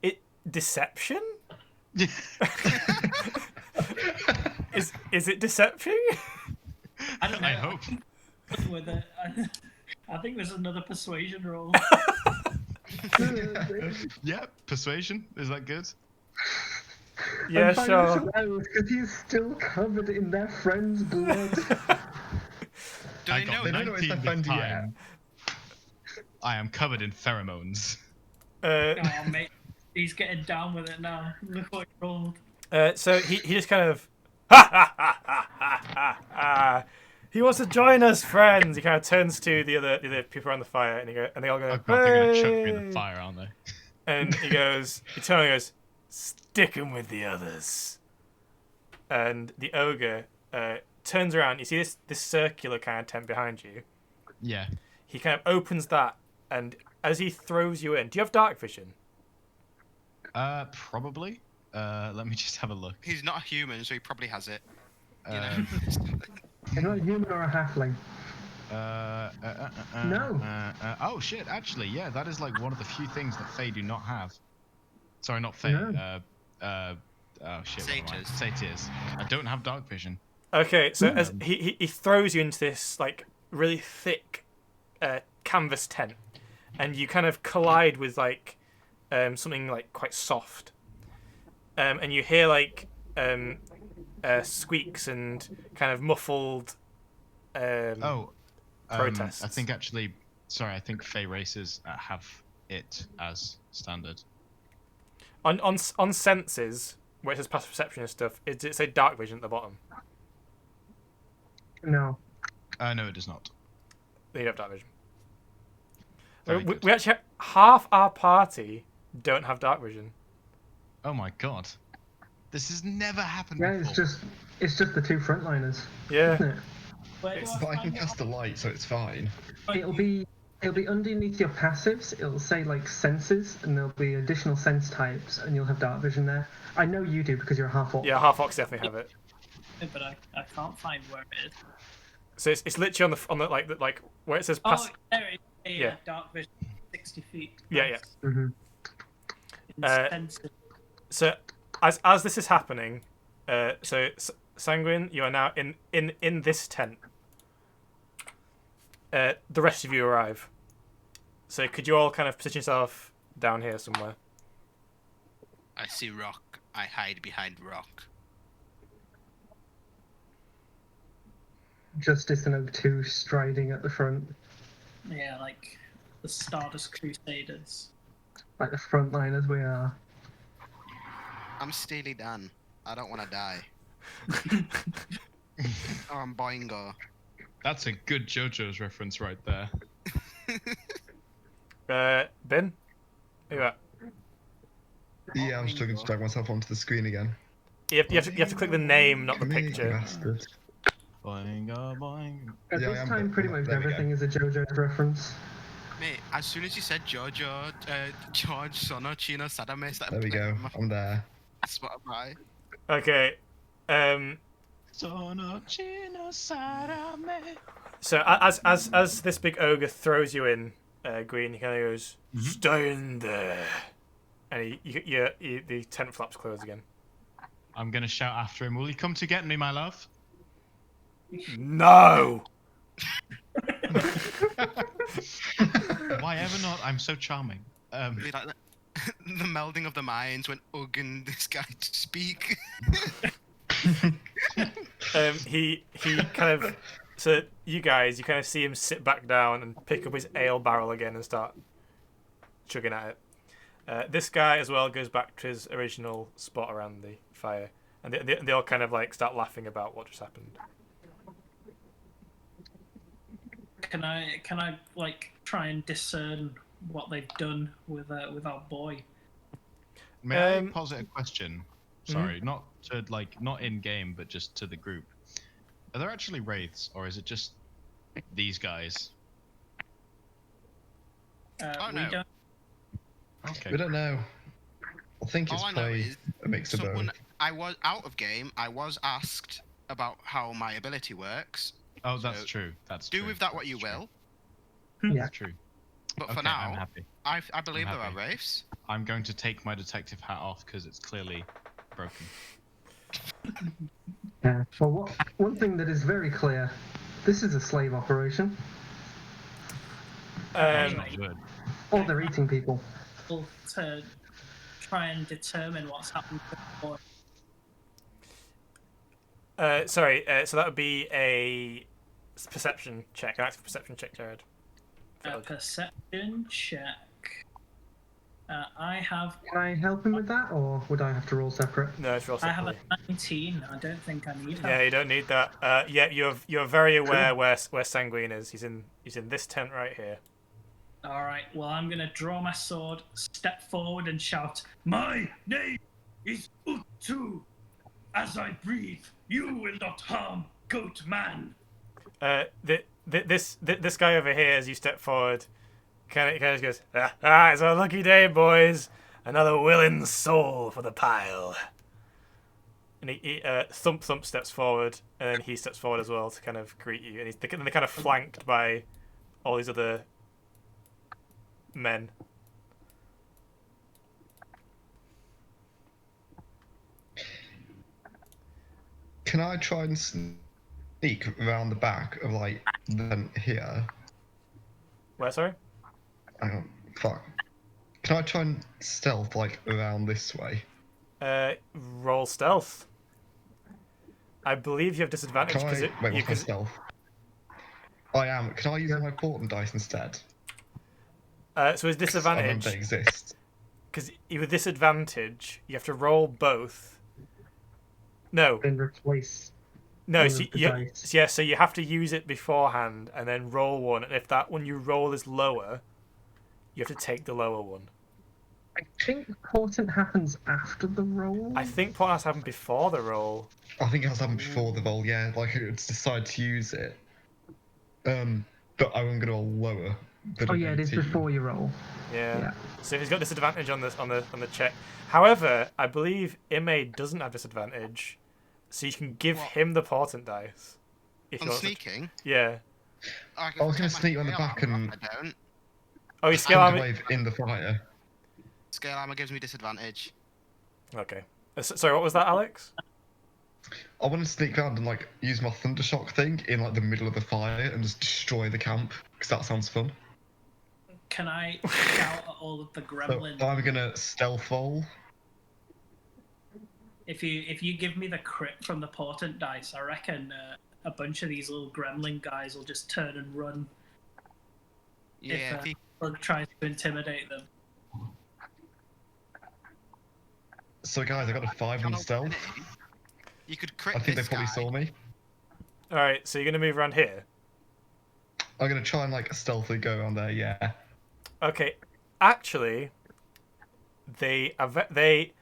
it deception? Is it deception? I don't know. I hope. With it. I think there's another persuasion roll. Yeah, persuasion. Is that good? Yeah, sure. Because he's still covered in their friend's blood. Do I they got know? They don't know it's their 19 friend this yet. time. I am covered in pheromones. Oh, mate. He's getting down with it now. Look what he rolled. So he just kind of ha. He wants to join us, friends. He kind of turns to the other people around the fire, and they all go, Oh god, they're gonna chuck me in "Hey!" the fire, aren't they? And he turns and goes, "Sticking with the others." And the ogre turns around. You see this circular kind of tent behind you. Yeah. He kind of opens that, and as he throws you in, do you have dark vision? Probably. Let me just have a look. He's not a human, so he probably has it. You know. He's not a human or a halfling. No. Oh shit! Actually, yeah, that is like one of the few things that Fae do not have. Sorry, not Fae. No. Oh shit. what am I? Satyrs. Satyrs. I don't have dark vision. Okay, so as he throws you into this like really thick canvas tent, and you kind of collide with like something like quite soft, and you hear like squeaks and kind of muffled protests. I think actually, sorry, I think Fae races have it as standard. On senses, where it says passive perception and stuff, does it say dark vision at the bottom? No. No, it does not. They don't have dark vision. Very good. We actually have half our party don't have dark vision. Oh my god. This has never happened Yeah, before. it's just the two frontliners. Yeah. Isn't it? Where do But I can find it? cast a light, so it's fine. It'll be underneath your passives. It'll say like senses, and there'll be additional sense types, and you'll have dark vision there. I know you do because you're a half orc. Yeah, half orcs definitely have it. But I can't find where it is. So it's literally on the like where it says Oh, pass. there it is. Yeah. Dark vision, 60 feet. Yeah, yeah. hmm Expensive. So as this is happening, Sanguine, you are now in this tent. The rest of you arrive. So could you all kind of position yourself down here somewhere? I see rock. I hide behind rock. Justice and O2 striding at the front, Yeah, like the Stardust Crusaders. like the frontliners we are. I'm Steely Dan. I don't want to die. Or I'm Boingo. That's a good JoJo's reference right there. Ben? Who you at? Yeah, I'm struggling to drag myself onto the screen again. You have to click the name, not the Come here, you picture. bastard. Boingo, boing. At Yeah, I this am, time, but- pretty much there we go. everything is a JoJo's reference. Mate, as soon as you said George Sono Chino Sadame, started There we playing go. on I'm there. my Spotify. Okay. Sono chino sarame. So as this big ogre throws you in, Green, he kind of goes, "Stay in there," and the tent flaps close again. I'm gonna shout after him. Will you come to get me, my love? No. Why ever not? I'm so charming. Be like the melding of the minds when Ugg and this guy speak. He kind of, so you guys, you kind of see him sit back down and pick up his ale barrel again and start chugging at it. This guy as well goes back to his original spot around the fire, and they all kind of like start laughing about what just happened. Can I like try and discern what they've done with our boy? May Um, I posit a question? Sorry, not to not in game, but just to the group. Are there actually wraiths, or is it just these guys? Oh, We no. don't. Okay. We don't know. I think it's All I know probably is a mix of someone both. I was out of game. I was asked about how my ability works. Oh, that's So, true. That's Do true. with that what you That's will. true. Yeah. That's true. But Okay, for I'm now, happy. I believe there are happy. wraiths. I'm going to take my detective hat off because it's clearly broken. Yeah. Well, one thing that is very clear, this is a slave operation. That's Um, not good. Or they're eating people. To try and determine what's happened to the boy. sorry. So that would be a perception check, an active perception check, Jared. A perception check. I have Can I help him with that, or would I have to roll separate? No, it's real I have a separately. 19. I don't think I need Yeah, that. you don't need that. Yeah, you're very aware where Sanguine is. He's in this tent right here. All right. Well, I'm gonna draw my sword, step forward, and shout, "My name is Utu. As I breathe, you will not harm Goat Man." This guy over here, as you step forward, kind of just goes, it's a lucky day, boys. Another willing soul for the pile. And he thump steps forward, and then he steps forward as well to kind of greet you. And they're kind of flanked by all these other men. Can I try and sneak around the back of like then here? Where, sorry? Hang on, fuck. Can I try and stealth like around this way? Roll stealth. I believe you have disadvantage Can because I wait? What's my stealth? I am. Can I use my portent dice instead? so his 'Cause I remember disadvantage, they exist. because with disadvantage, you have to roll both. No, Then replace. no. one So of the you, dice. yeah, so you have to use it beforehand and then roll one. And if that one you roll is lower, you have to take the lower one. I think portent happens after the roll. I think portent has happened before the roll. I think it has happened before the roll, yeah. Like, it's decided to use it. But I'm gonna roll lower. Oh yeah, it is 18. before you roll. Yeah. Yeah. So he's got disadvantage on the check. However, I believe Ime doesn't have disadvantage, so you can give What? him the portent dice. If On you want to. sneaking. Yeah. I I was gonna take my sneak you on the scale back armor and- off, I don't. Oh, he's scale Thunder armor. wave in the fire. Scale armor gives me disadvantage. Okay. Sorry, what was that, Alex? I want to sneak around and like use my thundershock thing in like the middle of the fire and just destroy the camp because that sounds fun. Can I shout at all of the So gremlins? I'm gonna stealth roll. If you give me the crit from the portent dice, I reckon a bunch of these little gremlin guys will just turn and run. Yeah, If Bug tries to intimidate them. So guys, I got a 5 on stealth. you could crit I think they this probably guy. saw me. All right. So you're gonna move around here. I'm gonna try and like stealthily go around there. Yeah. Okay. Actually,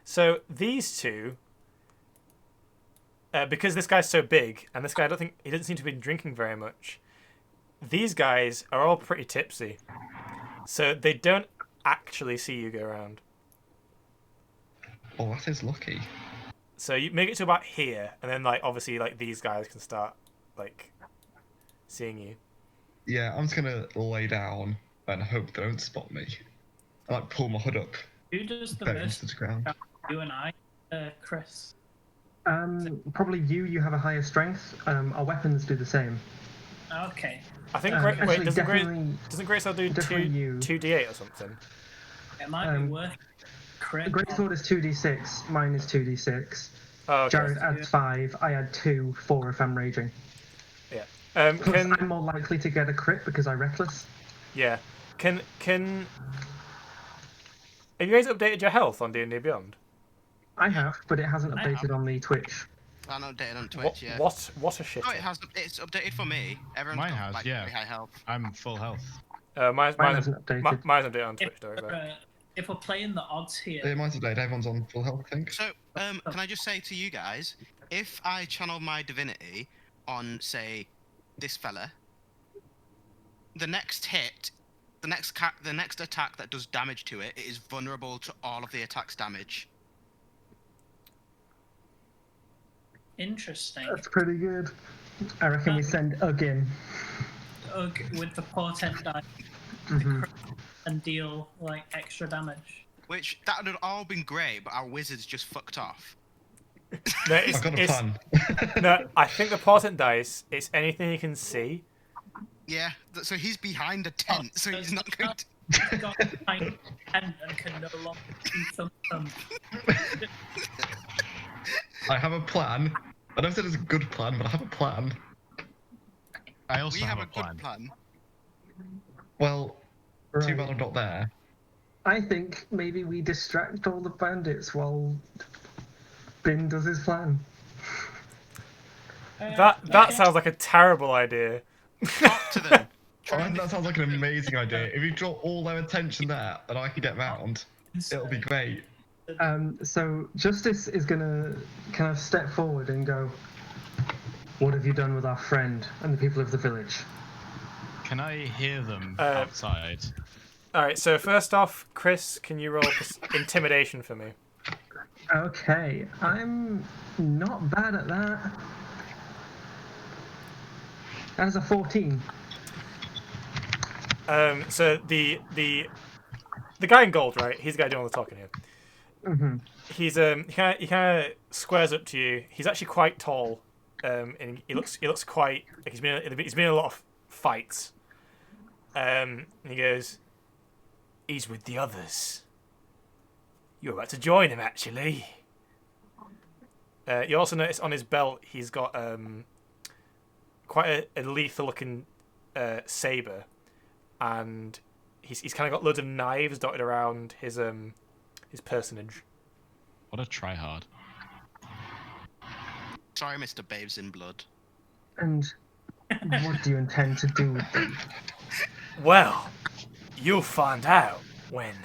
so these two. Because this guy's so big, and this guy, I don't think he doesn't seem to be drinking very much. These guys are all pretty tipsy, so they don't actually see you go around. Oh, that is lucky. So you make it to about here, and then like obviously like these guys can start like seeing you. Yeah, I'm just gonna lay down and hope they don't spot me. I like pull my hood up, Who does the bend most? to the ground. You and I, Chris. Probably you. You have a higher strength. Our weapons do the same. Okay. I think Actually, doesn't definitely, Great Sword do definitely you. 2d8 or something? It might be worth crit. The great sword is 2d6. Mine is 2d6. Oh, okay. Jared adds 5. I add 2, 4 if I'm raging. Yeah. Plus, I'm more likely to get a crit because I reckless. Yeah. Can have you guys updated your health on D&D Beyond? I have, but it hasn't I have. updated on the Twitch. I'm updated on Twitch, yeah. What a shit. Oh, it has. It's updated for me. Everyone's Mine got, has, like, yeah. very high health. I'm full health. Mine's hasn't updated. mine's updated on Twitch, don't worry about it. If we're playing the odds here, Yeah, mine's updated. Everyone's on full health, I think. So, can I just say to you guys, if I channel my divinity on, say, this fella, the next hit, the next attack that does damage to it, it is vulnerable to all of the attack's damage. interesting. That's pretty good. I reckon we send Ugg in. Ugg with the portent die Mhm. and deal like extra damage. Which, that would have all been great, but our wizards just fucked off. No, it's, I've got a it's, plan. no, I think the portent dice, it's anything you can see. Yeah, so he's behind a tent, so he's not going to... He's got a tiny tent and can no longer see something. I have a plan. I don't say it's a good plan, but I have a plan. I also We have have a a plan. good plan. Well, too Right. bad I'm not there. I think maybe we distract all the bandits while Bin does his plan. That sounds like a terrible idea. Talk to them. I think that sounds like an amazing idea. If you draw all their attention there, and I can get round, it'll be great. So Justice is gonna kind of step forward and go, "What have you done with our friend and the people of the village?" Can I hear them Uh, outside? All right. So first off, Chris, can you roll intimidation for me? Okay, I'm not bad at that. That is a 14. So the guy in gold, right? He's the guy doing all the talking here. Mm-hmm. He's he kind of squares up to you. He's actually quite tall, and he looks quite like he's been in a lot of fights. And he goes, "He's with the others. You're about to join him, actually." You also notice on his belt he's got quite a lethal-looking saber, and he's kind of got loads of knives dotted around his personage. What a tryhard. Sorry, Mr. Babes in Blood. And what do you intend to do with them? Well, you'll find out when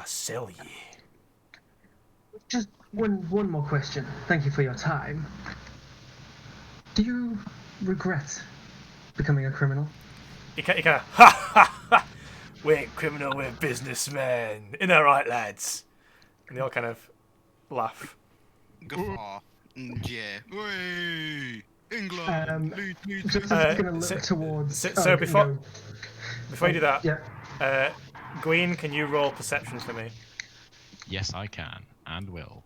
sell ye. Just one more question. Thank you for your time. Do you regret becoming a criminal? You kind of, ha ha ha! We ain't criminal, we're businessmen. Isn't that right, lads? And they all kind of laugh. Guffaw. Yeah. Way! England! Lead, Just Uh, going to look so- towards. so before you do that, Yeah. Gwyn, can you roll perception for me? Yes, I can and will.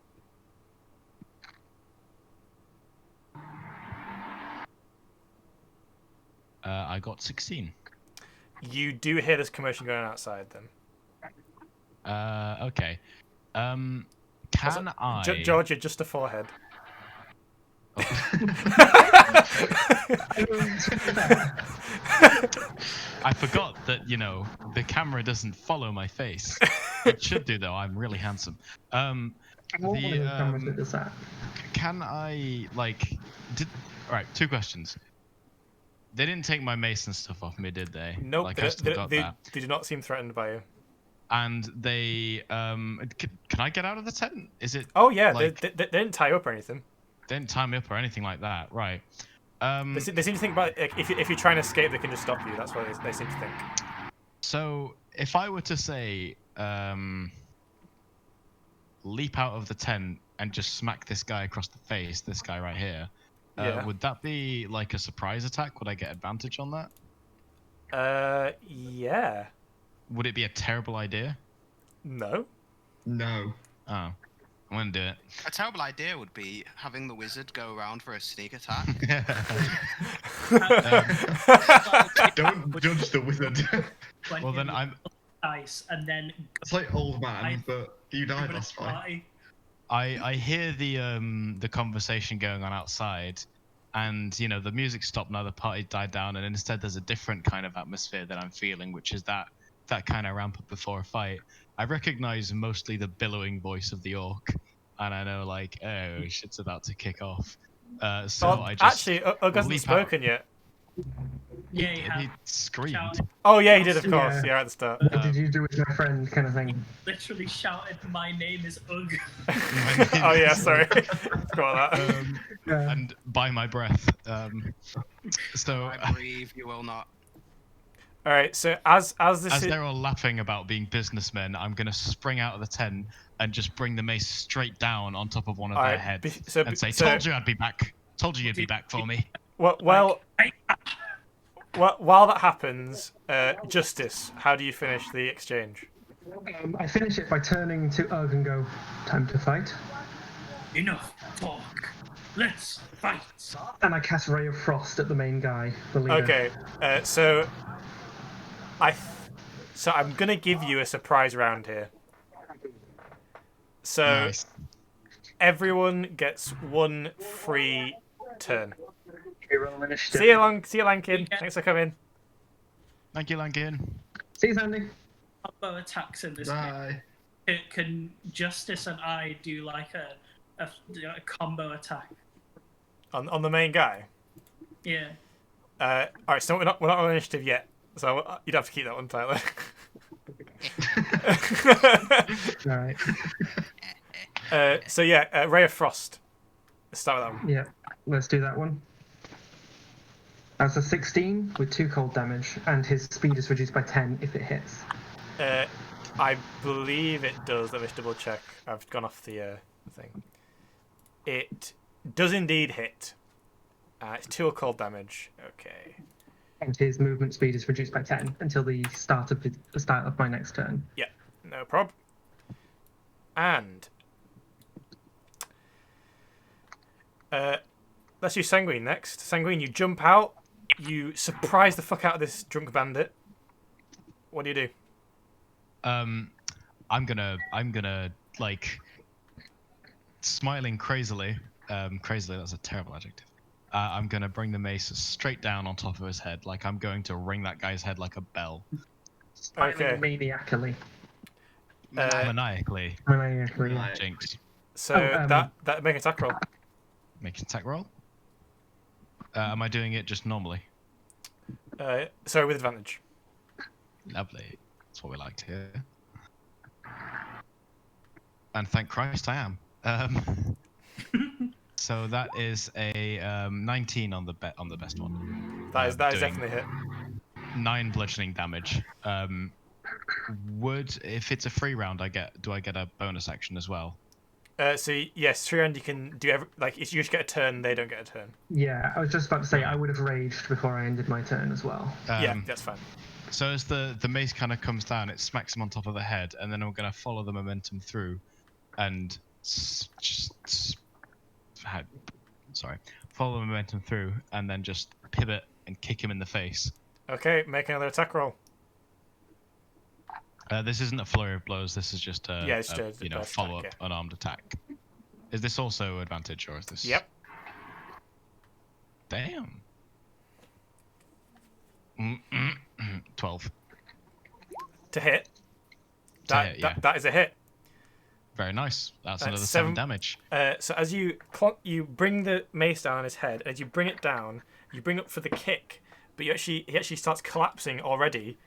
I got 16. You do hear this commotion going on outside then. Okay. Can Also, I? Georgia, just a forehead. I forgot that, the camera doesn't follow my face. It should do, though. I'm really handsome. I'm all one of the cameras that does that. Can I, Alright, 2 questions. They didn't take my mace and stuff off me, did they? Nope, I still got that. they do not seem threatened by you. And they, can I get out of the tent? Is it? Oh yeah, like, they didn't tie you up or anything. They didn't tie me up or anything like that, right? They seem to think about if you're trying to escape, they can just stop you. That's what they seem to think. So if I were to say, leap out of the tent and just smack this guy across the face, this guy right here, Yeah. would that be like a surprise attack? Would I get advantage on that? Yeah. Would it be a terrible idea? No. No. Oh, I'm gonna do it. A terrible idea would be having the wizard go around for a sneak attack. Don't judge the wizard. When Well, you then roll I'm. dice and then It's like old man, but you died last fight. party. I hear the conversation going on outside, and the music stopped now, the party died down, and instead there's a different kind of atmosphere that I'm feeling, which is that kind of ramp up before a fight. I recognize mostly the billowing voice of the orc, and I know oh, shit's about to kick off. So Oh, I just actually, Ugg hasn't leap out. spoken yet. Yeah, you He have. screamed. Shouted, Oh yeah, he did, of Yeah. course. Yeah, at the start. What did you do with my friend, kind of thing? literally shouted, "My name is Ugg." Oh yeah, sorry. Forgot that. Yeah. And by my breath. So I believe you will not. All right. So as this as is, they're all laughing about being businessmen, I'm gonna spring out of the tent and just bring the mace straight down on top of one of All their right, heads so- and say, so- "Told you I'd be back. Told you you'd be back for me." well, Like, while that happens, Justice, how do you finish the exchange? I finish it by turning to Ugg and go, "Time to fight." enough talk. Let's fight. And I cast Ray of Frost at the main guy, the leader. Okay. So I'm gonna give you a surprise round here. So Nice. everyone gets one free turn. We roll initiative. See you, Lankin. Thanks for coming. Thank you, Lankin. See you, Sandy. Combo attacks in this game. Bye. Can Justice and I do like a combo attack? On the main guy. Yeah. All right. So we're not on initiative yet. So you'd have to keep that one, Tyler. Alright. So yeah, Ray of Frost. Let's start with that one. Yeah, let's do that one. That's a 16 with 2 cold damage, and his speed is reduced by 10 if it hits. I believe it does. Let me just double check. I've gone off the thing. It does indeed hit. It's 2 cold damage. Okay. And his movement speed is reduced by 10 until the start of my next turn. Yeah, no prob. And let's do Sanguine next. Sanguine, you jump out. You surprise the fuck out of this drunk bandit. What do you do? I'm gonna smiling crazily. Crazily, that's a terrible adjective. I'm gonna bring the mace straight down on top of his head, like I'm going to ring that guy's head like a bell. Okay. Maniacally. Maniacally. Maniacally. Yeah. Jinx. So Oh, that make an attack roll. Make an attack roll. Am I doing it just normally? Sorry, with advantage. Lovely. That's what we like to hear. and thank Christ I am. So that is a 19 on the best one. That is Doing definitely a hit. 9 bludgeoning damage. If it's a free round, do I get a bonus action as well? So yes, 3 round you can do you just get a turn. They don't get a turn. Yeah, I was just about to say I would have raged before I ended my turn as well. Yeah, that's fine. So as the mace kind of comes down, it smacks him on top of the head, and then I'm going to follow the momentum through, and follow the momentum through, and then just pivot and kick him in the face. Okay, make another attack roll. This isn't a flurry of blows. This is just a follow-up attack, unarmed attack. Is this also advantage, or is this? Yep. Damn. 12. To hit. That is a hit. Very nice. That's another 7 damage. So as you bring the mace down on his head, as you bring it down, you bring up for the kick, but he actually starts collapsing already,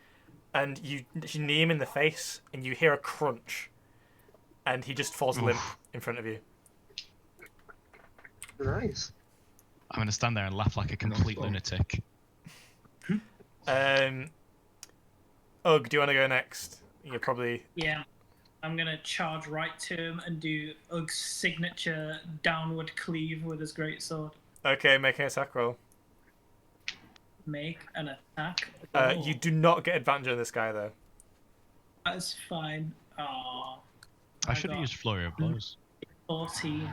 and you knee him in the face, and you hear a crunch, and he just falls limp in front of you. Nice. I'm going to stand there and laugh like a complete lunatic. Ugg, do you want to go next? You're probably... Yeah. I'm going to charge right to him and do Ugg's signature downward cleave with his greatsword. Okay, make an attack roll. Make an attack. You do not get advantage on this guy, though. That's fine. Aww. I should have used Flurry of Blows. 14.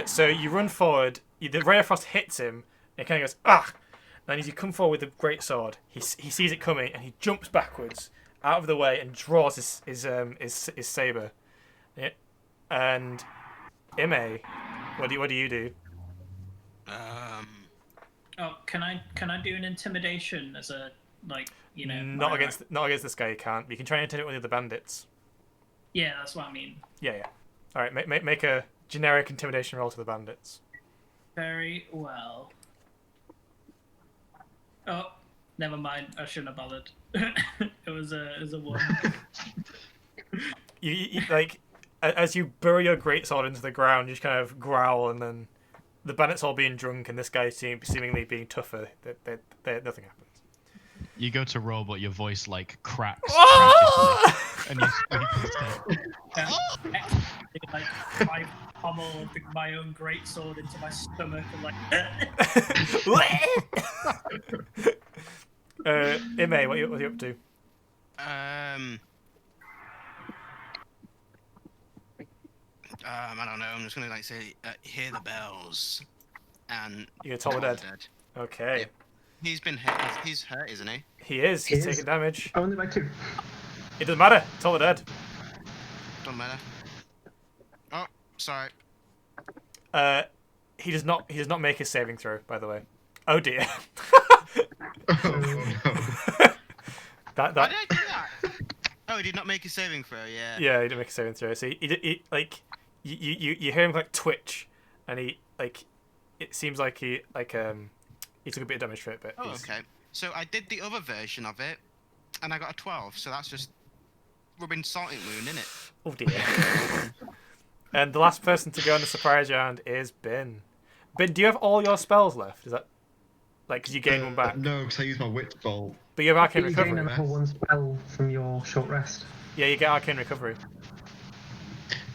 So you run forward, the Ray of Frost hits him, and he kind of goes, ah! And as you come forward with the greatsword, he sees it coming, and he jumps backwards, out of the way, and draws his saber. Yeah. And Ime, what do you do? Oh, can I do an intimidation as a Not against this guy. You can't. You can try and intimidate one of the bandits. Yeah, that's what I mean. Yeah. All right, make a generic intimidation roll to the bandits. Very well. Oh, never mind. I shouldn't have bothered. it was a 1. you as you bury your greatsword into the ground, you just kind of growl, and then the bandits all being drunk, and this guy seemingly being tougher. Nothing happens. You go to roll, but your voice cracks. And you I pummel my own greatsword into my stomach and Ime, what are you up to? I don't know. I'm just gonna say, hear the bells, and You're told dead. Okay. Yep. He's been hit. He's hurt, isn't he? He is. He's taking damage. Only by 2. It doesn't matter. It's all dead. Don't matter. Oh, sorry. He does not make his saving throw, by the way. Oh dear. Oh, no. Why did I do that? Oh, he did not make a saving throw. Yeah. Yeah, he didn't make a saving throw. So you hear him twitch, and he it seems like he took a bit of damage for it, but Oh, okay. So I did the other version of it, and I got a 12. So that's just rubbing salt in the wound, isn't it? Oh dear. And the last person to go on the surprise round is Bin. Bin, do you have all your spells left? Is that because you gained one back? No, because I used my Witch Bolt. But you have Arcane You gain Recovery. a level 1 spell from your short rest. Yeah, you get Arcane Recovery.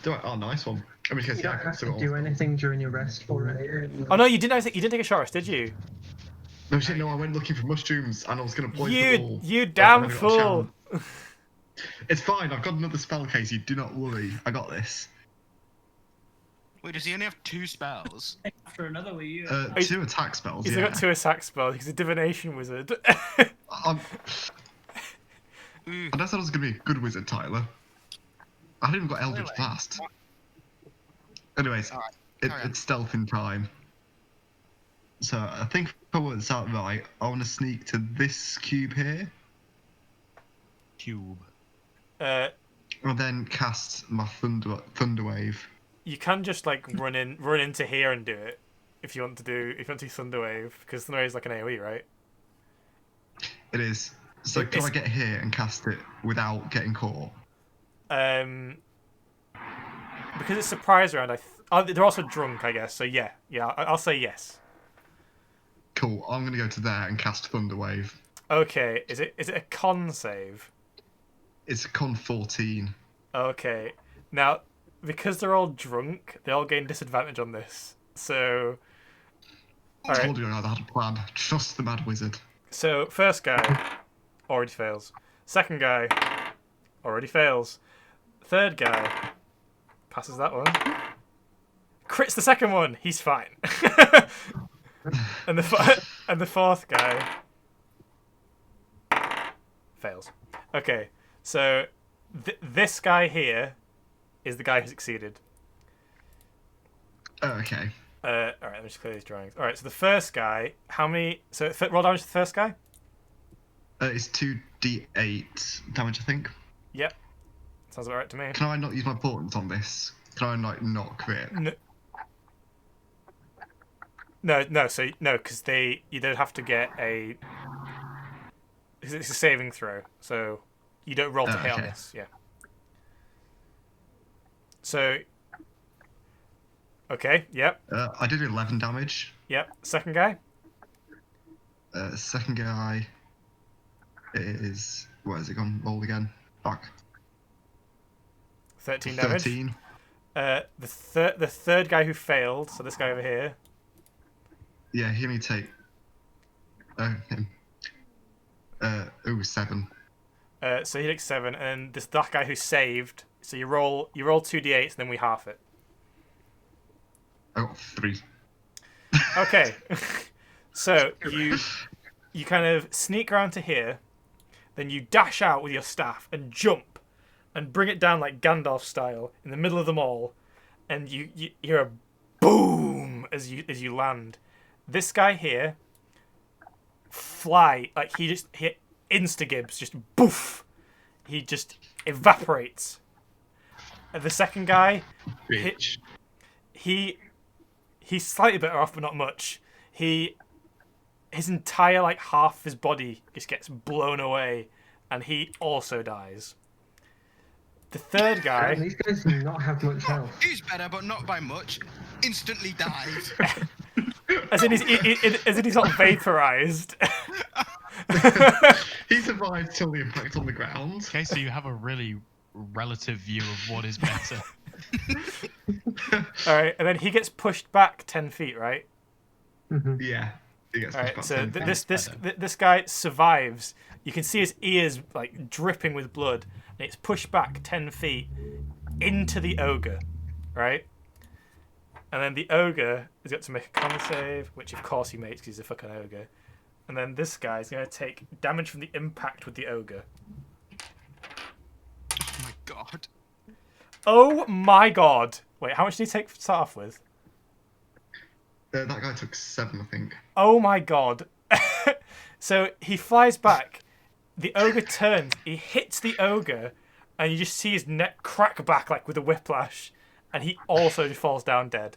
Oh, nice one. I mean, You don't have to do anything during your rest for it. Oh no, you didn't take a short rest, did you? No shit, no, I went looking for mushrooms and I was going to poison the wall. You damn fool! It's fine, I've got another spell case, you do not worry. I got this. Wait, does he only have 2 spells? After another were you? 2 attack spells, He's yeah. got 2 attack spells. He's a divination wizard. I said I was going to be a good wizard, Tyler. I haven't even got Eldritch Blast. Anyways, it's stealth in time. So I think if I work this out right, I want to sneak to this cube here. Cube. And then cast my thunder wave. You can just run into here and do it if you want to thunder wave, because thunder wave is like an AoE, right? It is. So can I get here and cast it without getting caught? because it's surprise round, they're also drunk, I guess. So yeah, I'll say yes. Cool. I'm gonna go to there and cast Thunder Wave. Okay, is it a con save? It's a con 14. Okay, now because they're all drunk, they all gain disadvantage on this. So, I told you I had a plan. Trust the Mad Wizard. So first guy already fails. Second guy already fails. Third guy passes that one. Crits the second one. He's fine. and the fourth guy fails. Okay, so this guy here is the guy who succeeded. Oh, okay. All right, let me just clear these drawings. All right, so the first guy, how many? So roll damage to the first guy. It's 2d8 damage, I think. Yep, sounds about right to me. Can I not use my portents on this? Can I not crit? No. So no, because you don't have to get a. It's a saving throw, so you don't roll to hit on this. Yeah. So. Okay. Yep. I did 11 damage. Yep. Second guy. Second guy is where has it gone? Roll again. Fuck. 13 damage. 13. The third guy who failed. So this guy over here. Yeah, he only take. Him. 7. So he takes 7, and that guy who saved. So you roll 2d8s, and then we half it. I got 3. Okay. So you kind of sneak around to here, then you dash out with your staff and jump, and bring it down like Gandalf style in the middle of them all, and you hear a boom as you land. This guy here like he insta-gibs, just boof. He just evaporates. And the second guy, Bitch. he's slightly better off, but not much. His entire like half of his body just gets blown away, and he also dies. The third guy. These guys do not have much health. He's better, but not by much. Instantly dies. As in he's not vaporized. He survived till the impact on the ground. Okay, so you have a really relative view of what is better. All right, and then he gets pushed back 10 feet, right? Mm-hmm. Yeah. He gets All right, pushed so back 10. this guy survives. You can see his ears like dripping with blood, and it's pushed back 10 feet into the ogre, right? And then the ogre has got to make a con save, which of course he makes because he's a fucking ogre. And then this guy's going to take damage from the impact with the ogre. Oh my god. Oh my god! Wait, how much did he take to start off with? That guy took 7, I think. Oh my god. So he flies back, the ogre turns, he hits the ogre, and you just see his neck crack back like with a whiplash, and he also just falls down dead.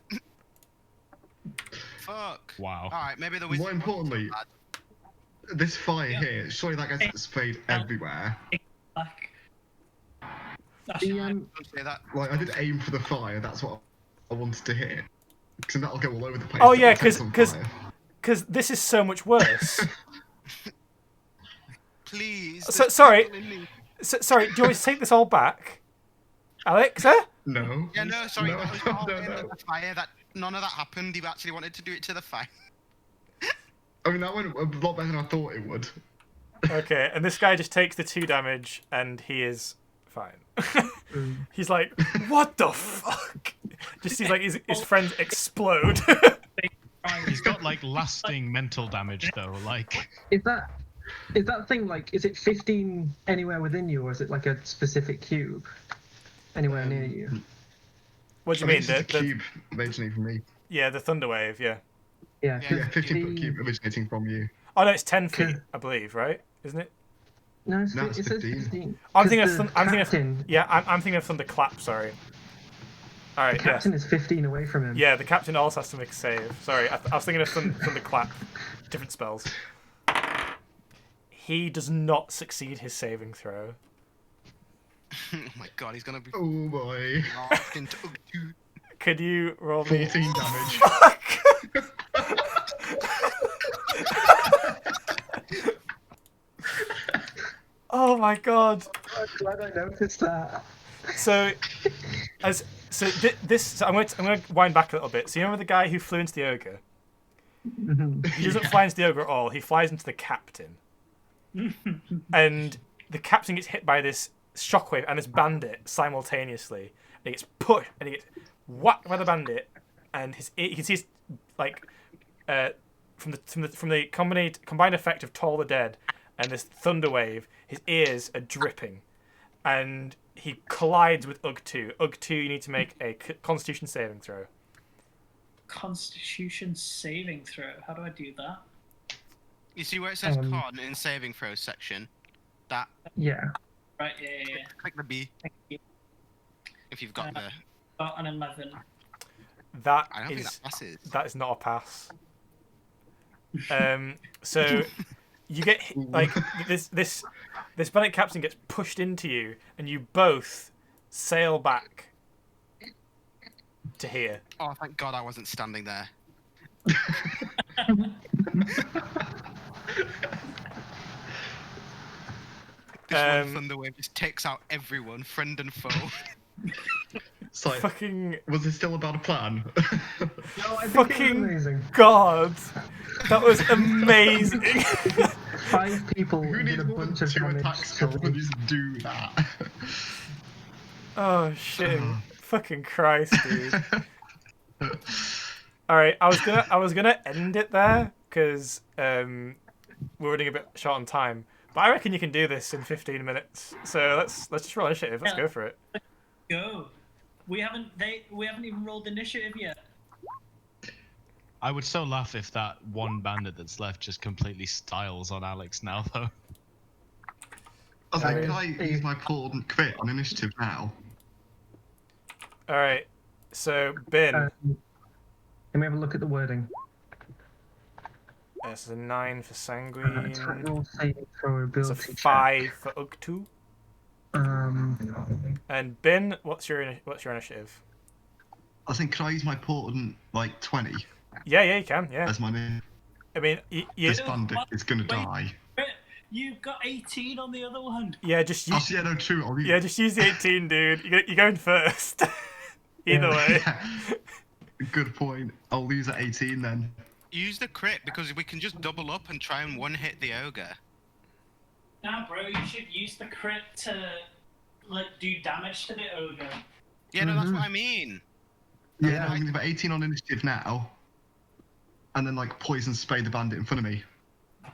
Fuck. Wow. Alright, maybe the wizard. More importantly, this fire here, surely that gets sprayed everywhere. Like, The, Don't say that. Like, I did aim for the fire, that's what I wanted to hit. Because that'll go all over the place. Oh yeah, It'll catch on fire. because this is so much worse. Please. So, there's sorry. people in me. Sorry, do you want me to take this all back? Alexa? No. Yeah, no, sorry. No, that was no, all no, in no. the fire. None of that happened. You actually wanted to do it to the fire. I mean, that went a lot better than I thought it would. Okay, and this guy just takes the 2 damage, and he is fine. He's like, what the fuck? Just sees like his friends explode. He's got like lasting mental damage though. Like, is that thing like? Is it 15 anywhere within you, or is it like a specific cube anywhere near you? What do you I mean? mean, it's a cube originating from me. Yeah, the thunder wave. Yeah. Yeah, Yeah, 'cause Yeah, 15 foot the- cube originating from you. Oh no, it's 10 feet, I believe, right? Isn't it? No, No, it it's says 15. 15. I'm thinking Because of the captain, yeah, I'm thinking of thunderclap. Sorry. All right. the Yeah. captain is 15 away from him. Yeah, the captain also has to make a save. Sorry, I was thinking of thunderclap. Different spells. He does not succeed his saving throw. Oh my god, he's gonna be Oh boy. locked into Ugtu. Could you roll me? 14 damage. Fuck! Oh my god. I'm glad I noticed that. So, so I'm going to wind back a little bit. So you remember the guy who flew into the ogre? He doesn't fly into the ogre at all. He flies into the captain, and the captain gets hit by this shockwave and this bandit simultaneously. And he gets pushed and he gets whacked by the bandit, and you can see his, like from the combined effect of Toll the Dead and this thunder wave, his ears are dripping, and he collides with Ugtu. Ugtu, you need to make a Constitution saving throw. Constitution saving throw. How do I do that? You see where it says con in saving throw section? That. Yeah. Right. Yeah. Click the B. Thank you. If you've got the. Got an 11. I don't think that passes. That is not a pass. So you get like this bandit captain gets pushed into you, and you both sail back to here. Oh, thank God I wasn't standing there. This one thunder wave just takes out everyone, friend and foe. It's like, fucking was it still about a plan? No, I think it was fucking amazing. god, that was amazing. 5 people Who did needs a more than bunch of 2 damage. attack skills than just do that? Oh shit! Fucking Christ, dude. All right, I was gonna end it there because we're running a bit short on time. But I reckon you can do this in 15 minutes. So let's just roll initiative. Let's go for it. Go. We haven't even rolled initiative yet. I would so laugh if that one bandit that's left just completely styles on Alex now, though. I was like, can I use my pull and crit on initiative now? All right. So Ben, Let me have a look at the wording. it's a 9 for Sanguine. Total saving throw It's a ability 5 for Ugtu. check. And Ben, what's your initiative? I think, can I use my port and like 20 Yeah, you can. Yeah. as my name? I mean, This bandit is gonna die. You've got 18 on the other one. yeah, just Oh, use, yeah, no, true. I'll use... yeah, just use the 18, dude. You're going first. Either way. Good point. I'll use at 18 then. Use the crit because we can just double up and try and one-hit the ogre. Nah, bro, you should use the crit to like do damage to the ogre. Yeah, no, that's what I mean. Yeah, I'm gonna 18 on initiative now. And then like poison spray the bandit in front of me.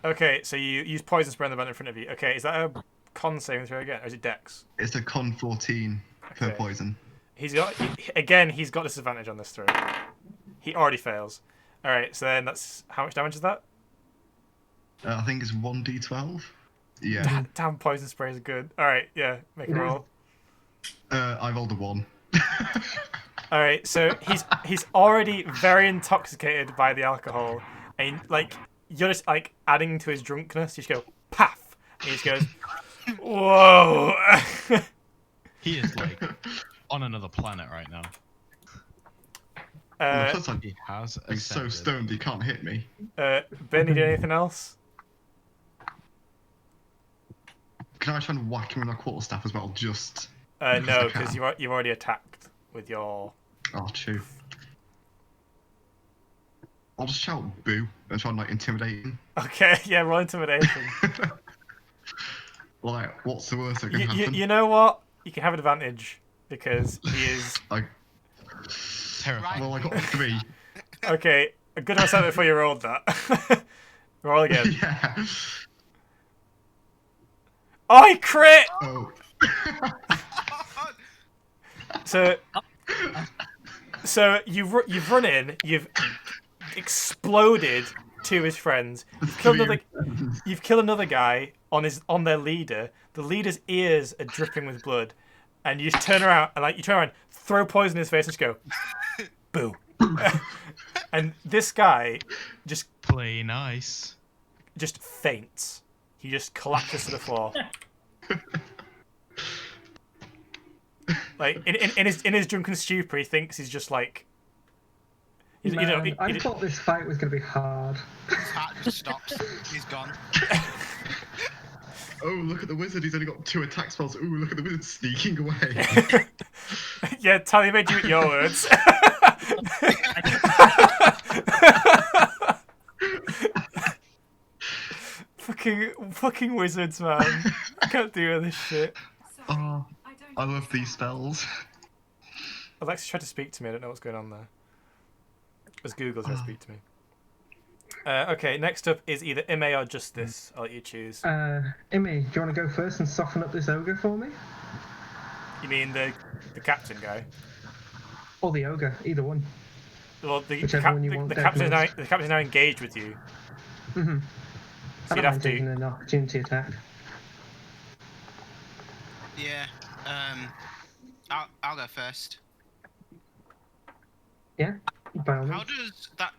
Okay, so you use poison spray on the bandit in front of you. Okay, is that a con saving throw again, or is it Dex? It's a con 14 for Okay. poison. He's got disadvantage on this throw. He already fails. All right, so then that's how much damage is that? I think it's 1d12. Yeah. Damn, poison spray is good. All right, yeah, make a roll. I rolled a 1. All right, so he's already very intoxicated by the alcohol, and like you're just like adding to his drunkenness. You just go paff, and he just goes, whoa. He is like on another planet right now. On the flip side, He has he's so ascended. stoned he can't hit me. Ben, you do anything else? Can I try and whack him with my quarterstaff as well? Just. No, I because can. you've already attacked with your. Oh, true. I'll just shout boo and try and like intimidate him. Okay, yeah, roll intimidation. Like, what's the worst that can happen? You know what? You can have advantage because he is. Like, Terrifying. well, I got 3. Okay, a good enough before you rolled that. Roll again. Yeah. Oh, he crit! Oh. So you've run in, you've exploded to his friends. You've killed another guy on their leader. The leader's ears are dripping with blood, and you just turn around and throw poison in his face, and just go, boo. And this guy just Play nice. faints. He just collapses to the floor. Like in his drunken stupor, he thinks he's just like. Man, I thought this fight was going to be hard. His heart just stops. He's gone. Oh, look at the wizard. He's only got 2 attack spells. Ooh, look at the wizard sneaking away. Yeah, Tally made you eat your words. fucking wizards, man. I can't do all this shit. Oh, I love these spells. Alexa tried to speak to me. I don't know what's going on there. As Google trying to speak to me. Okay, next up is either Ime or Justice. I'll let you choose. Ime, do you want to go first and soften up this ogre for me? You mean the captain guy? Or the ogre, either one. Well, the Whichever one you want captain's most. the captain's now engaged with you. Mm-hmm. So I you'd don't have mind taking to. an opportunity attack. Yeah. I'll go first. Yeah, by all How means. does that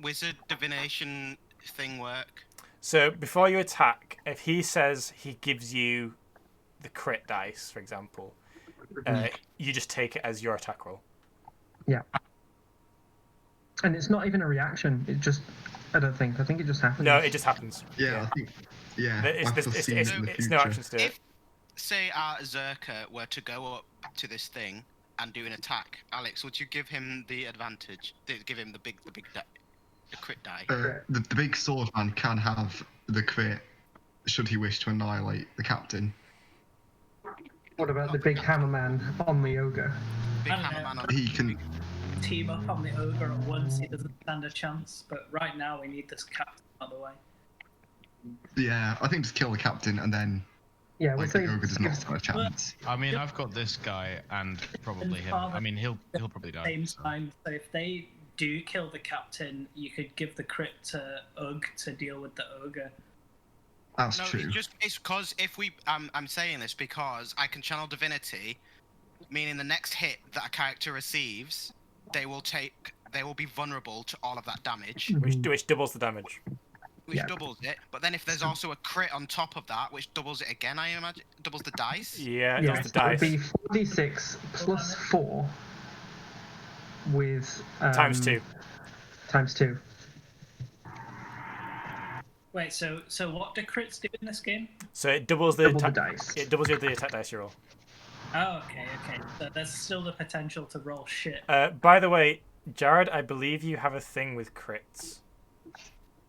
wizard divination thing work? So before you attack, if he says he gives you the crit dice, for example, you just take it as your attack roll. Yeah. And it's not even a reaction. It just, I think it just happens. No, it just happens. Yeah, I think. Yeah, It's I've foreseen it in the it's future. no actions to it. If, say, our Zerker were to go up to this thing and do an attack, Alex, would you give him the advantage? Give him the crit die? The big sword man can have the crit should he wish to annihilate the captain. What about the big hammer man on the ogre? Big I don't hammer know. man on He can. Team up on the ogre at once, he doesn't stand a chance. But right now, we need this captain out of the way. Yeah, I think just kill the captain and then Yeah, we'll like the say ogre does not stand a chance. I mean, I've got this guy and probably him. I mean, he'll probably die. Same so. time, so if they do kill the captain, you could give the crit to Ugg to deal with the ogre. That's No, true. it's because if we, I'm saying this because I can channel divinity, meaning the next hit that a character receives, they will be vulnerable to all of that damage, Which doubles the damage. which Yeah. doubles it. But then if there's also a crit on top of that, which doubles it again, I imagine, doubles the dice. Yeah, it Yeah, does the so it would dice. be 4d6 plus 4 with... Times 2. Times 2. Wait, so what do crits do in this game? So it doubles the Double the attack. dice. It doubles the attack dice you roll. Oh, okay. So there's still the potential to roll shit. By the way, Jared, I believe you have a thing with crits.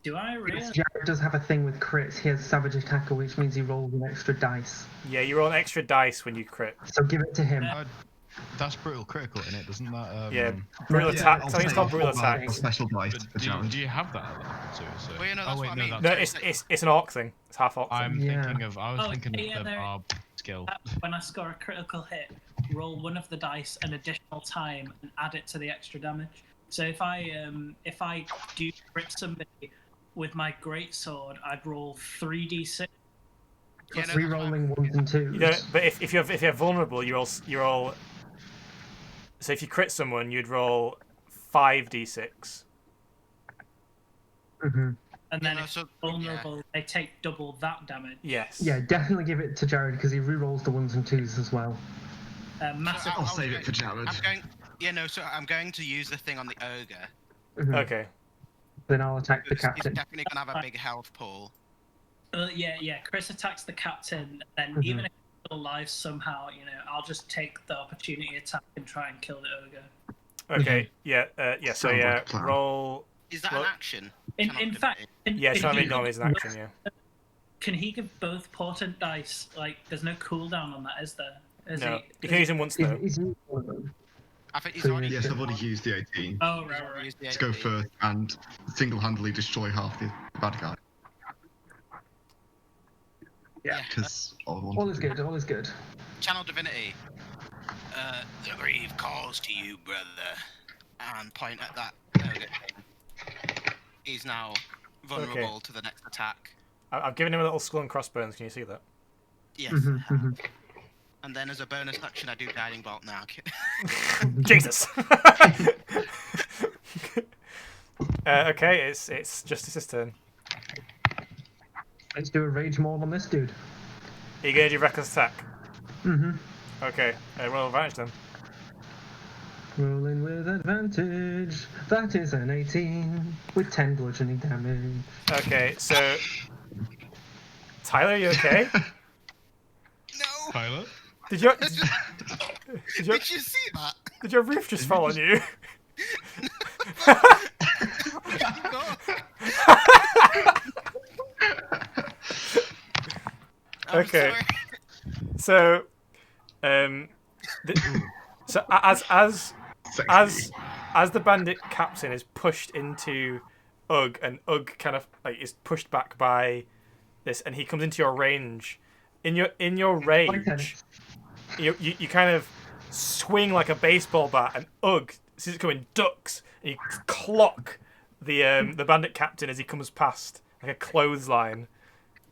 Do I really? Jared does have a thing with crits. He has Savage Attacker, which means he rolls an extra dice. Yeah, you roll an extra dice when you crit. So give it to him. That's brutal critical, isn't it? Doesn't that? Yeah, brutal Yeah, attack. I'll I think it's take called a brutal full attack. a special dice for Do Jared. you have that too? So... Well, you know, oh that's wait, what I no, mean. No, that's... it's an orc thing. It's half orc. I'm Thing. Yeah. thinking of. I was Oh, thinking yeah, of there- our skill. When I score a critical hit, roll one of the dice an additional time and add it to the extra damage. So if I do crit somebody with my greatsword, I'd roll 3d6. Yeah, no, Re-rolling 1s and 2s. You know, but if you're vulnerable, you roll. So if you crit someone, you'd roll 5d6. Mm-hmm. And then no, if so- they're vulnerable, they take double that damage. Yes. Yeah, definitely give it to Jared because he re-rolls the 1s and 2s as well. Massive. I'll save it for Jared. So I'm going to use the thing on the ogre. Mhm. Okay. Then I'll attack the He's captain. definitely gonna have a big health pool. Yeah. Chris attacks the captain, and Mhm. even if he's still alive somehow, I'll just take the opportunity attack and try and kill the ogre. Okay. Yeah. So Sounds yeah, like a plan. roll. Is that Well, an action? In Channel fact, divinity? Yeah, can trying to he make normally is an give action. Yeah. Can he give both portent dice? Like, there's no cooldown on that, is there? No, you can use them once He's, though. he's used one of them. I think he's So already. Yes, I've already used the 18 Oh, right. used the to go 18. first and single-handedly destroy half the bad guy. Yeah. Because All is good, all is good. Channel divinity. The grave calls to you, brother, and point at that ogre. He's now vulnerable to the next attack. I've given him a little skull and crossbones. Can you see that? Yes. Mhm, mhm. And then as a bonus action, I do guiding bolt now. Jesus. Okay, it's Justice's turn. Let's do a rage maul on this dude. Are you gonna do reckless attack? Mm-hmm. Okay, roll advantage then. Rolling with advantage. That is an 18 with 10 bludgeoning damage. Okay, so Tyler, are you okay? No! Tyler? Did your Did you see that? did your roof just fall on you? I'm Okay. sorry. So, so as the bandit captain is pushed into Ugg, and Ugg kind of like is pushed back by this, and he comes into your range. In your rage, you kind of swing like a baseball bat, and Ugg sees it coming, ducks, and you clock the bandit captain as he comes past like a clothesline.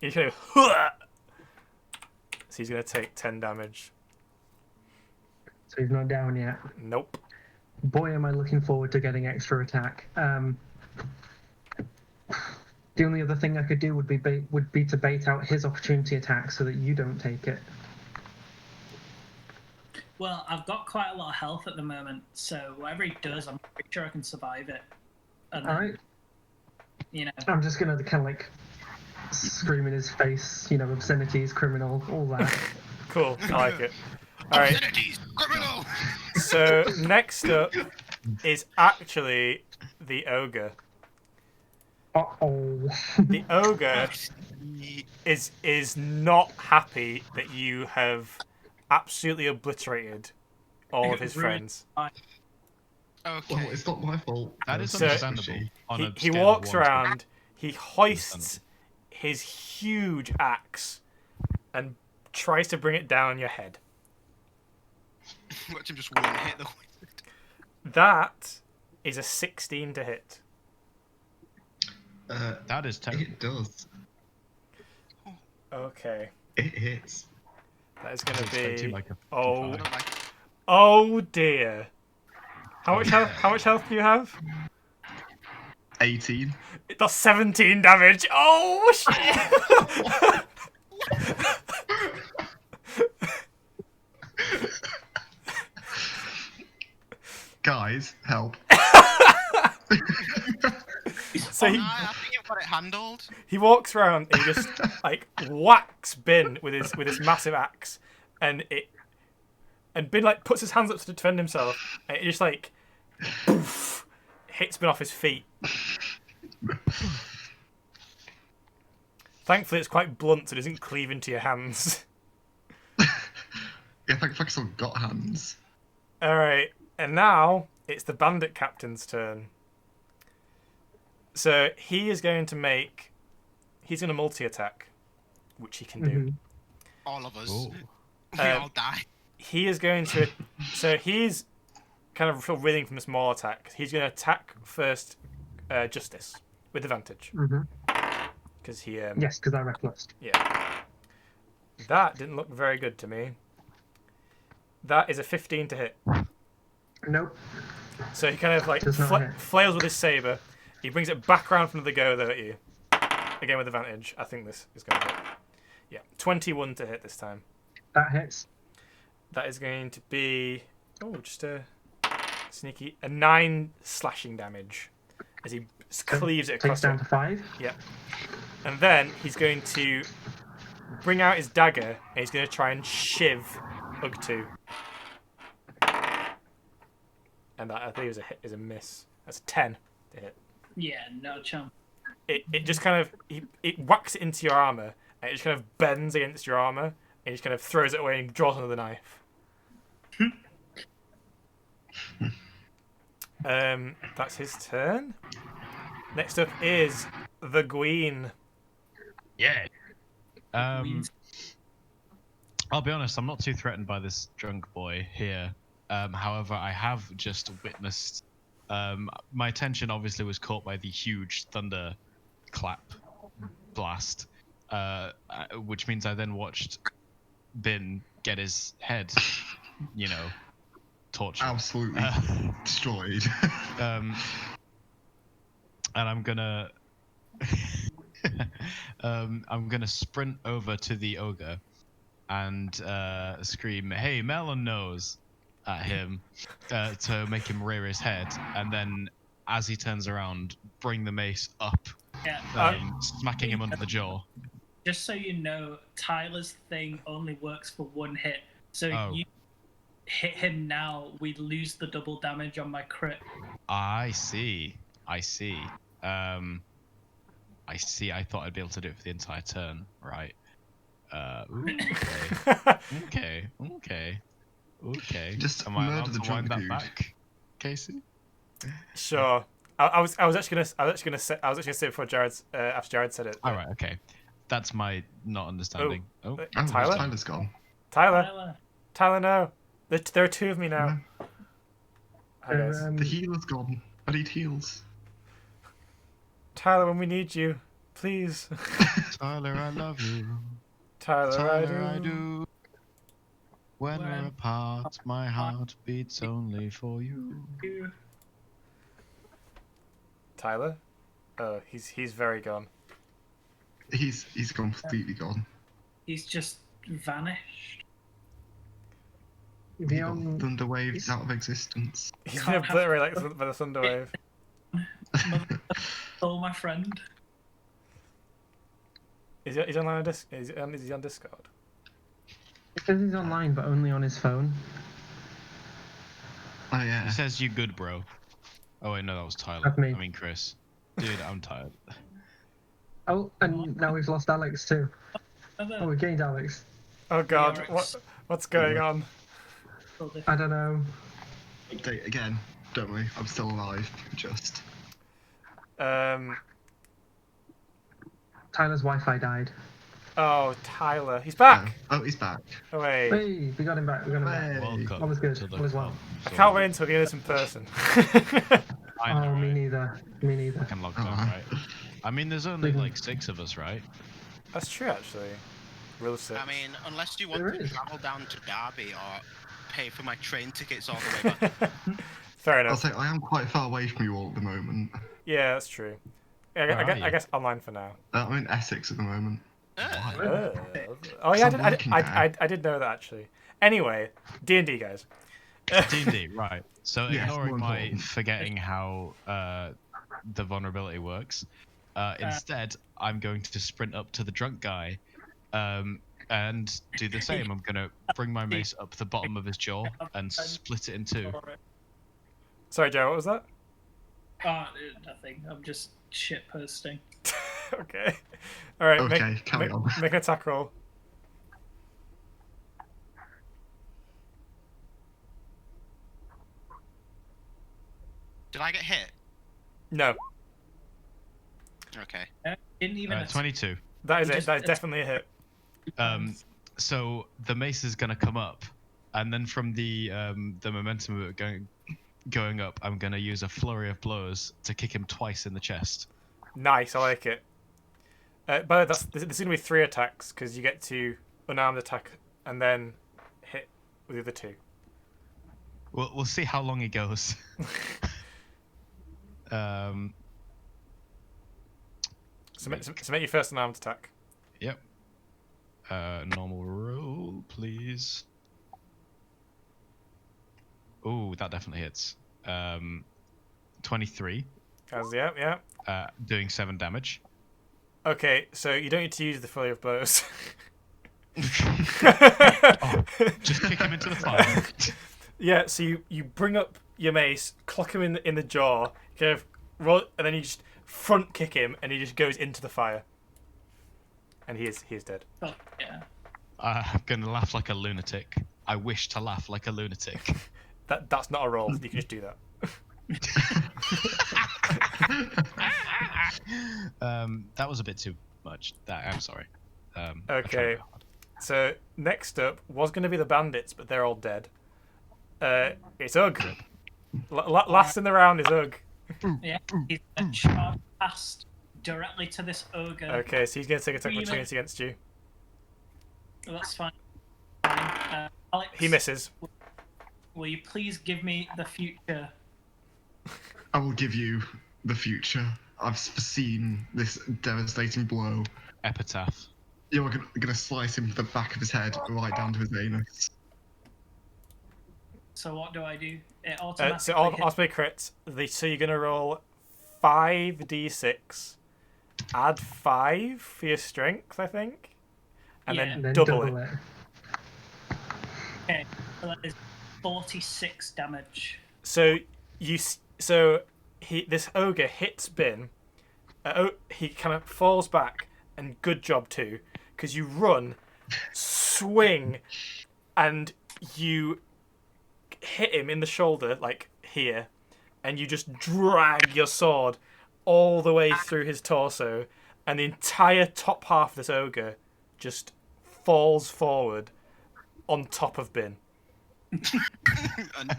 And you kind of so he's gonna take 10 damage. So he's not down yet. Nope. Boy, am I looking forward to getting extra attack. The only other thing I could do would be to bait out his opportunity attack so that you don't take it. Well, I've got quite a lot of health at the moment, so whatever he does, I'm pretty sure I can survive it. And All then, right. You know. I'm just gonna kind of like scream in his face, you know, obscenities, criminal, all that. Cool. I like it. All right. Obscenities, criminal! So next up is actually the ogre. Uh-oh. The ogre is not happy that you have absolutely obliterated all of his friends. Okay. Well, it's not my fault. That is So, understandable. On a He scale of walks 1 to- around, he hoists his huge axe and tries to bring it down on your head. Watch him just one hit the wizard. That is a 16 to hit. That is terrible. It does. Okay. It hits. That is going to Expecting be... like a Oh, 55. Like, oh dear. How much health? How much health do you have? 18. It does 17 damage. Oh shit! Guys, help. So I think you've got it handled. he walks around and he just like whacks Bin with his massive axe, and Bin like puts his hands up to defend himself, and it just like poof, hits Bin off his feet. Thankfully, it's quite blunt, so it doesn't cleave into your hands. Yeah, I still got hands. All right, and now it's the bandit captain's turn. So he's going to multi-attack, which he can do. Mhm. All of us. Ooh. We Um, all die. He is going to. So he's kind of still reeling from a small attack. He's going to attack first, Justice with advantage Mhm. because he. Yes, because I reckless. Yeah. That didn't look very good to me. That is a 15 to hit. Nope. So he kind of like Does not hit. flails with his saber. He brings it back around from the go though at you. Again with advantage. I think this is going to hit. Yeah, 21 to hit this time. That hits. That is going to be just a sneaky 9 slashing damage as he cleaves it across Takes down it. to 5. Yep. And then he's going to bring out his dagger and he's going to try and shiv Ugg2. And that I think is a miss. That's a 10 to hit. Yeah, no chance. It just kind of it whacks it into your armor and it just kind of bends against your armor and he just kind of throws it away and draws another knife. That's his turn. Next up is the Gween. Yeah. I'll be honest, I'm not too threatened by this drunk boy here. However, I have just witnessed. My attention obviously was caught by the huge thunder clap blast, which means I then watched Bin get his head, tortured. Absolutely destroyed. And I'm gonna I'm gonna sprint over to the ogre and scream, "Hey, Melon Nose!" at him to make him rear his head, and then as he turns around, bring the mace up, smacking him under the jaw. Just so you know, Tyler's thing only works for one hit. So if you hit him now, we lose the double damage on my crit. I see. I thought I'd be able to do it for the entire turn. Right. Okay. Just Am I allowed murder the to wind drunk that dude. back, Casey? Sure. I was actually gonna say before Jared's after Jared said it. All right. Okay. That's my not understanding. Oh, Tyler? Tyler's gone. Tyler, no. There are two of me now. Hi, guys. The healer's gone. I need heals. Tyler, when we need you, please. Tyler, I love you. Tyler, I do. When we're apart, my heart beats only for you. Tyler? Oh, he's very gone. He's completely gone. He's just vanished. He got thunderwaved out of existence. He's been obliterated by the thunder wave. Oh, my friend. Is he online on is he on Discord? It says he's online, but only on his phone. Oh yeah. He says you good, bro. Oh wait, no, that was Tyler. That's me. I mean Chris. Dude, I'm tired. Oh, and now we've lost Alex too. Oh, we gained Alex. Oh god, what's going on? I don't know. Update again. Don't worry, I'm still alive. Just. Tyler's Wi-Fi died. Oh, Tyler, he's back. Oh, he's back. Oh wait. Hey, we got him back. Hey. Welcome. That was good. to the All was well. I can't wait until we do this in person. I know, Oh, me right? neither. Me neither. Fucking lockdown, right? I mean, there's only like 6 of us, right? That's true, actually. Real sick. I mean, unless you want There to is. travel down to Derby or pay for my train tickets all the way back. Fair I'll enough. say I am quite far away from you all at the moment. Yeah, that's true. Where are I you? guess online for now. I'm in Essex at the moment. Oh yeah, I'm working I did know that actually. Anyway, D&D guys. D&D, right. So Yes, ignoring more my important. forgetting how the vulnerability works, instead I'm going to sprint up to the drunk guy and do the same. I'm going to bring my mace up the bottom of his jaw and split it in 2. Sorry, Joe, what was that? Nothing. I'm just shit posting. Okay. All right. Okay, carry on. Make an attack roll. Did I get hit? No, Okay. Didn't even. 22. that is You it. just- That is definitely a hit. So the mace is going to come up, and then from the momentum of it going up, I'm going to use a flurry of blows to kick him twice in the chest. Nice, I like it. But this is gonna be 3 attacks because you get to unarmed attack and then hit with the other 2. We'll see how long he goes. So make your first unarmed attack. Yep. Normal roll, please. Ooh, that definitely hits. 23. Yeah. Doing 7 damage. Okay, so you don't need to use the flurry of blows. Just kick him into the fire. Yeah, so you bring up your mace, clock him in the jaw, kind of roll, and then you just front kick him, and he just goes into the fire, and he is dead. Oh, yeah. I'm gonna laugh like a lunatic. I wish to laugh like a lunatic. That's not a roll. You can just do that. That was a bit too much. I'm sorry. I tried Okay. very hard. So next up was going to be the bandits, but they're all dead. It's Ugg. Last in the round is Ugg. Yeah. He's gonna charge past directly to this ogre. Okay, so he's going to take attack opportunity against you. Well, that's fine. Alex, He misses. will you please give me the future? I will give you the future. I've foreseen this devastating blow. Epitaph. You're gonna slice him the back of his head right down to his anus. So what do I do? It automatically So hits. automatic crits. So you're gonna roll 5d6, add 5 for your strength, I think, and Yeah. then And then double it. Okay, so that is 46 damage. So this ogre hits Bin. He kind of falls back, and good job too, because you run, swing, and you hit him in the shoulder, like here, and you just drag your sword all the way through his torso, and the entire top half of this ogre just falls forward on top of Bin. And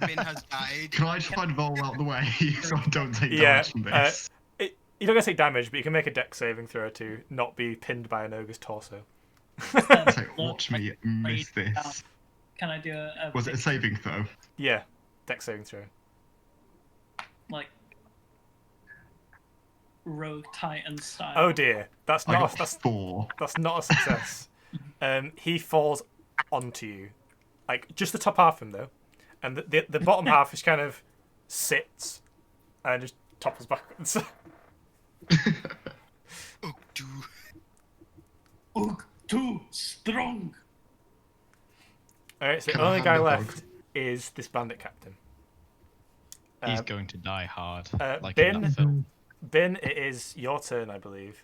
Bin has died. Can I try and roll out the way so I don't take Yeah, damage from this? You're not going to take damage, but you can make a dex saving throw to not be pinned by an ogre's torso. It's like, watch me miss this. Can I do a Was it a saving throw? Yeah, dex saving throw. like Rogue Titan style? Oh dear, that's I not got 4. that's not a success. He falls onto you, like just the top half of him though, and the bottom half just kind of sits and just topples backwards. Oh, dude. Ugh, too strong. Alright, so Can the I only have guy the dog? left is this bandit captain. He's going to die hard, like Bin? in that film. Bin, it is your turn, I believe.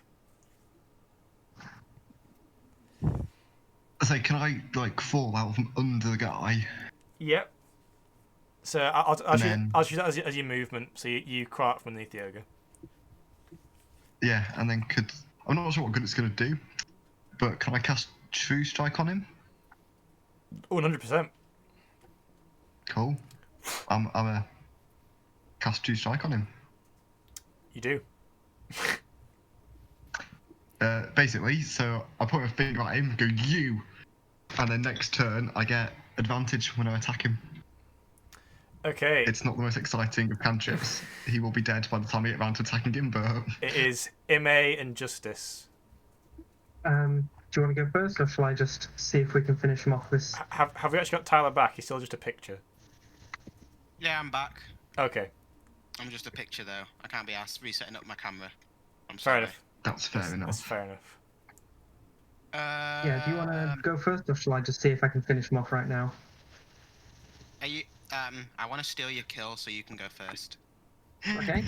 So can I like fall out from under the guy? Yep. So I'll then- use that as your movement. So you crawl out from underneath the ogre. Yeah, and then I'm not sure what good it's gonna do, but can I cast True Strike on him? 100%. Cool. I'm a cast True Strike on him. You do. Basically, so I point my finger at him, go you, and then next turn I get advantage when I attack him. Okay. It's not the most exciting of cantrips. He will be dead by the time I get around to attacking him, but It is Ime and Justice. Do you want to go first, or shall I just see if we can finish him off this? Have we actually got Tyler back? He's still just a picture. Yeah, I'm back. Okay. I'm just a picture though. I can't be asked resetting up my camera. I'm Fair sorry. enough. that's fair That's enough. fair enough. Yeah, do you want to go first, or shall I just see if I can finish him off right now? Are you? I want to steal your kill, so you can go first. Okay.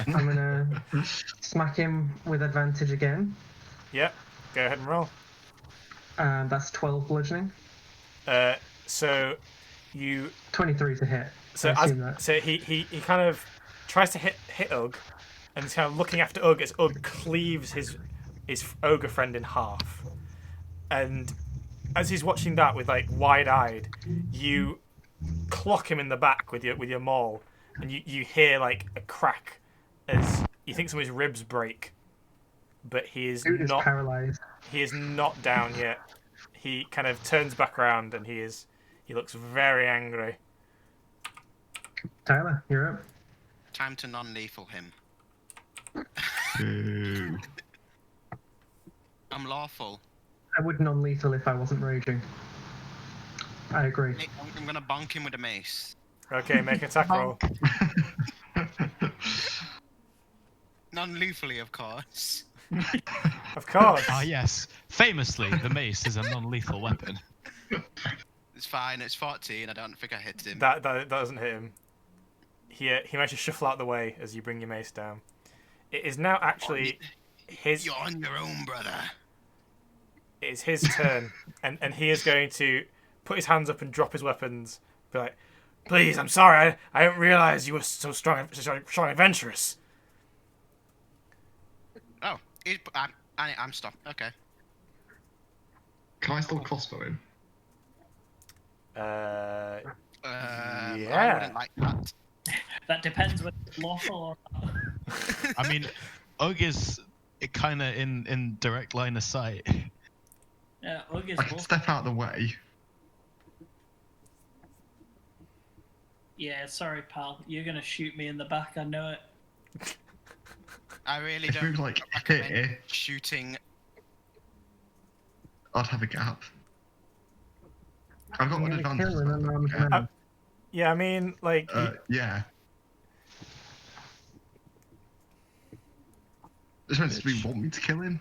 I'm gonna smack him with advantage again. Yep. Go ahead and roll. That's 12 bludgeoning. So you 23 to hit. So I assume that. so he kind of tries to hit Ugg, and he's kind of looking after Ugg as Ugg cleaves his ogre friend in half. And as he's watching that with like wide-eyed, you clock him in the back with your maul, and you hear like a crack as you think some of his ribs break, but he is Dude is not paralyzed. he is not down yet. He kind of turns back around and he looks very angry. Tyler, you're up. Time to non-lethal him. Boo. I'm lawful. I would non-lethal if I wasn't raging. I agree. I'm gonna bonk him with a mace. Okay, make an attack roll. Non-lethally, of course. Of course. Ah, yes. Famously, the mace is a non-lethal weapon. It's fine. It's 14. I don't think I hit him. That doesn't hit him. He manages to shuffle out the way as you bring your mace down. It is now actually his. You're on your own, brother. It is his turn, and he is going to put his hands up and drop his weapons. Be like, "Please, I'm sorry. I didn't realize you were so strong and adventurous." Oh, I'm stopped. Okay. Can I still crossbow him? I Yeah. wouldn't like that. That depends whether it's lawful or not. I mean, Ugg is kind of in direct line of sight. Yeah, Ugg is I can lawful. step out of the way. Yeah, sorry, pal. You're gonna shoot me in the back. I know it. I really If don't you're like recommend here, shooting I'd have a gap. I've got I'm an gonna advantage. kill an unarmed Yeah. man. Yeah, I mean, like, Yeah. Does really want me to kill him?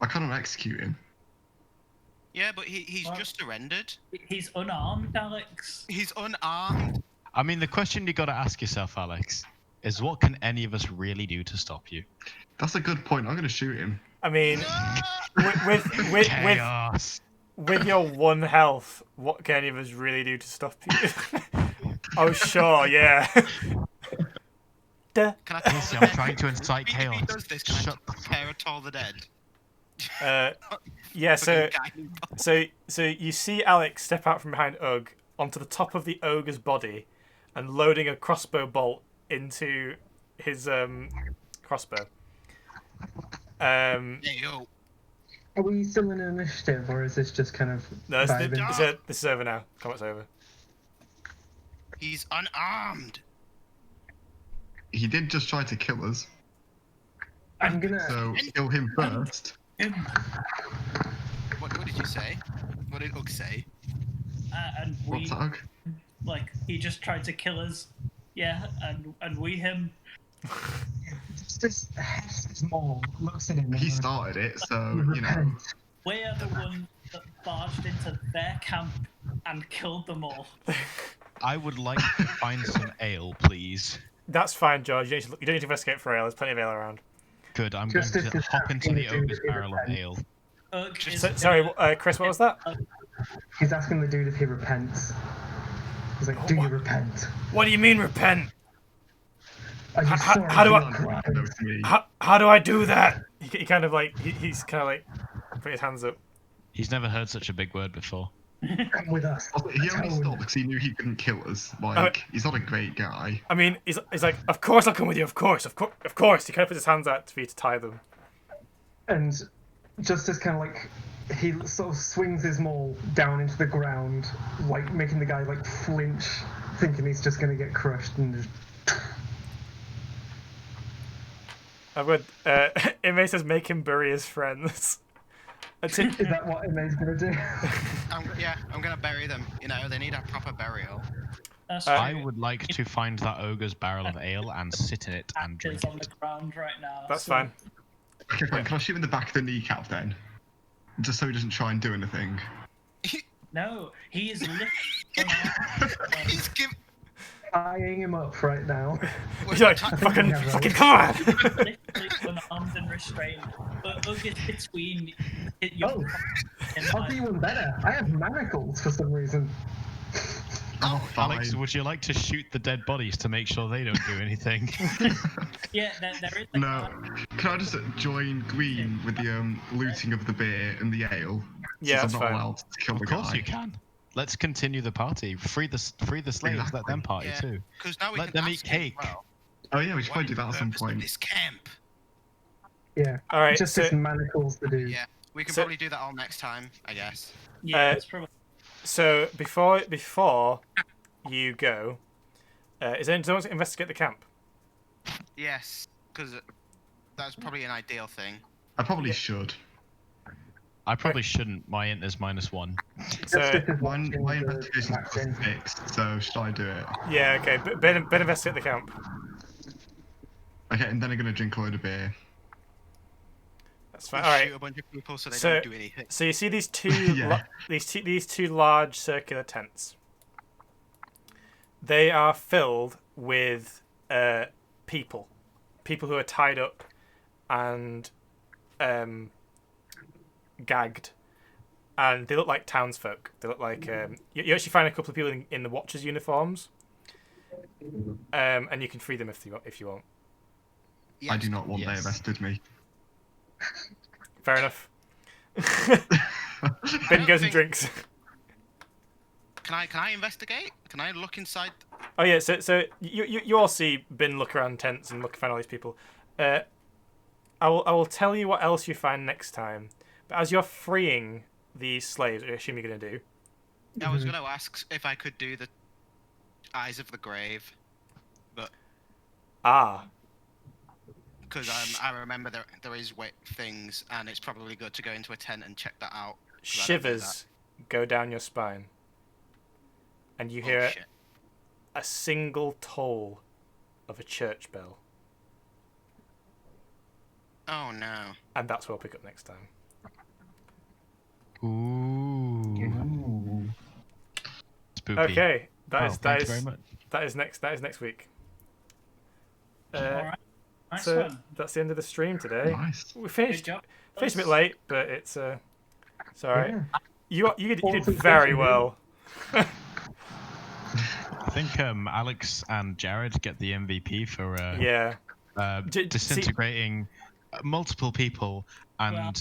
I can't execute him. Yeah, but he's What? just surrendered. He's unarmed, Alex. He's unarmed. I mean, the question you got to ask yourself, Alex, is what can any of us really do to stop you? That's a good point. I'm gonna shoot him. I mean, No! with Chaos. with your 1 health, what can any of us really do to stop you? Oh, sure, yeah. Duh. Can I Listen, call I'm the trying dead? to incite If he chaos. does this, can Shut I prepare to all the dead? Yeah, so Fucking guy. so you see Alex step out from behind Ugg onto the top of the ogre's body and loading a crossbow bolt into his crossbow. Hey, yo. Are we still in initiative, or is this just kind of No, vibing? this is over now. Combat's over. He's unarmed. He did just try to kill us, I'm gonna. so kill him first. What did you say? What did Ugg say? And we, What's that? like, he just tried to kill us. Yeah, and we him. Just small looks at him. He and started it, so you know. repent. We are the one that barged into their camp and killed them all. I would like to find some ale, please. That's fine, George. You don't need to investigate for ale. There's plenty of ale around. Good, I'm Just going as to this hop into the happening, ogre's dude, barrel of repent. ale. Ugg is Sorry, Chris, what was that? He's asking the dude if he repents. He's like, "Do you repent? What do you mean repent? Are you How- sorry how do for I- your No, crimes?" it's me. How do I do that? He kind of like he's kind of like putting his hands up. He's never heard such a big word before. Come with us. Also, he only Tone. stopped because he knew he couldn't kill us. Like, he's not a great guy. I mean, he's like, of course I'll come with you. Of course. He kind of puts his hands out for you to tie them. And just as kind of like he sort of swings his maul down into the ground, like making the guy like flinch, thinking he's just gonna get crushed, and just I would. Ime says make him bury his friends. That's it. is that what Ime's gonna do? I'm gonna bury them. You know, they need a proper burial. That's I true. would like to find that ogre's barrel of ale and sit in it and Actors drink on the it. ground right now. That's so- fine. Okay, fine. Can I shoot him in the back of the kneecap then? Just so he doesn't try and do anything. No, he is literally He's give. Eyeing him up right now. He's like, fucking, come on. literally unarmed and restrained. But Ugg is between your Oh. and I'll like, do even better. I have manacles for some reason. Oh, fine. Alex, would you like to shoot the dead bodies to make sure they don't do anything? yeah, there is a No. Can I just join Green with the looting of the beer and the ale? Yeah, since that's I'm not fine. allowed to kill Of the course guy. you can. Let's continue the party. Free the slaves. Let Exactly. them party Yeah. too. Because now we Let can them eat ask him, cake. well, Oh yeah, we should what probably is do that at the some purpose of point. This camp. Yeah. All right. Just So, his manacles to do. Yeah, we can So- probably do that all next time, I guess. yeah, it's probably so before you go, does anyone want to investigate the camp? Yes, because that's probably an ideal thing. I probably should. I probably shouldn't. My int is -1. So Justice is My watching the investigation's action. fixed, so should I do it? yeah, okay. Ben investigate the camp. Okay, and then I'm gonna drink a load of beer. That's fine. We'll All right. shoot a bunch of people so they So- don't do anything. So you see these two Yeah. these two large circular tents. They are filled with people who are tied up and gagged, and they look like townsfolk. They look like you actually find a couple of people in the Watchers uniforms, and you can free them if you want. Yes. I do not want Yes. they arrested me. Fair enough. I Ben don't goes and think- drinks. Can I investigate? Can I look inside? Oh yeah, so you all see Bin look around tents and find all these people. I will tell you what else you find next time. But as you're freeing these slaves, I assume you're gonna do. I was gonna ask if I could do the eyes of the grave, but because I remember there is things, and it's probably good to go into a tent and check that out. 'cause I don't do Shivers go down your spine, and you that. hear Oh, shit. a single toll of a church bell, Oh no. and that's where we'll pick up next time. Ooh. Spooky. Okay, Thank you very much. that is next week. All right. Nice So one. that's the end of the stream today. Nice. We Good finished job. a bit late, but it's alright. Yeah. You did Awesome very question, well. I think Alex and Jared get the MVP for Yeah. disintegrating multiple people and Well,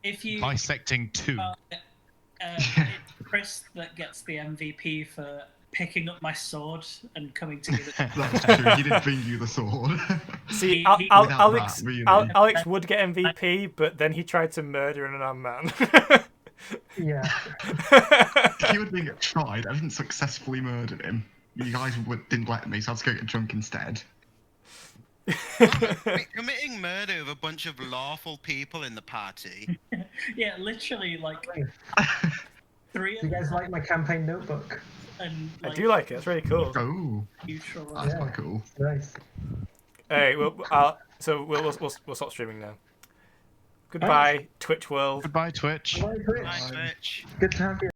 If you bisecting two. it's Chris that gets the MVP for picking up my sword and coming to give it. That's true. He did bring you the sword. See, He- Alex, really. Alex would get MVP, but then he tried to murder an unarmed man. Yeah. He would being tried. I didn't successfully murder him. You guys didn't let me, so I had to go get drunk instead. Committing murder of a bunch of lawful people in the party. Yeah, literally like three Do of you guys them like my campaign notebook? and I like, do like it. It's really cool. Oh, neutral. that's Yeah. quite cool. Nice. Hey, so we'll stop streaming now. Goodbye, Twitch world. Goodbye, Twitch. Bye, Twitch. Nice bitch. Good to have you.